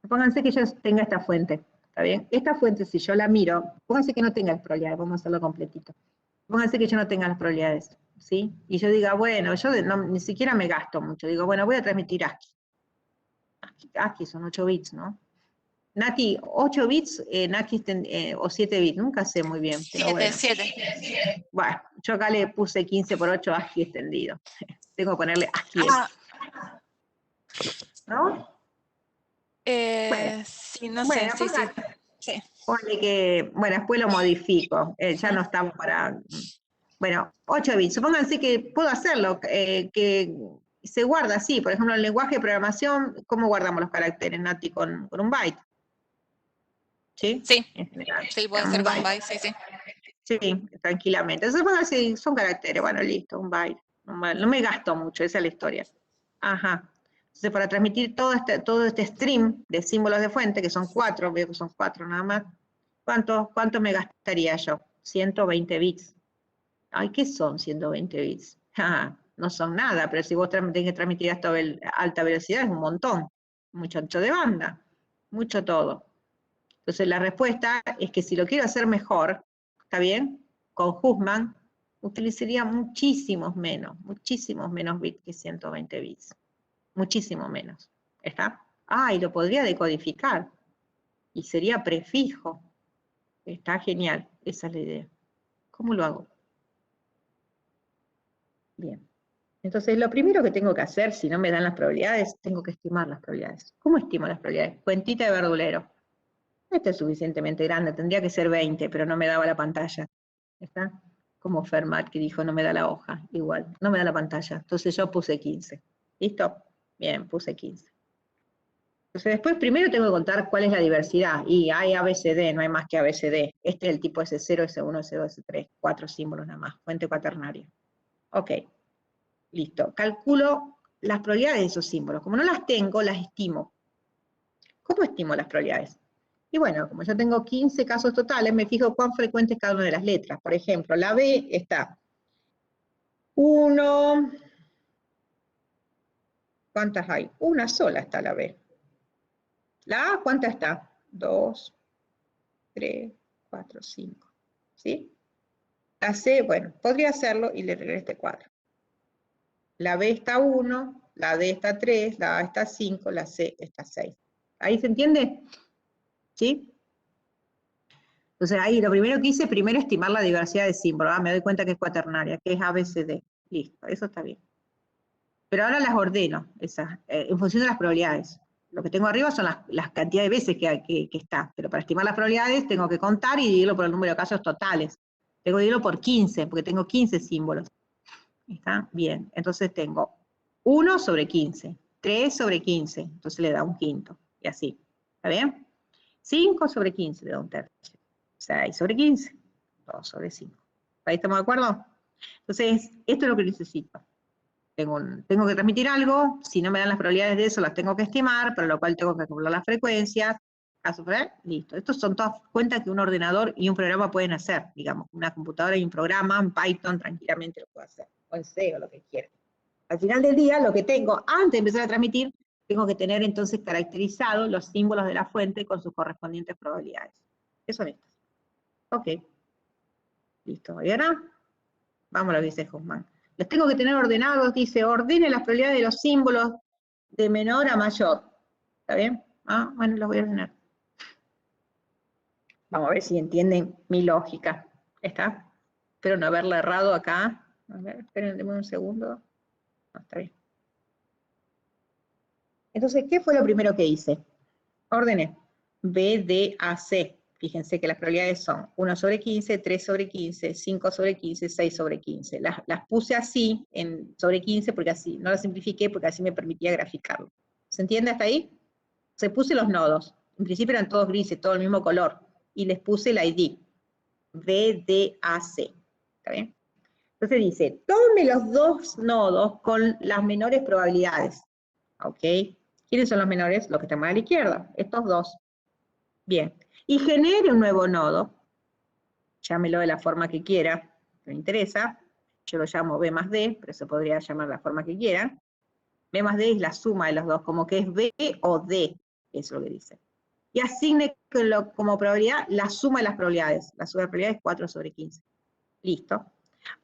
[SPEAKER 1] Pónganse que yo tenga esta fuente, ¿está bien? Esta fuente, si yo la miro, pónganse que no tenga las probabilidades, vamos a hacerlo completito. Pónganse que yo no tenga las probabilidades, ¿sí? Y yo diga, bueno, yo ni siquiera me gasto mucho. Digo, bueno, voy a transmitir ASCII. ASCII son 8 bits, ¿no? Nati, 8 bits, ASCII o 7 bits, nunca sé muy bien.
[SPEAKER 3] 7.
[SPEAKER 1] Bueno, yo acá le puse 15 por 8 ASCII extendido. Tengo que ponerle ASCII. ¿No?
[SPEAKER 3] Bueno, sí, no sé, sí.
[SPEAKER 1] Pone que, bueno, después lo modifico, ya no estamos para, bueno, 8 bits, supónganse que puedo hacerlo, que se guarda así, por ejemplo, en el lenguaje de programación, ¿cómo guardamos los caracteres, Nati, con un byte? ¿Sí?
[SPEAKER 3] Sí, puede ser con byte, sí.
[SPEAKER 1] Sí, tranquilamente. Entonces, bueno, si son caracteres, bueno, listo, un byte. No me gasto mucho, esa es la historia. Ajá. Entonces, para transmitir todo este stream de símbolos de fuente, que son 4, veo que son 4 nada más, ¿cuánto me gastaría yo? 120 bits. Ay, ¿qué son 120 bits? No son nada, pero si vos tenés que transmitir hasta alta velocidad es un montón. Mucho ancho de banda, mucho todo. Entonces la respuesta es que si lo quiero hacer mejor, ¿está bien? Con Huffman utilizaría muchísimos menos bits que 120 bits. Muchísimo menos. ¿Está? Y lo podría decodificar. Y sería prefijo. Está genial. Esa es la idea. ¿Cómo lo hago? Bien. Entonces, lo primero que tengo que hacer, si no me dan las probabilidades, tengo que estimar las probabilidades. ¿Cómo estimo las probabilidades? Cuentita de verdulero. Este es suficientemente grande, tendría que ser 20, pero no me daba la pantalla. ¿Está? Como Fermat, que dijo, no me da la hoja. Igual, no me da la pantalla. Entonces yo puse 15. ¿Listo? Bien, puse 15. Entonces después primero tengo que contar cuál es la diversidad. Y hay ABCD, no hay más que ABCD. Este es el tipo S0, S1, S2, S3. 4 símbolos nada más. Fuente cuaternaria. Ok. Listo. Calculo las probabilidades de esos símbolos. Como no las tengo, las estimo. ¿Cómo estimo las probabilidades? Y bueno, como yo tengo 15 casos totales, me fijo cuán frecuente es cada una de las letras. Por ejemplo, la B está 1. ¿Cuántas hay? Una sola está la B. La A, ¿cuántas está? 2, 3, 4, 5. ¿Sí? La C, bueno, podría hacerlo y le regreso este cuadro. La B está 1, la D está 3, la A está 5, la C está 6. ¿Ahí se entiende? ¿Sí? Entonces ahí lo primero que hice, primero estimar la diversidad de símbolos. Me doy cuenta que es cuaternaria, que es ABCD. Listo, eso está bien. Pero ahora las ordeno, esas, en función de las probabilidades. Lo que tengo arriba son las cantidades de veces que está. Pero para estimar las probabilidades tengo que contar y dividirlo por el número de casos totales. Tengo que dividirlo por 15, porque tengo 15 símbolos. ¿Está? Bien, entonces tengo 1 sobre 15, 3 sobre 15, entonces le da un quinto, y así. ¿Está bien? 5 sobre 15 le da un tercio. 6 sobre 15, 2 sobre 5. ¿Ahí estamos de acuerdo? Entonces, esto es lo que necesito. Tengo que transmitir algo, si no me dan las probabilidades de eso, las tengo que estimar, para lo cual tengo que calcular las frecuencias, caso para listo. Estos son todas cuentas que un ordenador y un programa pueden hacer, digamos, una computadora y un programa, en Python tranquilamente lo puedo hacer, o en C o lo que quieran. Al final del día, lo que tengo, antes de empezar a transmitir, tengo que tener entonces caracterizados los símbolos de la fuente con sus correspondientes probabilidades. ¿Qué son estos? Ok. Listo. ¿Y ahora? Vamos a lo que dice Huffman. Los tengo que tener ordenados, dice, ordene las probabilidades de los símbolos de menor a mayor. ¿Está bien? Ah, bueno, los voy a ordenar. Vamos a ver si entienden mi lógica. ¿Está? Espero no haberla errado acá. A ver, espérenme un segundo. No, está bien. Entonces, ¿qué fue lo primero que hice? Ordené B, D, A, C. Fíjense que las probabilidades son 1 sobre 15, 3 sobre 15, 5 sobre 15, 6 sobre 15. Las puse así, en sobre 15, porque así, no las simplifiqué porque así me permitía graficarlo. ¿Se entiende hasta ahí? Se puse los nodos. En principio eran todos grises, todo el mismo color. Y les puse el ID. B, D, A, C. ¿Está bien? Entonces dice, tome los dos nodos con las menores probabilidades. ¿Ok? ¿Quiénes son los menores? Los que están más a la izquierda. Estos dos. Bien. Y genere un nuevo nodo, llámelo de la forma que quiera, no me interesa, yo lo llamo B más D, pero se podría llamar de la forma que quiera. B más D es la suma de los dos, como que es B o D, eso es lo que dice. Y asigne como probabilidad la suma de las probabilidades. La suma de probabilidades es 4 sobre 15. Listo.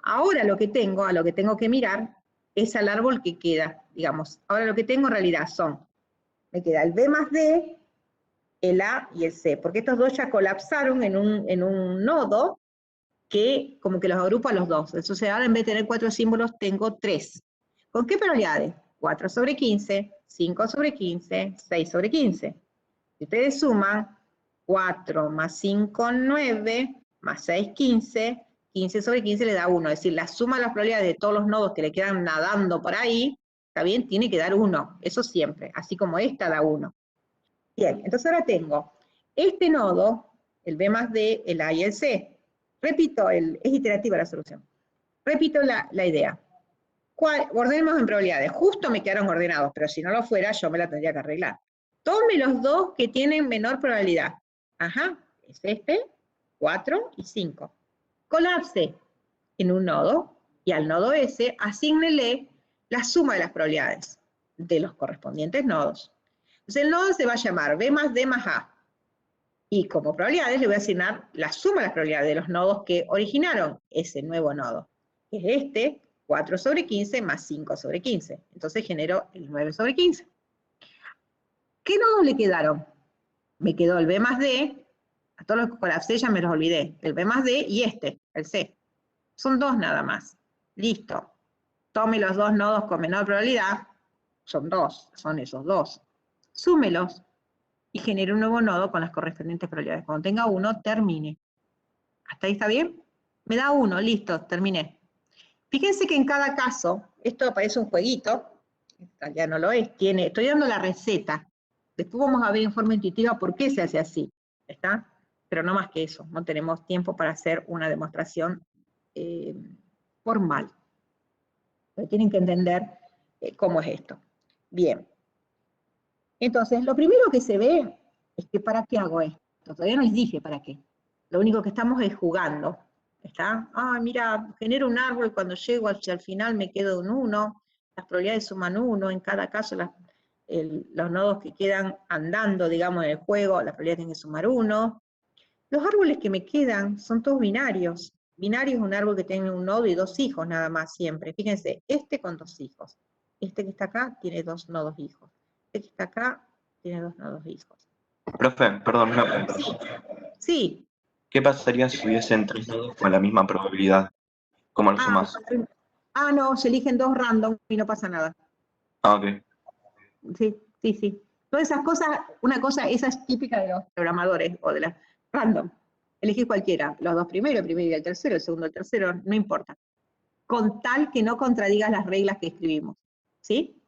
[SPEAKER 1] Ahora lo que tengo, a lo que tengo que mirar, es al árbol que queda, digamos. Ahora lo que tengo en realidad son, me queda el B más D, el A y el C, porque estos dos ya colapsaron en un nodo que como que los agrupa a los dos. Entonces ahora en vez de tener 4 símbolos, tengo 3. ¿Con qué probabilidades? 4 sobre 15, 5 sobre 15, 6 sobre 15. Si ustedes suman, 4 más 5, 9, más 6, 15, 15 sobre 15 le da 1. Es decir, la suma de las probabilidades de todos los nodos que le quedan nadando por ahí, ¿está bien? Tiene que dar 1, eso siempre, así como esta da 1. Bien, entonces ahora tengo este nodo, el B más D, el A y el C. Repito, es iterativa la solución. Repito la idea. Ordenemos en probabilidades. Justo me quedaron ordenados, pero si no lo fuera, yo me la tendría que arreglar. Tome los dos que tienen menor probabilidad. Ajá, es este, 4 y 5. Colapse en un nodo, y al nodo S, asígnele la suma de las probabilidades de los correspondientes nodos. Entonces el nodo se va a llamar B más D más A. Y como probabilidades le voy a asignar la suma de las probabilidades de los nodos que originaron ese nuevo nodo. Es este, 4 sobre 15 más 5 sobre 15. Entonces genero el 9 sobre 15. ¿Qué nodos le quedaron? Me quedó el B más D, a todos los que colapsé ya me los olvidé, el B más D y este, el C. Son dos nada más. Listo. Tome los dos nodos con menor probabilidad, son dos, son esos dos. Súmelos y genere un nuevo nodo con las correspondientes probabilidades. Cuando tenga uno, termine. ¿Hasta ahí está bien? Me da 1, listo, terminé. Fíjense que en cada caso, esto parece un jueguito, ya no lo es, estoy dando la receta. Después vamos a ver en forma intuitiva por qué se hace así, ¿está? Pero no más que eso, no tenemos tiempo para hacer una demostración formal. Pero tienen que entender cómo es esto. Bien. Entonces, lo primero que se ve es que ¿para qué hago esto? Todavía no les dije para qué. Lo único que estamos es jugando. ¿Está? Ah, mira, genero un árbol, cuando llego hacia el final me quedo en 1, las probabilidades suman 1, en cada caso los nodos que quedan andando, digamos, en el juego, las probabilidades tienen que sumar 1. Los árboles que me quedan son todos binarios. binario es un árbol que tiene un nodo y 2 hijos nada más siempre. Fíjense, este con 2 hijos. Este que está acá tiene 2 nodos hijos. Este que está acá tiene 2 nodos hijos.
[SPEAKER 6] Profe, perdón, una pregunta.
[SPEAKER 1] Sí.
[SPEAKER 6] ¿Qué pasaría si hubiesen 3 nodos con la misma probabilidad? ¿Cómo lo sumás?
[SPEAKER 1] No, se eligen 2 random y no pasa nada.
[SPEAKER 6] Ah, ok.
[SPEAKER 1] Sí. Todas esas cosas, una cosa, esa es típica de los programadores o de las random. Elegí cualquiera, los 2 primeros, el primero y el tercero, el segundo y el tercero, no importa. Con tal que no contradigas las reglas que escribimos. ¿Sí?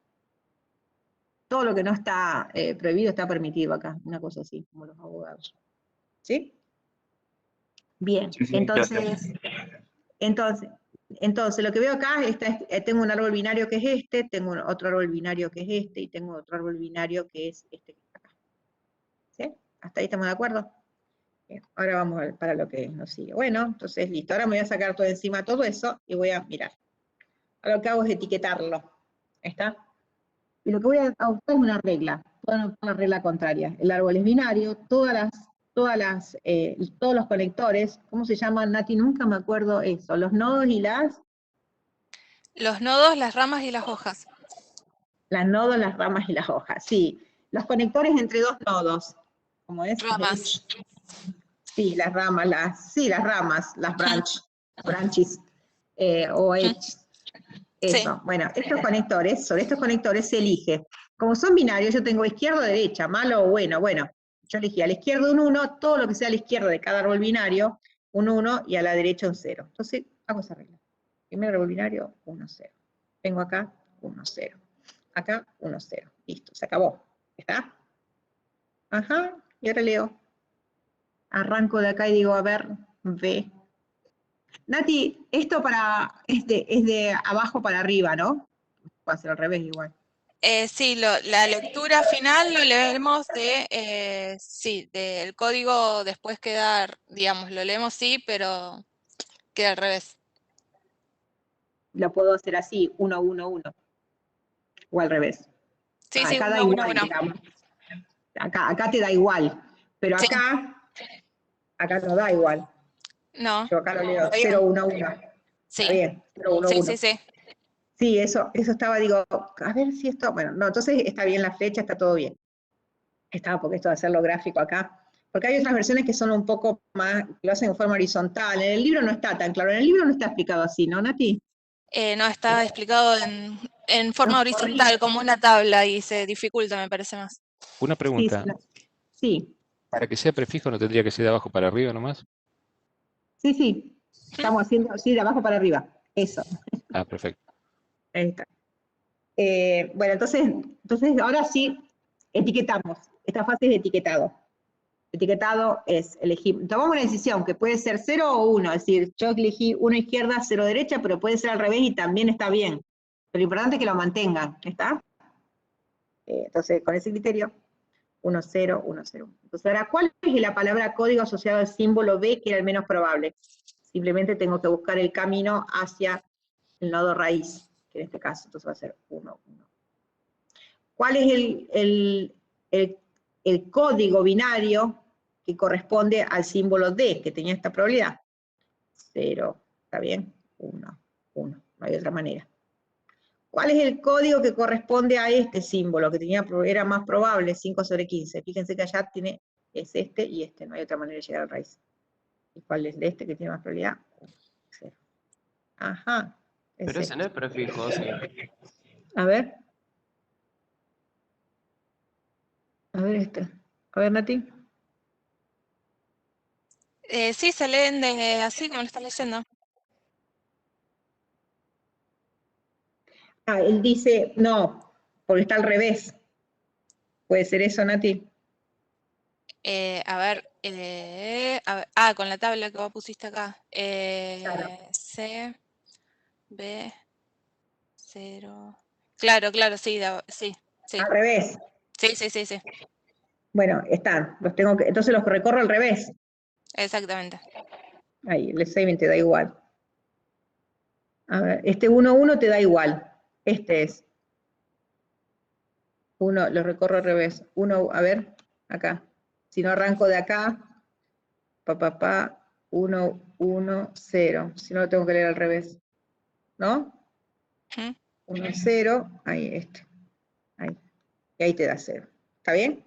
[SPEAKER 1] Todo lo que no está prohibido está permitido acá, una cosa así, como los abogados. ¿Sí? Bien,
[SPEAKER 6] Sí,
[SPEAKER 1] entonces lo que veo acá, tengo un árbol binario que es este, tengo otro árbol binario que es este, y tengo otro árbol binario que es este que está acá. ¿Sí? ¿Hasta ahí estamos de acuerdo? Bien, ahora vamos para lo que nos sigue. Bueno, entonces listo, ahora me voy a sacar todo encima todo eso y voy a mirar. Ahora lo que hago es etiquetarlo. ¿Está? Y lo que voy a usar es una regla, una regla contraria. El árbol es binario, todos los conectores, ¿cómo se llaman, Nati? Nunca me acuerdo eso. Los nodos y
[SPEAKER 3] Los nodos, las ramas y las hojas.
[SPEAKER 1] las nodos, las ramas y las hojas, sí. Los conectores entre 2 nodos, ¿cómo es?
[SPEAKER 3] Ramas.
[SPEAKER 1] Sí, las ramas, las branches, o edges. Eso,
[SPEAKER 3] Sí.
[SPEAKER 1] bueno, sobre estos conectores se elige. Como son binarios, yo tengo izquierda o derecha, malo o bueno. Bueno, yo elegí a la izquierda un 1, todo lo que sea a la izquierda de cada árbol binario, un 1, y a la derecha un 0. Entonces, hago esa regla. Primer árbol binario, 1, 0. Tengo acá, 1, 0. Acá, 1, 0. Listo, se acabó. ¿Está? Ajá, y ahora leo. Arranco de acá y digo, a ver, B. Nati, esto es de abajo para arriba, ¿no? Puede ser al revés igual.
[SPEAKER 3] Sí, la lectura final lo leemos del código después queda, digamos, lo leemos sí, pero queda al revés.
[SPEAKER 1] Lo puedo hacer así, 1, 1, 1. O al revés.
[SPEAKER 3] Sí,
[SPEAKER 1] Acá da
[SPEAKER 3] 1, 1,
[SPEAKER 1] igual,
[SPEAKER 3] 1.
[SPEAKER 1] digamos. Acá te da igual. Pero
[SPEAKER 3] Sí.
[SPEAKER 1] acá no da igual.
[SPEAKER 3] No.
[SPEAKER 1] Yo acá lo leo
[SPEAKER 3] Está bien.
[SPEAKER 1] 0, 1, 1.
[SPEAKER 3] Sí.
[SPEAKER 1] Está bien, 0, 1, 1.
[SPEAKER 3] Sí.
[SPEAKER 1] Sí, eso estaba, digo, a ver si esto, bueno, no, entonces está bien la flecha, está todo bien. Estaba porque esto de hacerlo gráfico acá. Porque hay otras versiones que son un poco más, lo hacen en forma horizontal. En el libro no está tan claro, en el libro no está explicado así, ¿no, Nati?
[SPEAKER 3] No, está explicado en forma horizontal, como una tabla, y se dificulta, me parece más.
[SPEAKER 4] Una pregunta.
[SPEAKER 1] Sí.
[SPEAKER 4] ¿Para que sea prefijo no tendría que ser de abajo para arriba nomás?
[SPEAKER 1] Sí. Estamos haciendo así de abajo para arriba. Eso.
[SPEAKER 4] Ah, perfecto.
[SPEAKER 1] Ahí está. Bueno, entonces ahora sí etiquetamos. Esta fase es de etiquetado. Etiquetado es elegir, tomamos una decisión que puede ser 0 o 1, es decir, yo elegí 1 izquierda, 0 derecha, pero puede ser al revés y también está bien. Pero lo importante es que lo mantengan, ¿está? Entonces, con ese criterio, 1, 0, 1, 0. Entonces, ahora, ¿cuál es la palabra código asociado al símbolo B que era el menos probable? Simplemente tengo que buscar el camino hacia el nodo raíz, que en este caso, entonces va a ser 1, 1. ¿Cuál es el código binario que corresponde al símbolo D, que tenía esta probabilidad? 0, ¿está bien? 1, 1, no hay otra manera. ¿Cuál es el código que corresponde a este símbolo, que era más probable, 5 sobre 15? Fíjense que allá es este y este, no hay otra manera de llegar a la raíz. ¿Y cuál es este que tiene más probabilidad? 0. Ajá.
[SPEAKER 7] Pero ese no es prefijo, ¿sí?
[SPEAKER 1] A ver. A ver este. A ver, Nati.
[SPEAKER 3] Sí, se leen así como lo están leyendo.
[SPEAKER 1] Él dice, no, porque está al revés. ¿Puede ser eso, Nati?
[SPEAKER 3] Con la tabla que vos pusiste acá.
[SPEAKER 1] Claro.
[SPEAKER 3] C, B, 0. Claro, sí.
[SPEAKER 1] Al revés.
[SPEAKER 3] Sí.
[SPEAKER 1] Bueno, están. Entonces los recorro al revés.
[SPEAKER 3] Exactamente.
[SPEAKER 1] Ahí, el saving te da igual. A ver, este 1, 1 te da igual. Este es. 1, lo recorro al revés. 1, a ver, acá. Si no arranco de acá, 1, 1, 0. Si no lo tengo que leer al revés. ¿No?
[SPEAKER 3] Ujú.
[SPEAKER 1] 1, 0. Ahí, esto. Ahí. Y ahí te da 0. ¿Está bien?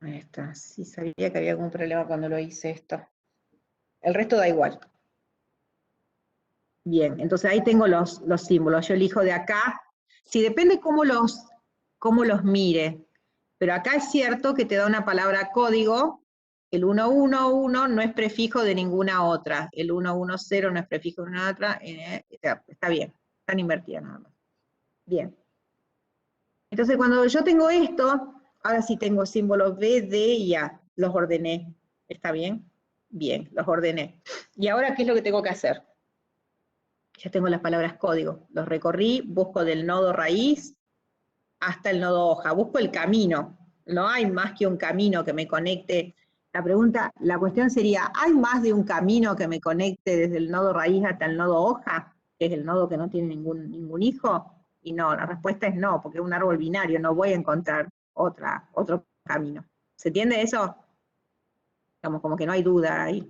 [SPEAKER 1] Ahí está. Sí, sabía que había algún problema cuando lo hice esto. El resto da igual. Bien, entonces ahí tengo los símbolos. Yo elijo de acá. Sí, depende cómo los mire. Pero acá es cierto que te da una palabra código. El 111 no es prefijo de ninguna otra. El 110 no es prefijo de ninguna otra. Está bien. Están invertidas nada más. Bien. Entonces cuando yo tengo esto, ahora sí tengo símbolos B, D y A. Los ordené. ¿Está bien? Bien, los ordené. ¿Y ahora qué es lo que tengo que hacer? Ya tengo las palabras código. Los recorrí, busco del nodo raíz hasta el nodo hoja. Busco el camino. No hay más que un camino que me conecte. La cuestión sería, ¿hay más de un camino que me conecte desde el nodo raíz hasta el nodo hoja? Que es el nodo que no tiene ningún hijo. Y no, la respuesta es no, porque es un árbol binario, no voy a encontrar otro camino. ¿Se entiende eso? Digamos, como que no hay duda ahí.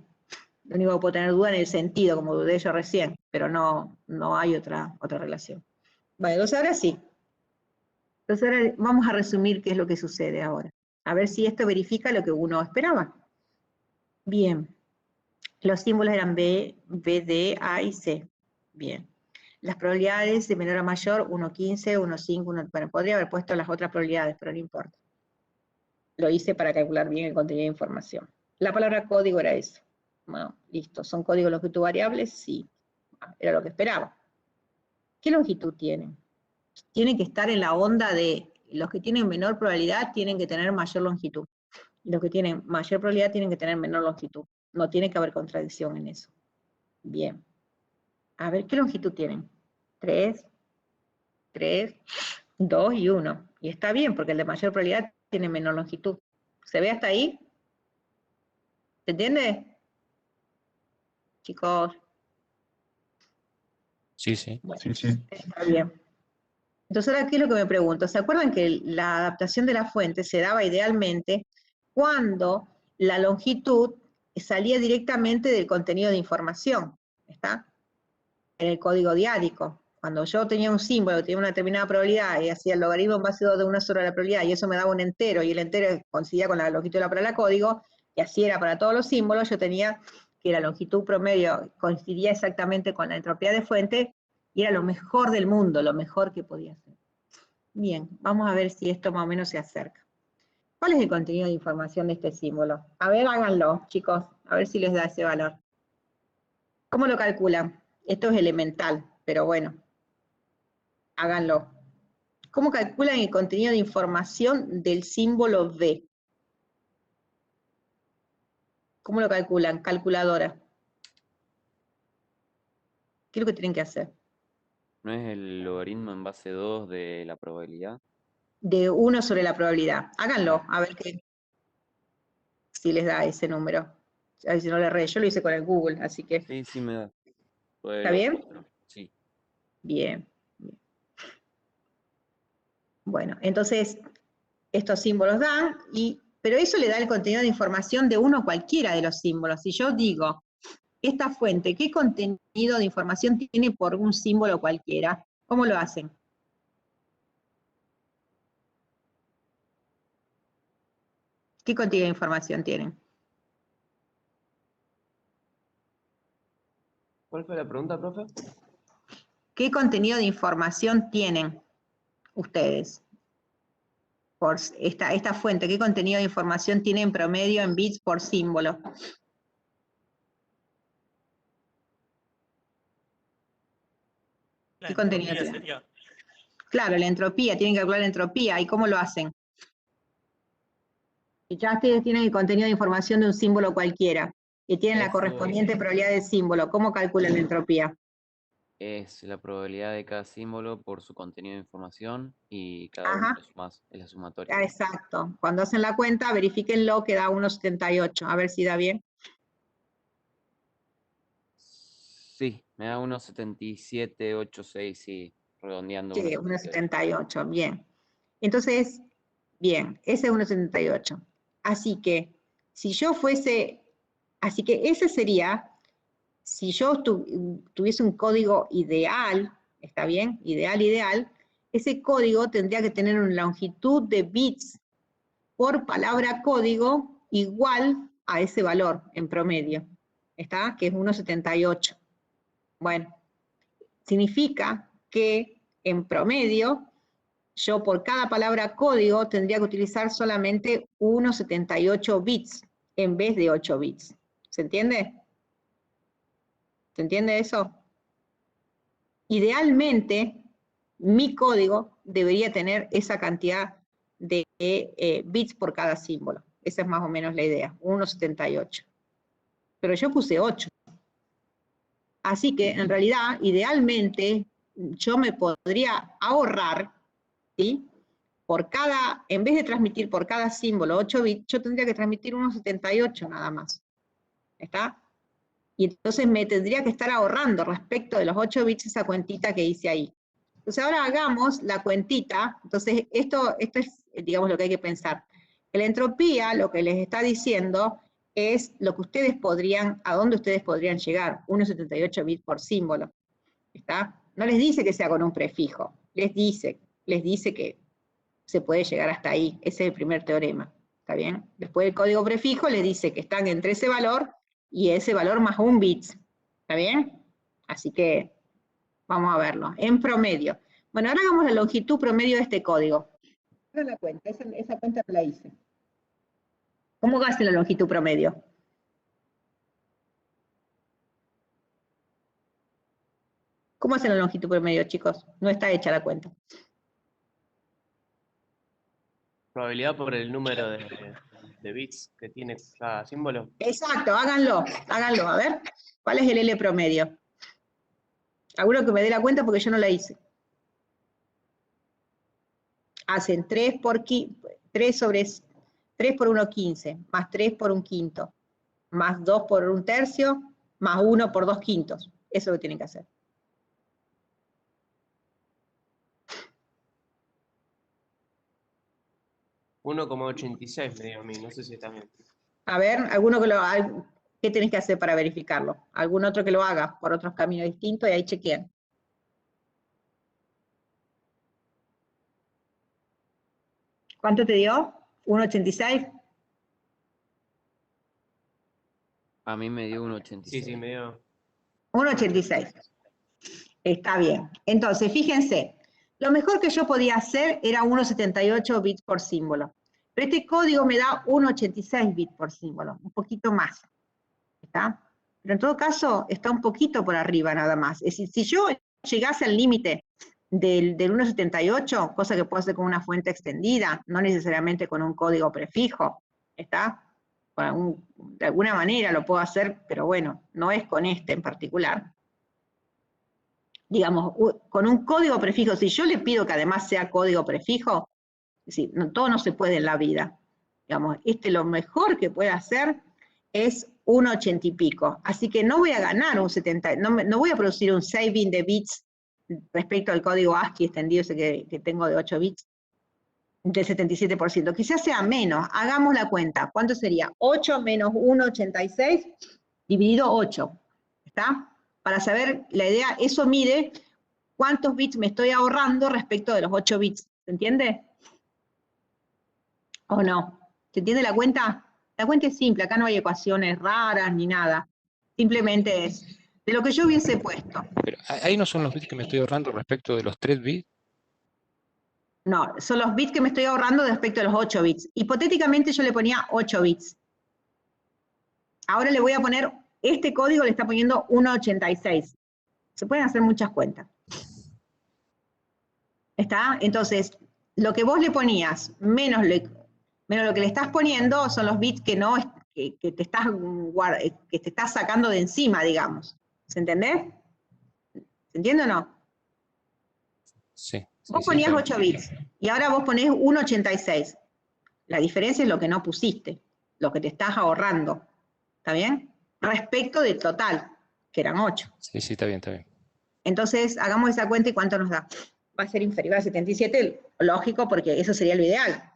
[SPEAKER 1] Lo único que puedo tener duda en el sentido, como dudé yo recién, pero no hay otra relación. Bueno, entonces ahora sí. Entonces ahora vamos a resumir qué es lo que sucede ahora. A ver si esto verifica lo que uno esperaba. Bien. Los símbolos eran B, D, A y C. Bien. Las probabilidades de menor a mayor, 1,15, 1,5, 1... Bueno, podría haber puesto las otras probabilidades, pero no importa. Lo hice para calcular bien el contenido de información. La palabra código era eso. Bueno, listo. ¿Son códigos longitud variables? Sí. Era lo que esperaba. ¿Qué longitud tienen? Tienen que estar en la onda de los que tienen menor probabilidad tienen que tener mayor longitud. Y los que tienen mayor probabilidad tienen que tener menor longitud. No tiene que haber contradicción en eso. Bien. A ver, ¿qué longitud tienen? 3, 2 y 1. Y está bien, porque el de mayor probabilidad tiene menor longitud. ¿Se ve hasta ahí? ¿Se entiende? Chicos.
[SPEAKER 4] Sí, sí.
[SPEAKER 1] Bueno,
[SPEAKER 6] Sí, sí.
[SPEAKER 1] está bien. Entonces, ahora, ¿qué es lo que me pregunto? ¿Se acuerdan que la adaptación de la fuente se daba idealmente cuando la longitud salía directamente del contenido de información? ¿Está? En el código diárico. Cuando yo tenía un símbolo que tenía una determinada probabilidad y hacía el logaritmo en base 2 de 1 sobre la probabilidad y eso me daba un entero y el entero coincidía con la longitud de la palabra código, y así era para todos los símbolos, yo tenía que la longitud promedio coincidía exactamente con la entropía de fuente y era lo mejor del mundo, lo mejor que podía hacer. Bien, vamos a ver si esto más o menos se acerca. ¿Cuál es el contenido de información de este símbolo? A ver, háganlo, chicos, a ver si les da ese valor. ¿Cómo lo calculan? Esto es elemental, pero bueno, háganlo. ¿Cómo calculan el contenido de información del símbolo V? ¿Cómo lo calculan? Calculadora. ¿Qué es lo que tienen que hacer?
[SPEAKER 7] ¿No es el logaritmo en base 2 de la probabilidad?
[SPEAKER 1] De 1 sobre la probabilidad. Háganlo, a ver si les da ese número. A ver si no le erré. Yo lo hice con el Google, así que...
[SPEAKER 7] Sí, sí me da.
[SPEAKER 1] ¿Está bien?
[SPEAKER 7] Sí.
[SPEAKER 1] Bien. Bueno, entonces, estos símbolos dan, pero eso le da el contenido de información de uno cualquiera de los símbolos. Si yo digo, esta fuente, ¿qué contenido de información tiene por un símbolo cualquiera? ¿Cómo lo hacen? ¿Qué contenido de información tienen?
[SPEAKER 7] ¿Cuál fue la pregunta, profe?
[SPEAKER 1] ¿Qué contenido de información tienen ustedes? Por esta fuente, ¿qué contenido de información tiene en promedio en bits por símbolo?
[SPEAKER 5] La
[SPEAKER 1] ¿Qué contenido
[SPEAKER 5] entropía
[SPEAKER 1] tiene?
[SPEAKER 5] sería.
[SPEAKER 1] Claro, la entropía, tienen que calcular la entropía. ¿Y cómo lo hacen? Y ya ustedes tienen el contenido de información de un símbolo cualquiera, y tienen la
[SPEAKER 7] Eso
[SPEAKER 1] correspondiente probabilidad del símbolo. ¿Cómo calculan la entropía?
[SPEAKER 7] es la probabilidad de cada símbolo por su contenido de información y cada uno
[SPEAKER 1] Ajá.
[SPEAKER 7] lo sumás, es la sumatoria.
[SPEAKER 1] Exacto. Cuando hacen la cuenta, verifíquenlo que da 1,78. A ver si da bien.
[SPEAKER 7] Sí, me da 1,7786, sí, redondeando
[SPEAKER 1] Sí, 1,78. Bien. Entonces, bien, ese es 1,78. Así que, si yo fuese Así que ese sería, si yo tuviese un código ideal, ¿está bien? Ideal, ese código tendría que tener una longitud de bits por palabra código igual a ese valor en promedio, ¿está? Que es 1,78. Bueno, significa que en promedio yo por cada palabra código tendría que utilizar solamente 1,78 bits en vez de 8 bits. ¿Se entiende? ¿Se entiende eso? Idealmente, mi código debería tener esa cantidad de bits por cada símbolo. Esa es más o menos la idea, 1,78. Pero yo puse 8. Así que, en realidad, idealmente, yo me podría ahorrar, ¿sí? Por cada, en vez de transmitir por cada símbolo 8 bits, yo tendría que transmitir 1,78 nada más. ¿Está? Y entonces me tendría que estar ahorrando respecto de los 8 bits esa cuentita que hice ahí. Entonces ahora hagamos la cuentita. Entonces esto es, digamos, lo que hay que pensar. La entropía, lo que les está diciendo, es lo que ustedes podrían, a dónde ustedes podrían llegar, 1,78 bits por símbolo. ¿Está? No les dice que sea con un prefijo, les dice que se puede llegar hasta ahí. Ese es el primer teorema. ¿Está bien? Después el código prefijo les dice que están entre ese valor y ese valor más 1 bit. ¿Está bien? Así que vamos a verlo. En promedio. Bueno, ahora hagamos la longitud promedio de este código. Hagan la cuenta, esa cuenta la hice. ¿Cómo hace la longitud promedio? ¿Cómo hace la longitud promedio, chicos? No está hecha la cuenta.
[SPEAKER 8] Probabilidad por el número de bits que tiene cada símbolo.
[SPEAKER 1] Exacto, háganlo. A ver, ¿cuál es el L promedio? Alguno que me dé la cuenta porque yo no la hice. Hacen 3 por 1, 15, más 3 por 1 quinto, más 2 por 1 tercio, más 1 por 2 quintos. Eso es lo que tienen que hacer.
[SPEAKER 8] $1,86 me dio a mí, no sé si está bien.
[SPEAKER 1] A ver, ¿qué tenés que hacer para verificarlo? ¿Algún otro que lo haga por otros caminos distintos? Y ahí chequean. ¿Cuánto te dio? ¿1,86?
[SPEAKER 7] A mí me dio 1,86.
[SPEAKER 8] Sí, me dio.
[SPEAKER 1] 1,86. Está bien. Entonces, fíjense, lo mejor que yo podía hacer era 1,78 bits por símbolo. Pero este código me da 1,86 bits por símbolo, un poquito más. ¿Está? Pero en todo caso, está un poquito por arriba nada más. Es decir, si yo llegase al límite del 1,78, cosa que puedo hacer con una fuente extendida, no necesariamente con un código prefijo, ¿está? De alguna manera lo puedo hacer, pero bueno, no es con este en particular. Digamos, con un código prefijo, si yo le pido que además sea código prefijo, es decir, todo no se puede en la vida. Digamos, lo mejor que puede hacer es 1,80 y pico. Así que no voy a ganar un 70, no voy a producir un saving de bits respecto al código ASCII extendido ese que tengo de 8 bits, del 77%. Quizás sea menos, hagamos la cuenta. ¿Cuánto sería? 8 menos 1,86 dividido 8. ¿Está? Para saber la idea, eso mide cuántos bits me estoy ahorrando respecto de los 8 bits. ¿Se entiende? ¿O no? ¿Se entiende la cuenta? La cuenta es simple, acá no hay ecuaciones raras ni nada. Simplemente es de lo que yo hubiese puesto.
[SPEAKER 4] Pero ahí no son los bits que me estoy ahorrando respecto de los 3 bits.
[SPEAKER 1] No, son los bits que me estoy ahorrando respecto a los 8 bits. Hipotéticamente yo le ponía 8 bits. Ahora le voy a poner, este código le está poniendo 1,86. Se pueden hacer muchas cuentas. ¿Está? Entonces, lo que vos le ponías, menos lo que le estás poniendo, son los bits que te estás sacando de encima, digamos. ¿Se entiende? ¿Se entiende o no?
[SPEAKER 4] Sí.
[SPEAKER 1] Vos ponías 8 bits y ahora vos ponés 1,86. La diferencia es lo que no pusiste, lo que te estás ahorrando. ¿Está bien? Respecto del total, que eran 8.
[SPEAKER 4] Sí, está bien, está bien.
[SPEAKER 1] Entonces, hagamos esa cuenta y ¿cuánto nos da? Va a ser inferior a 77, lógico, porque eso sería lo ideal.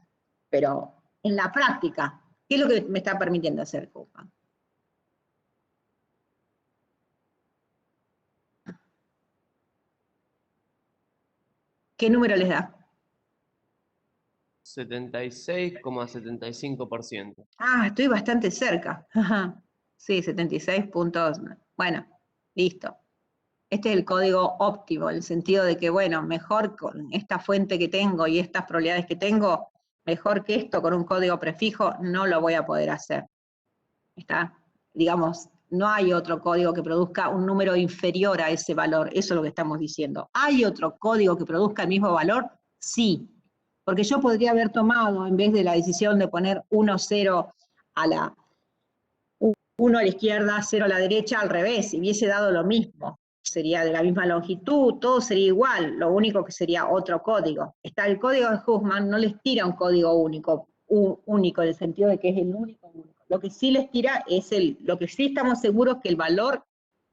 [SPEAKER 1] Pero en la práctica, ¿qué es lo que me está permitiendo hacer Coupa? ¿Qué número les da?
[SPEAKER 8] 76,75%.
[SPEAKER 1] Ah, estoy bastante cerca. Ajá. Sí, 76 puntos. Bueno, listo. Este es el código óptimo, en el sentido de que, bueno, mejor con esta fuente que tengo y estas probabilidades que tengo, mejor que esto con un código prefijo, no lo voy a poder hacer. ¿Está? Digamos, no hay otro código que produzca un número inferior a ese valor, eso es lo que estamos diciendo. ¿Hay otro código que produzca el mismo valor? Sí, porque yo podría haber tomado, en vez de la decisión de poner 1, 0 a la 1 a la izquierda, 0 a la derecha, al revés, y hubiese dado lo mismo. Sería de la misma longitud, todo sería igual, lo único que sería otro código. Está el código de Huffman, no les tira un código único, único en el sentido de que es el único. Lo que sí les tira es lo que sí estamos seguros que el valor,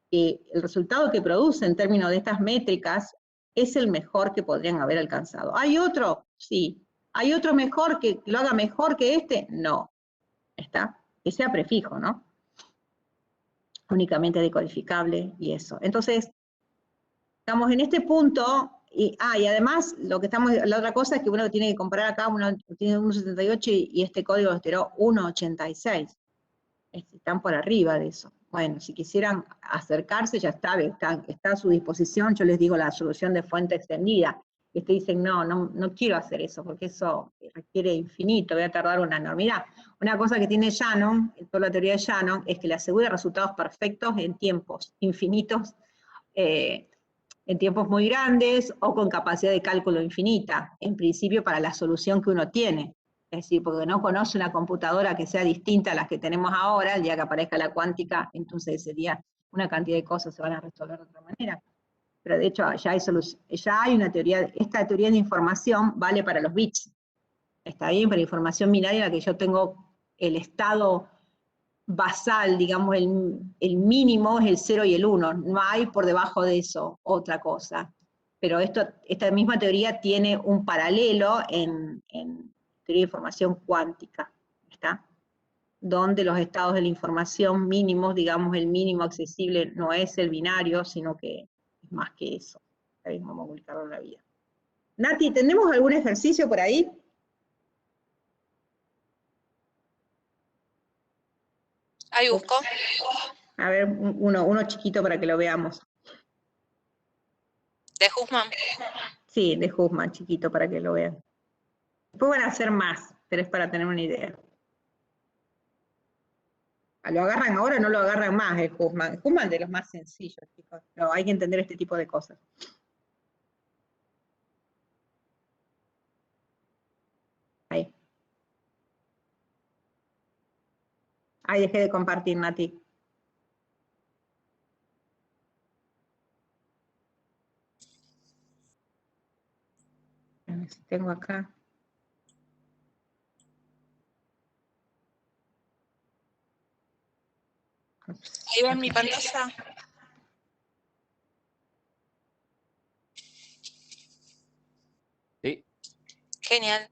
[SPEAKER 1] el resultado que produce en términos de estas métricas es el mejor que podrían haber alcanzado. ¿Hay otro? Sí. ¿Hay otro mejor que lo haga mejor que este? No. ¿Está? Que sea prefijo, ¿no? Únicamente decodificable y eso. Entonces, estamos en este punto, y además, la otra cosa es que uno tiene que comparar acá, uno tiene 1.78 y este código lo tiró 1.86. Están por arriba de eso. Bueno, si quisieran acercarse, ya está a su disposición, yo les digo la solución de fuente extendida. Y ustedes dicen, no quiero hacer eso, porque eso requiere infinito, voy a tardar una enormidad. Una cosa que tiene Shannon, toda la teoría de Shannon, es que le asegura resultados perfectos en tiempos infinitos, en tiempos muy grandes, o con capacidad de cálculo infinita, en principio para la solución que uno tiene. Es decir, porque no conoce una computadora que sea distinta a las que tenemos ahora, el día que aparezca la cuántica, entonces sería una cantidad de cosas se van a resolver de otra manera. Pero de hecho ya hay una teoría, esta teoría de información vale para los bits. Está bien, para información binaria en la que yo tengo el estado basal, digamos, el mínimo es el 0 y el 1, no hay por debajo de eso otra cosa. Pero esta misma teoría tiene un paralelo en teoría de información cuántica, ¿está? Donde los estados de la información mínimos, digamos, el mínimo accesible no es el binario, sino que es más que eso. Ahí vamos a publicarlo en la vida. Nati, ¿tenemos algún ejercicio por ahí?
[SPEAKER 3] Ahí busco.
[SPEAKER 1] A ver, uno chiquito para que lo veamos.
[SPEAKER 3] De Huffman.
[SPEAKER 1] Sí, de Huffman, chiquito, para que lo vean. Después van a hacer más, pero es para tener una idea. ¿Lo agarran ahora o no lo agarran más el Huffman? Huffman de los más sencillos, chicos. Pero hay que entender este tipo de cosas. Ahí. Ahí dejé de compartir, Nati. A ver si tengo acá. Ups,
[SPEAKER 3] Ahí va en mi
[SPEAKER 1] acá.
[SPEAKER 3] pantalla.
[SPEAKER 7] Sí.
[SPEAKER 3] Genial.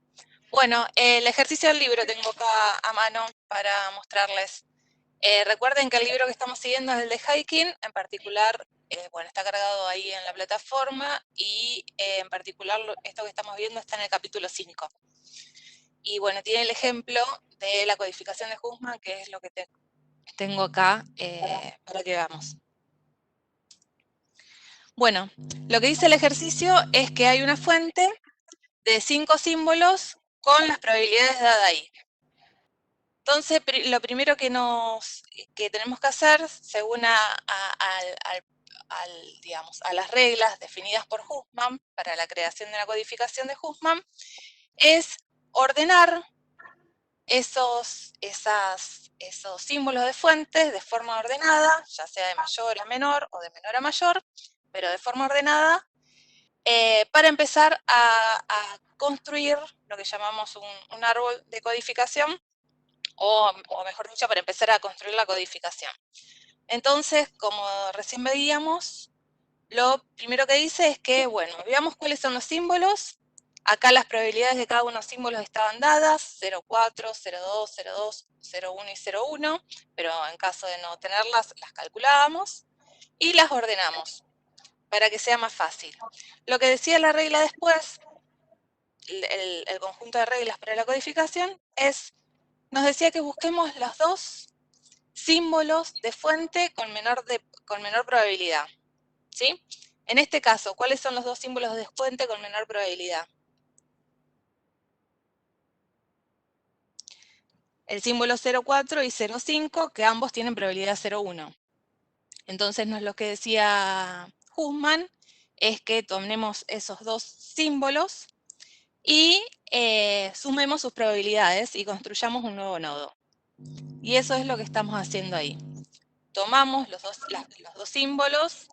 [SPEAKER 3] Bueno, el ejercicio del libro tengo acá a mano para mostrarles. Recuerden que el libro que estamos siguiendo es el de Hiking, en particular, bueno, está cargado ahí en la plataforma y en particular esto que estamos viendo está en el capítulo 5. Y bueno, tiene el ejemplo de la codificación de Huffman, que es lo que tengo acá para que veamos. Bueno, lo que dice el ejercicio es que hay una fuente de 5 símbolos con las probabilidades dadas ahí. Entonces, lo primero que tenemos que hacer, según digamos, a las reglas definidas por Huffman para la creación de la codificación de Huffman, es ordenar esos símbolos de fuentes de forma ordenada, ya sea de mayor a menor o de menor a mayor, pero de forma ordenada, para empezar a construir lo que llamamos un árbol de codificación, o mejor dicho, para empezar a construir la codificación. Entonces, como recién veíamos, lo primero que dice es que, bueno, veamos cuáles son los símbolos. Acá las probabilidades de cada uno de los símbolos estaban dadas, 0,4, 0,2, 0,2, 0,1 y 0,1, pero en caso de no tenerlas, las calculábamos y las ordenamos. para que sea más fácil. Lo que decía la regla después, el conjunto de reglas para la codificación, nos decía que busquemos los dos símbolos de fuente con menor probabilidad, ¿sí? En este caso, ¿cuáles son los dos símbolos de fuente con menor probabilidad? El símbolo 0,4 y 0,5, que ambos tienen probabilidad 0,1. Entonces, lo que decía Hussman es que tomemos esos dos símbolos y sumemos sus probabilidades y construyamos un nuevo nodo. Y eso es lo que estamos haciendo ahí. Tomamos los dos símbolos,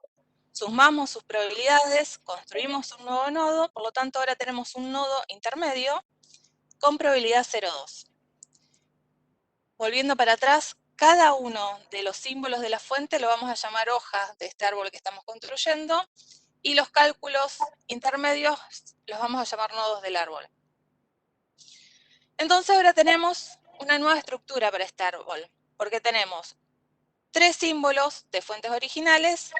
[SPEAKER 3] sumamos sus probabilidades, construimos un nuevo nodo, por lo tanto ahora tenemos un nodo intermedio con probabilidad 0,2. Volviendo para atrás, cada uno de los símbolos de la fuente lo vamos a llamar hojas de este árbol que estamos construyendo, y los cálculos intermedios los vamos a llamar nodos del árbol. Entonces ahora tenemos una nueva estructura para este árbol, porque tenemos 3 símbolos de fuentes originales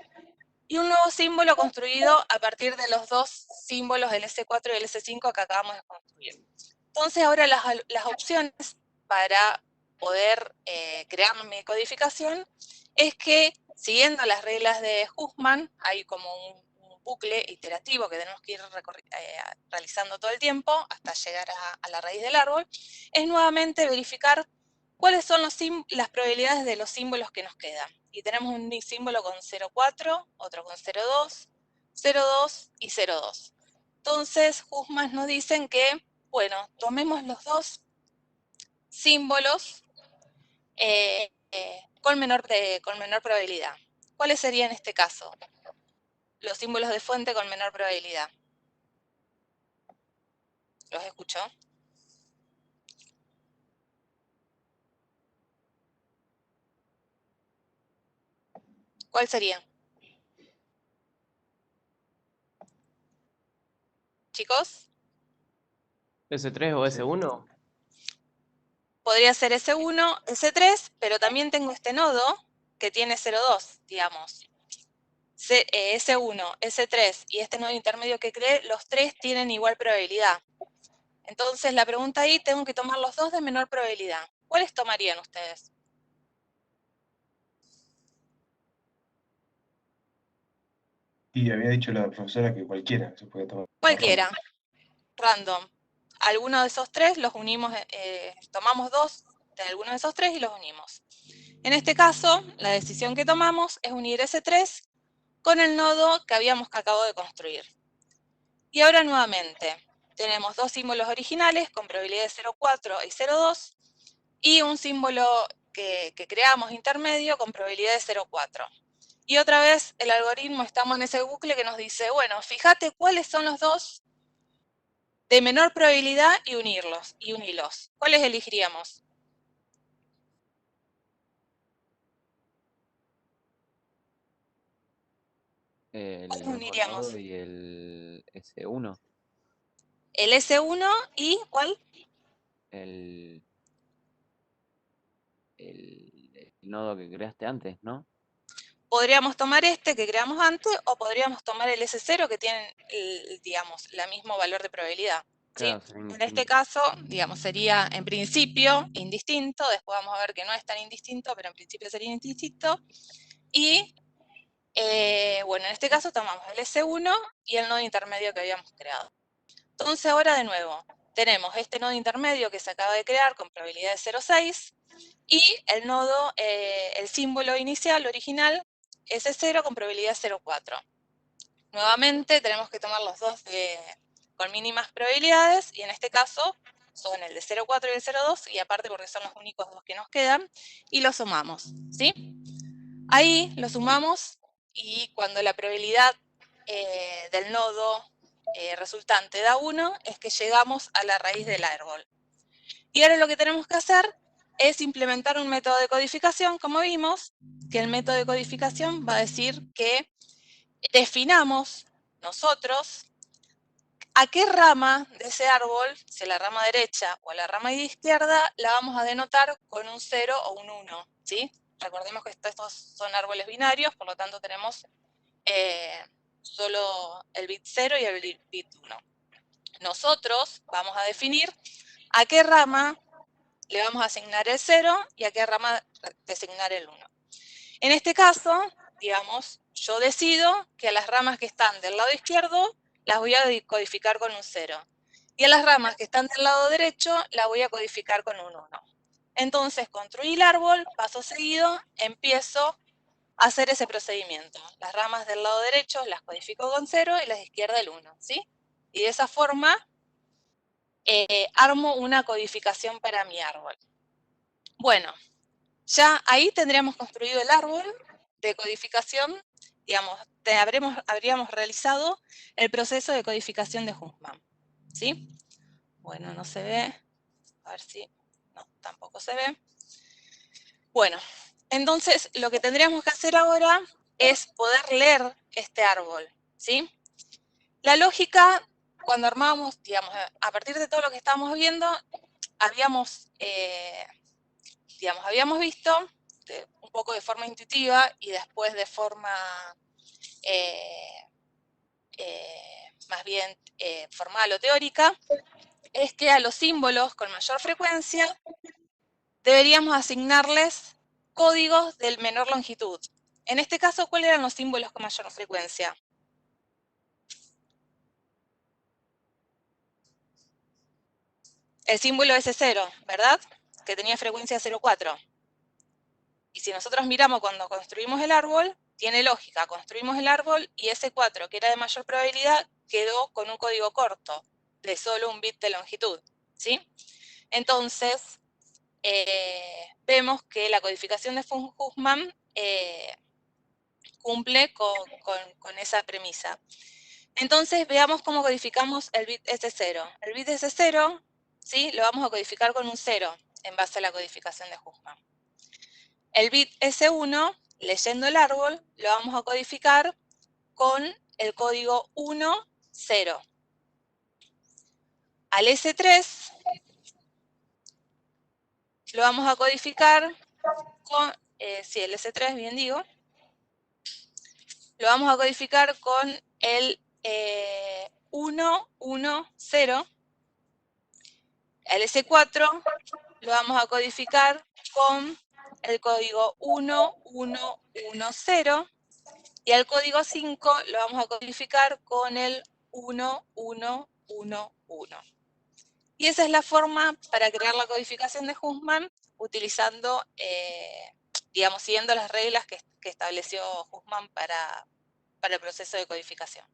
[SPEAKER 3] y un nuevo símbolo construido a partir de los dos símbolos, el S4 y el S5 que acabamos de construir. Entonces ahora las opciones para poder crear mi codificación es que, siguiendo las reglas de Hussman, hay como un bucle iterativo que tenemos que ir realizando todo el tiempo hasta llegar a la raíz del árbol, es nuevamente verificar cuáles son las probabilidades de los símbolos que nos quedan. Y tenemos un símbolo con 0,4, otro con 0,2, 0,2 y 0,2. Entonces, Hussman nos dicen que, bueno, tomemos los dos símbolos con menor probabilidad. ¿Cuáles serían en este caso? Los símbolos de fuente con menor probabilidad. ¿Los escuchó? ¿Cuál sería? ¿Chicos?
[SPEAKER 8] ¿S3 o S1?
[SPEAKER 3] Podría ser S1, S3, pero también tengo este nodo que tiene 0,2, digamos. S1, S3 y este nodo intermedio que creé, los tres tienen igual probabilidad. Entonces la pregunta ahí, tengo que tomar los dos de menor probabilidad. ¿Cuáles tomarían ustedes?
[SPEAKER 9] Y había dicho la profesora que cualquiera se puede tomar.
[SPEAKER 3] Cualquiera, random. Alguno de esos tres los unimos, tomamos dos de alguno de esos tres y los unimos. En este caso, la decisión que tomamos es unir S3 con el nodo que acabado de construir. Y ahora nuevamente, tenemos dos símbolos originales con probabilidad de 0,4 y 0,2 y un símbolo que creamos intermedio con probabilidad de 0,4. Y otra vez el algoritmo, estamos en ese bucle que nos dice, bueno, fíjate cuáles son los dos de menor probabilidad y unilos. ¿Cuáles elegiríamos? ¿Cuáles uniríamos?
[SPEAKER 7] Nodo y el S1.
[SPEAKER 3] El S1 y ¿cuál?
[SPEAKER 7] El nodo que creaste antes, ¿no?
[SPEAKER 3] Podríamos tomar este que creamos antes o podríamos tomar el S0 que tienen, digamos, el mismo valor de probabilidad. ¿Sí?
[SPEAKER 7] Claro,
[SPEAKER 3] En este caso, digamos, sería en principio indistinto, después vamos a ver que no es tan indistinto, pero en principio sería indistinto. Y, bueno, en este caso tomamos el S1 y el nodo intermedio que habíamos creado. Entonces ahora de nuevo, tenemos este nodo intermedio que se acaba de crear con probabilidad de 0,6 y el nodo, el símbolo inicial, original, S0 con probabilidad 0,4. Nuevamente tenemos que tomar los dos con mínimas probabilidades y en este caso son el de 0,4 y el 0,2 y aparte porque son los únicos dos que nos quedan y los sumamos, ¿sí? Ahí lo sumamos y cuando la probabilidad del nodo resultante da 1 es que llegamos a la raíz del árbol. Y ahora lo que tenemos que hacer es implementar un método de codificación, como vimos, que el método de codificación va a decir que definamos nosotros a qué rama de ese árbol, si a la rama derecha o a la rama izquierda, la vamos a denotar con un 0 o un 1, ¿sí? Recordemos que estos son árboles binarios, por lo tanto tenemos solo el bit 0 y el bit 1. Nosotros vamos a definir a qué rama le vamos a asignar el 0 y a qué rama designar el 1. En este caso, digamos, yo decido que a las ramas que están del lado izquierdo las voy a codificar con un 0. Y a las ramas que están del lado derecho las voy a codificar con un 1. Entonces, construí el árbol, paso seguido, empiezo a hacer ese procedimiento. Las ramas del lado derecho las codifico con 0 y las de izquierda el 1, ¿sí? Y de esa forma armo una codificación para mi árbol. Bueno, ya ahí tendríamos construido el árbol de codificación, digamos, habríamos realizado el proceso de codificación de Huffman, ¿sí? Bueno, no se ve, a ver si, no, tampoco se ve. Bueno, entonces lo que tendríamos que hacer ahora es poder leer este árbol, ¿sí? La lógica, cuando armábamos, digamos, a partir de todo lo que estábamos viendo, habíamos visto un poco de forma intuitiva y después de forma más bien formal o teórica, es que a los símbolos con mayor frecuencia deberíamos asignarles códigos de menor longitud. En este caso, ¿cuáles eran los símbolos con mayor frecuencia? El símbolo S0, ¿verdad? Que tenía frecuencia 0,4. Y si nosotros miramos cuando construimos el árbol, tiene lógica, construimos el árbol y ese 4, que era de mayor probabilidad, quedó con un código corto, de solo un bit de longitud, ¿sí? Entonces, vemos que la codificación de Huffman cumple con esa premisa. Entonces, veamos cómo codificamos el bit S0. El bit S0, ¿sí? Lo vamos a codificar con un 0 en base a la codificación de Huffman. El bit S1, leyendo el árbol, lo vamos a codificar con el código 1, 0. Al S3 lo vamos a codificar con, sí, el S3, bien digo, lo vamos a codificar con el 1, 1, 0. El S4 lo vamos a codificar con el código 1, 1, 1, 0. Y al código 5 lo vamos a codificar con el 1, 1, 1, 1. Y esa es la forma para crear la codificación de Huffman utilizando, digamos, siguiendo las reglas que estableció Huffman para el proceso de codificación.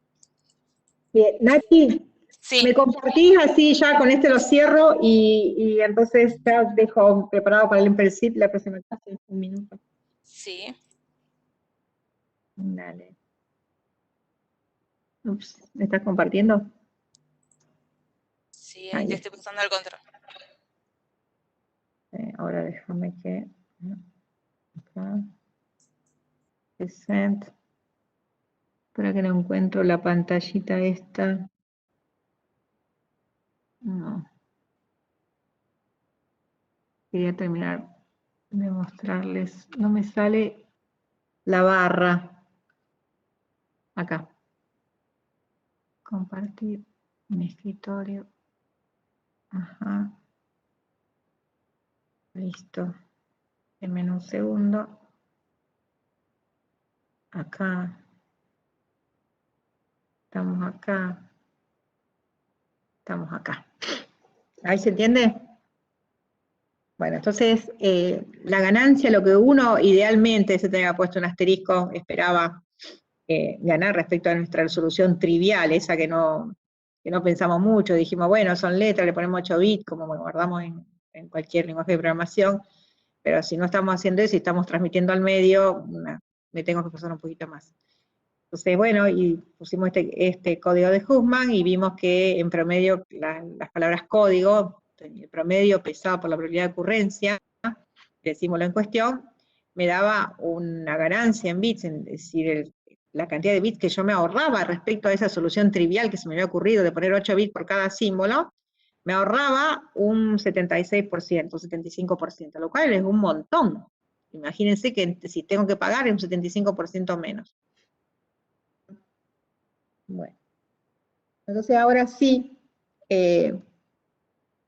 [SPEAKER 1] Bien, Nati,
[SPEAKER 3] sí.
[SPEAKER 1] Me compartís así, ya con este lo cierro y entonces ya dejo preparado para el Impercip la próxima clase en un minuto.
[SPEAKER 3] Sí.
[SPEAKER 1] Dale. Ups, ¿me estás compartiendo?
[SPEAKER 3] Sí, ahí te estoy pasando el control.
[SPEAKER 1] Ahora déjame que... Acá. Present. Espera que no encuentro la pantallita esta. No. Quería terminar de mostrarles. No me sale la barra. Acá. Compartir mi escritorio. Ajá. Listo. Denme un segundo. Acá. Estamos acá. Estamos acá. ¿Ahí se entiende? Bueno, entonces, la ganancia, lo que uno idealmente se tenga puesto un asterisco, esperaba ganar respecto a nuestra resolución trivial, esa que no pensamos mucho, dijimos, bueno, son letras, le ponemos 8 bits, como guardamos en cualquier lenguaje de programación, pero si no estamos haciendo eso y estamos transmitiendo al medio, me tengo que pasar un poquito más. Entonces, bueno, y pusimos este código de Huffman y vimos que en promedio las palabras código, el promedio pesado por la probabilidad de ocurrencia, del símbolo en cuestión, me daba una ganancia en bits, es decir, la cantidad de bits que yo me ahorraba respecto a esa solución trivial que se me había ocurrido de poner 8 bits por cada símbolo, me ahorraba un 76%, 75%, lo cual es un montón. Imagínense que si tengo que pagar es un 75% menos. Bueno. Entonces ahora sí,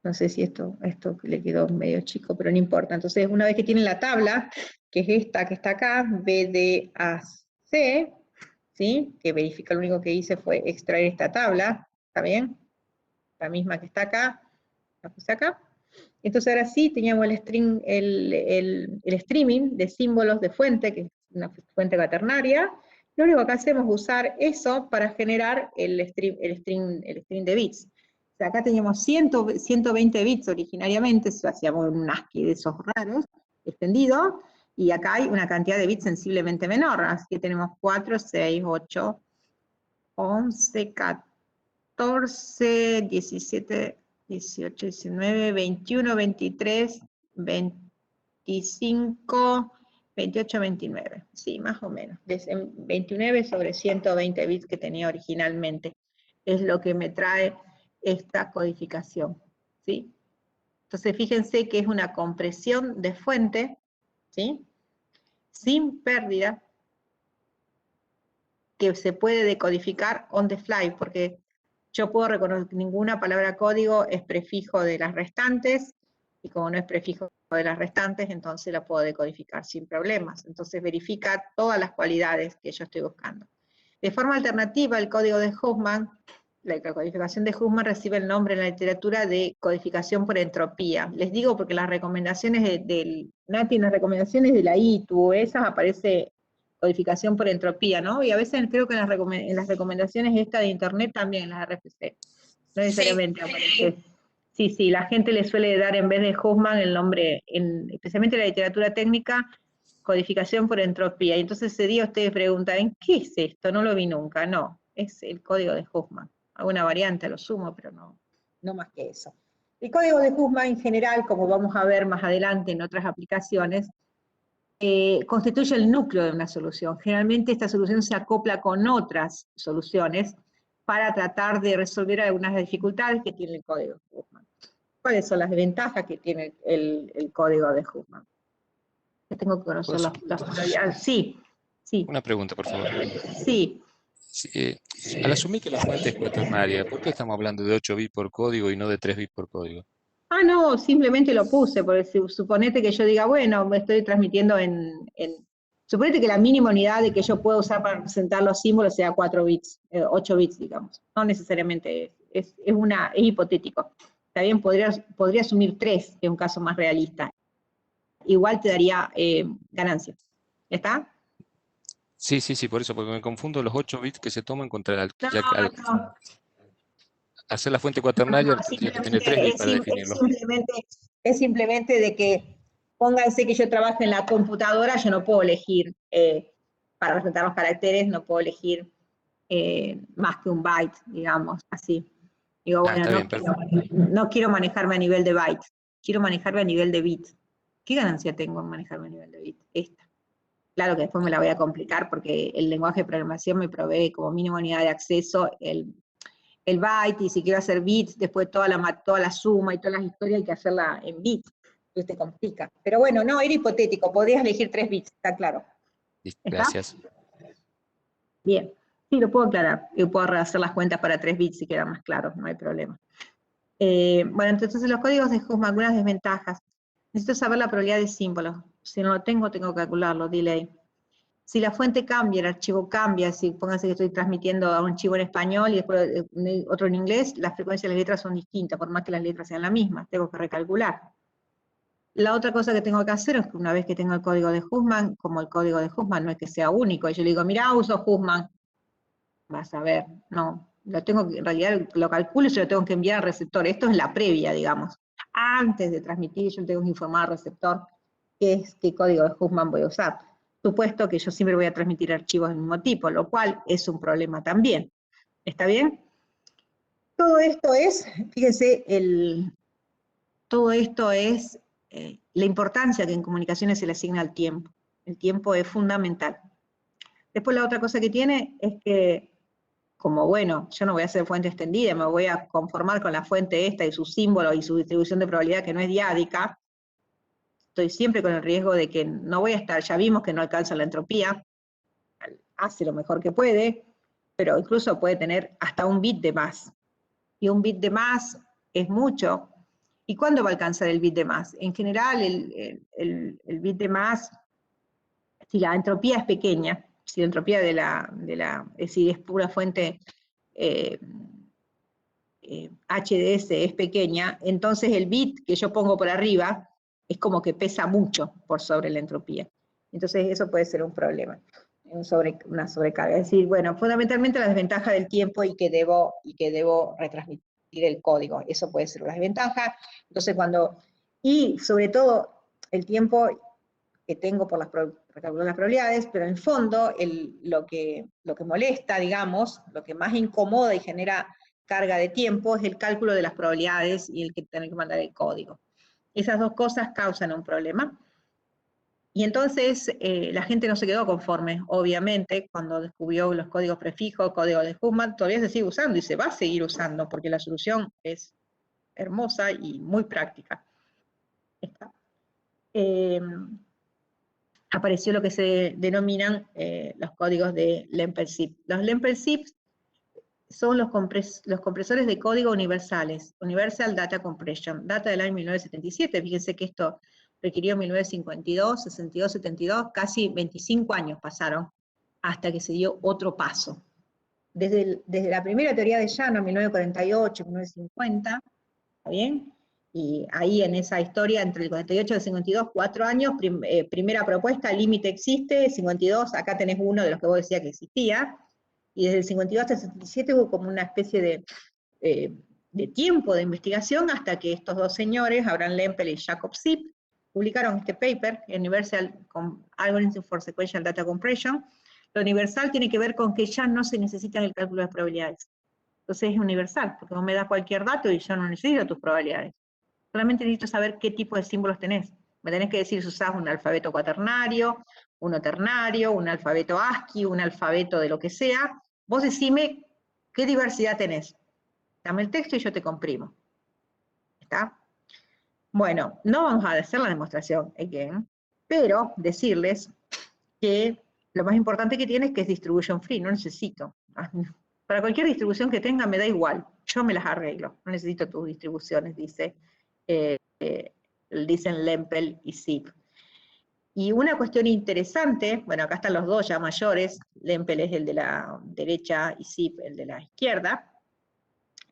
[SPEAKER 1] no sé si esto le quedó medio chico, pero no importa. Entonces, una vez que tienen la tabla, que es esta que está acá, BDAC, ¿sí? Que verifica, lo único que hice fue extraer esta tabla, ¿está bien? La misma que está acá, la puse acá. Entonces ahora sí teníamos el streaming de símbolos de fuente, que es una fuente cuaternaria. Lo único que hacemos es usar eso para generar el string de bits. O sea, acá teníamos 120 bits originariamente, hacíamos un ASCII de esos raros, extendido, y acá hay una cantidad de bits sensiblemente menor, así que tenemos 4, 6, 8, 11, 14, 17, 18, 19, 21, 23, 25, 28, 29. Sí, más o menos. 29 sobre 120 bits que tenía originalmente. Es lo que me trae esta codificación. ¿Sí? Entonces, fíjense que es una compresión de fuente, ¿sí? Sin pérdida, que se puede decodificar on the fly, porque yo puedo reconocer que ninguna palabra código es prefijo de las restantes, y como no es prefijo de las restantes, entonces la puedo decodificar sin problemas. Entonces verifica todas las cualidades que yo estoy buscando. De forma alternativa, el código de Huffman, la codificación de Huffman recibe el nombre en la literatura de codificación por entropía. Les digo porque las recomendaciones del NATI, en las recomendaciones de la ITU, esas aparece codificación por entropía, ¿no? Y a veces creo que en las recomendaciones esta de internet también, en las RFC. No necesariamente aparece. Sí, la gente le suele dar en vez de Huffman el nombre, especialmente en la literatura técnica, codificación por entropía. Y entonces ese día ustedes preguntan, ¿qué es esto? No lo vi nunca. No, es el código de Huffman. Alguna variante a lo sumo, pero no más que eso. El código de Huffman en general, como vamos a ver más adelante en otras aplicaciones, constituye el núcleo de una solución. Generalmente esta solución se acopla con otras soluciones para tratar de resolver algunas dificultades que tiene el código de Huffman. ¿Cuáles son las ventajas que tiene el código de Huffman? Que tengo que conocer las probabilidades. Sí.
[SPEAKER 4] Una pregunta, por favor.
[SPEAKER 1] Sí.
[SPEAKER 4] Al asumir que la fuente es cuaternaria, ¿por qué estamos hablando de 8 bits por código y no de 3 bits por código?
[SPEAKER 1] Ah, no, simplemente lo puse, porque suponete que yo diga, bueno, me estoy transmitiendo suponete que la mínima unidad de que yo puedo usar para representar los símbolos sea 4 bits, 8 bits, digamos. No necesariamente, es hipotético. Está bien, podría asumir 3, que es un caso más realista. Igual te daría ganancia. ¿Está?
[SPEAKER 4] Sí, por eso, porque me confundo los 8 bits que se toman contra
[SPEAKER 1] No.
[SPEAKER 4] Hacer la fuente cuaternaria, tendría que tener 3 bits para definirlo.
[SPEAKER 1] Es simplemente de que, pónganse que yo trabajo en la computadora, yo no puedo elegir, para representar los caracteres, no puedo elegir más que un byte, digamos, así. Digo, bueno, no quiero manejarme a nivel de byte, quiero manejarme a nivel de bit. ¿Qué ganancia tengo en manejarme a nivel de bit? Esta. Claro que después me la voy a complicar porque el lenguaje de programación me provee como mínima unidad de acceso el byte, y si quiero hacer bits, después toda la suma y todas las historias hay que hacerla en bits, entonces te complica. Pero bueno, no, era hipotético, podrías elegir 3 bits, está claro.
[SPEAKER 4] Gracias.
[SPEAKER 1] Bien, sí, lo puedo aclarar, yo puedo hacer las cuentas para 3 bits si queda más claro, no hay problema. Bueno, entonces los códigos de Huffman, algunas desventajas. Necesito saber la probabilidad de símbolos, si no lo tengo que calcularlo, delay. Si la fuente cambia, el archivo cambia, si pónganse que estoy transmitiendo a un archivo en español y después otro en inglés, las frecuencias de las letras son distintas, por más que las letras sean las mismas, tengo que recalcular. La otra cosa que tengo que hacer es que una vez que tengo el código de Huffman, como el código de Huffman no es que sea único, y yo le digo, mira, uso Huffman, vas a ver, no, en realidad lo calculo y se lo tengo que enviar al receptor, esto es la previa, digamos. Antes de transmitir, yo tengo que informar al receptor qué código de Huffman voy a usar. Supuesto que yo siempre voy a transmitir archivos del mismo tipo, lo cual es un problema también. ¿Está bien? Todo esto es, fíjense, todo esto es la importancia que en comunicaciones se le asigna al tiempo. El tiempo es fundamental. Después la otra cosa que tiene es que, como bueno, yo no voy a hacer fuente extendida, me voy a conformar con la fuente esta y su símbolo y su distribución de probabilidad que no es diádica, estoy siempre con el riesgo de que no voy a estar, ya vimos que no alcanza la entropía, hace lo mejor que puede, pero incluso puede tener hasta un bit de más. Y un bit de más es mucho. ¿Y cuándo va a alcanzar el bit de más? En general, el bit de más, si la entropía es pequeña, si la entropía es decir, es pura fuente HDS es pequeña, entonces el bit que yo pongo por arriba es como que pesa mucho por sobre la entropía. Entonces eso puede ser un problema, una sobrecarga. Es decir, bueno, fundamentalmente la desventaja del tiempo y que debo retransmitir el código. Eso puede ser una desventaja. Entonces y sobre todo el tiempo que tengo por recalcular las probabilidades, pero en el fondo lo que molesta, digamos, lo que más incomoda y genera carga de tiempo es el cálculo de las probabilidades y el que tener que mandar el código. Esas dos cosas causan un problema. Y entonces la gente no se quedó conforme, obviamente, cuando descubrió los códigos prefijos, código de Huffman, todavía se sigue usando y se va a seguir usando porque la solución es hermosa y muy práctica. Apareció lo que se denominan los códigos de Lempel-Zip. Los Lempel-Zip son los compresores de código universales, Universal Data Compression, data del año 1977, fíjense que esto requirió 1952, 62, 72, casi 25 años pasaron hasta que se dio otro paso. Desde la primera teoría de Llano, 1948, 1950, ¿está bien? Y ahí en esa historia, entre el 48 y el 52, 4 años, primera propuesta, límite existe, 52, acá tenés uno de los que vos decías que existía, y desde el 52 hasta el 77 hubo como una especie de tiempo de investigación hasta que estos dos señores, Abraham Lempel y Jacob Zip, publicaron este paper, Universal Algorithm for Sequential Data Compression. Lo universal tiene que ver con que ya no se necesita el cálculo de probabilidades. Entonces es universal, porque vos me das cualquier dato y yo no necesito tus probabilidades. Solamente necesito saber qué tipo de símbolos tenés. Me tenés que decir si usás un alfabeto cuaternario, uno ternario, un alfabeto ASCII, un alfabeto de lo que sea. Vos decime qué diversidad tenés. Dame el texto y yo te comprimo. ¿Está? Bueno, no vamos a hacer la demostración, again, pero decirles que lo más importante que tiene es que es distribution free, no necesito. Para cualquier distribución que tenga me da igual, yo me las arreglo, no necesito tus distribuciones, dicen Lempel y Zip. Y una cuestión interesante, bueno, acá están los dos ya mayores, Lempel es el de la derecha y Zip el de la izquierda.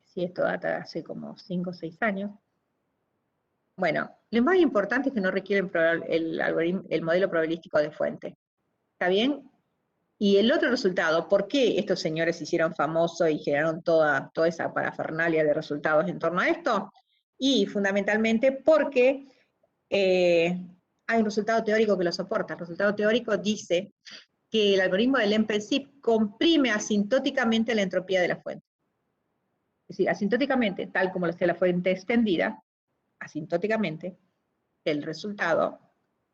[SPEAKER 1] Sí, esto data hace como 5 o 6 años. Bueno, lo más importante es que no requieren el modelo probabilístico de fuente. ¿Está bien? Y el otro resultado, ¿por qué estos señores se hicieron famosos y generaron toda esa parafernalia de resultados en torno a esto? Y fundamentalmente porque hay un resultado teórico que lo soporta. El resultado teórico dice que el algoritmo del Lempel-Zip comprime asintóticamente la entropía de la fuente. Es decir, asintóticamente, tal como lo hace la fuente extendida, asintóticamente, el resultado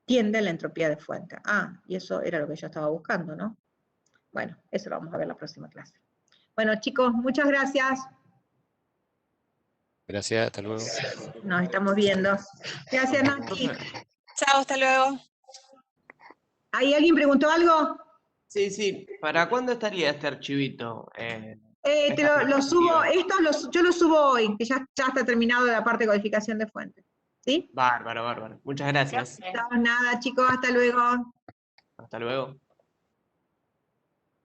[SPEAKER 1] tiende a la entropía de fuente. Ah, y eso era lo que yo estaba buscando, ¿no? Bueno, eso lo vamos a ver en la próxima clase. Bueno, chicos, muchas gracias.
[SPEAKER 4] Gracias, hasta luego.
[SPEAKER 1] Nos estamos viendo. Gracias, Nati.
[SPEAKER 3] Chao, hasta luego.
[SPEAKER 1] ¿Ahí alguien preguntó algo?
[SPEAKER 8] Sí. ¿Para cuándo estaría este archivito?
[SPEAKER 1] Te lo subo, yo lo subo hoy, que ya está terminado la parte de codificación de fuentes. ¿Sí?
[SPEAKER 8] Bárbaro. Muchas gracias.
[SPEAKER 1] No, nada, chicos, hasta luego.
[SPEAKER 8] Hasta luego.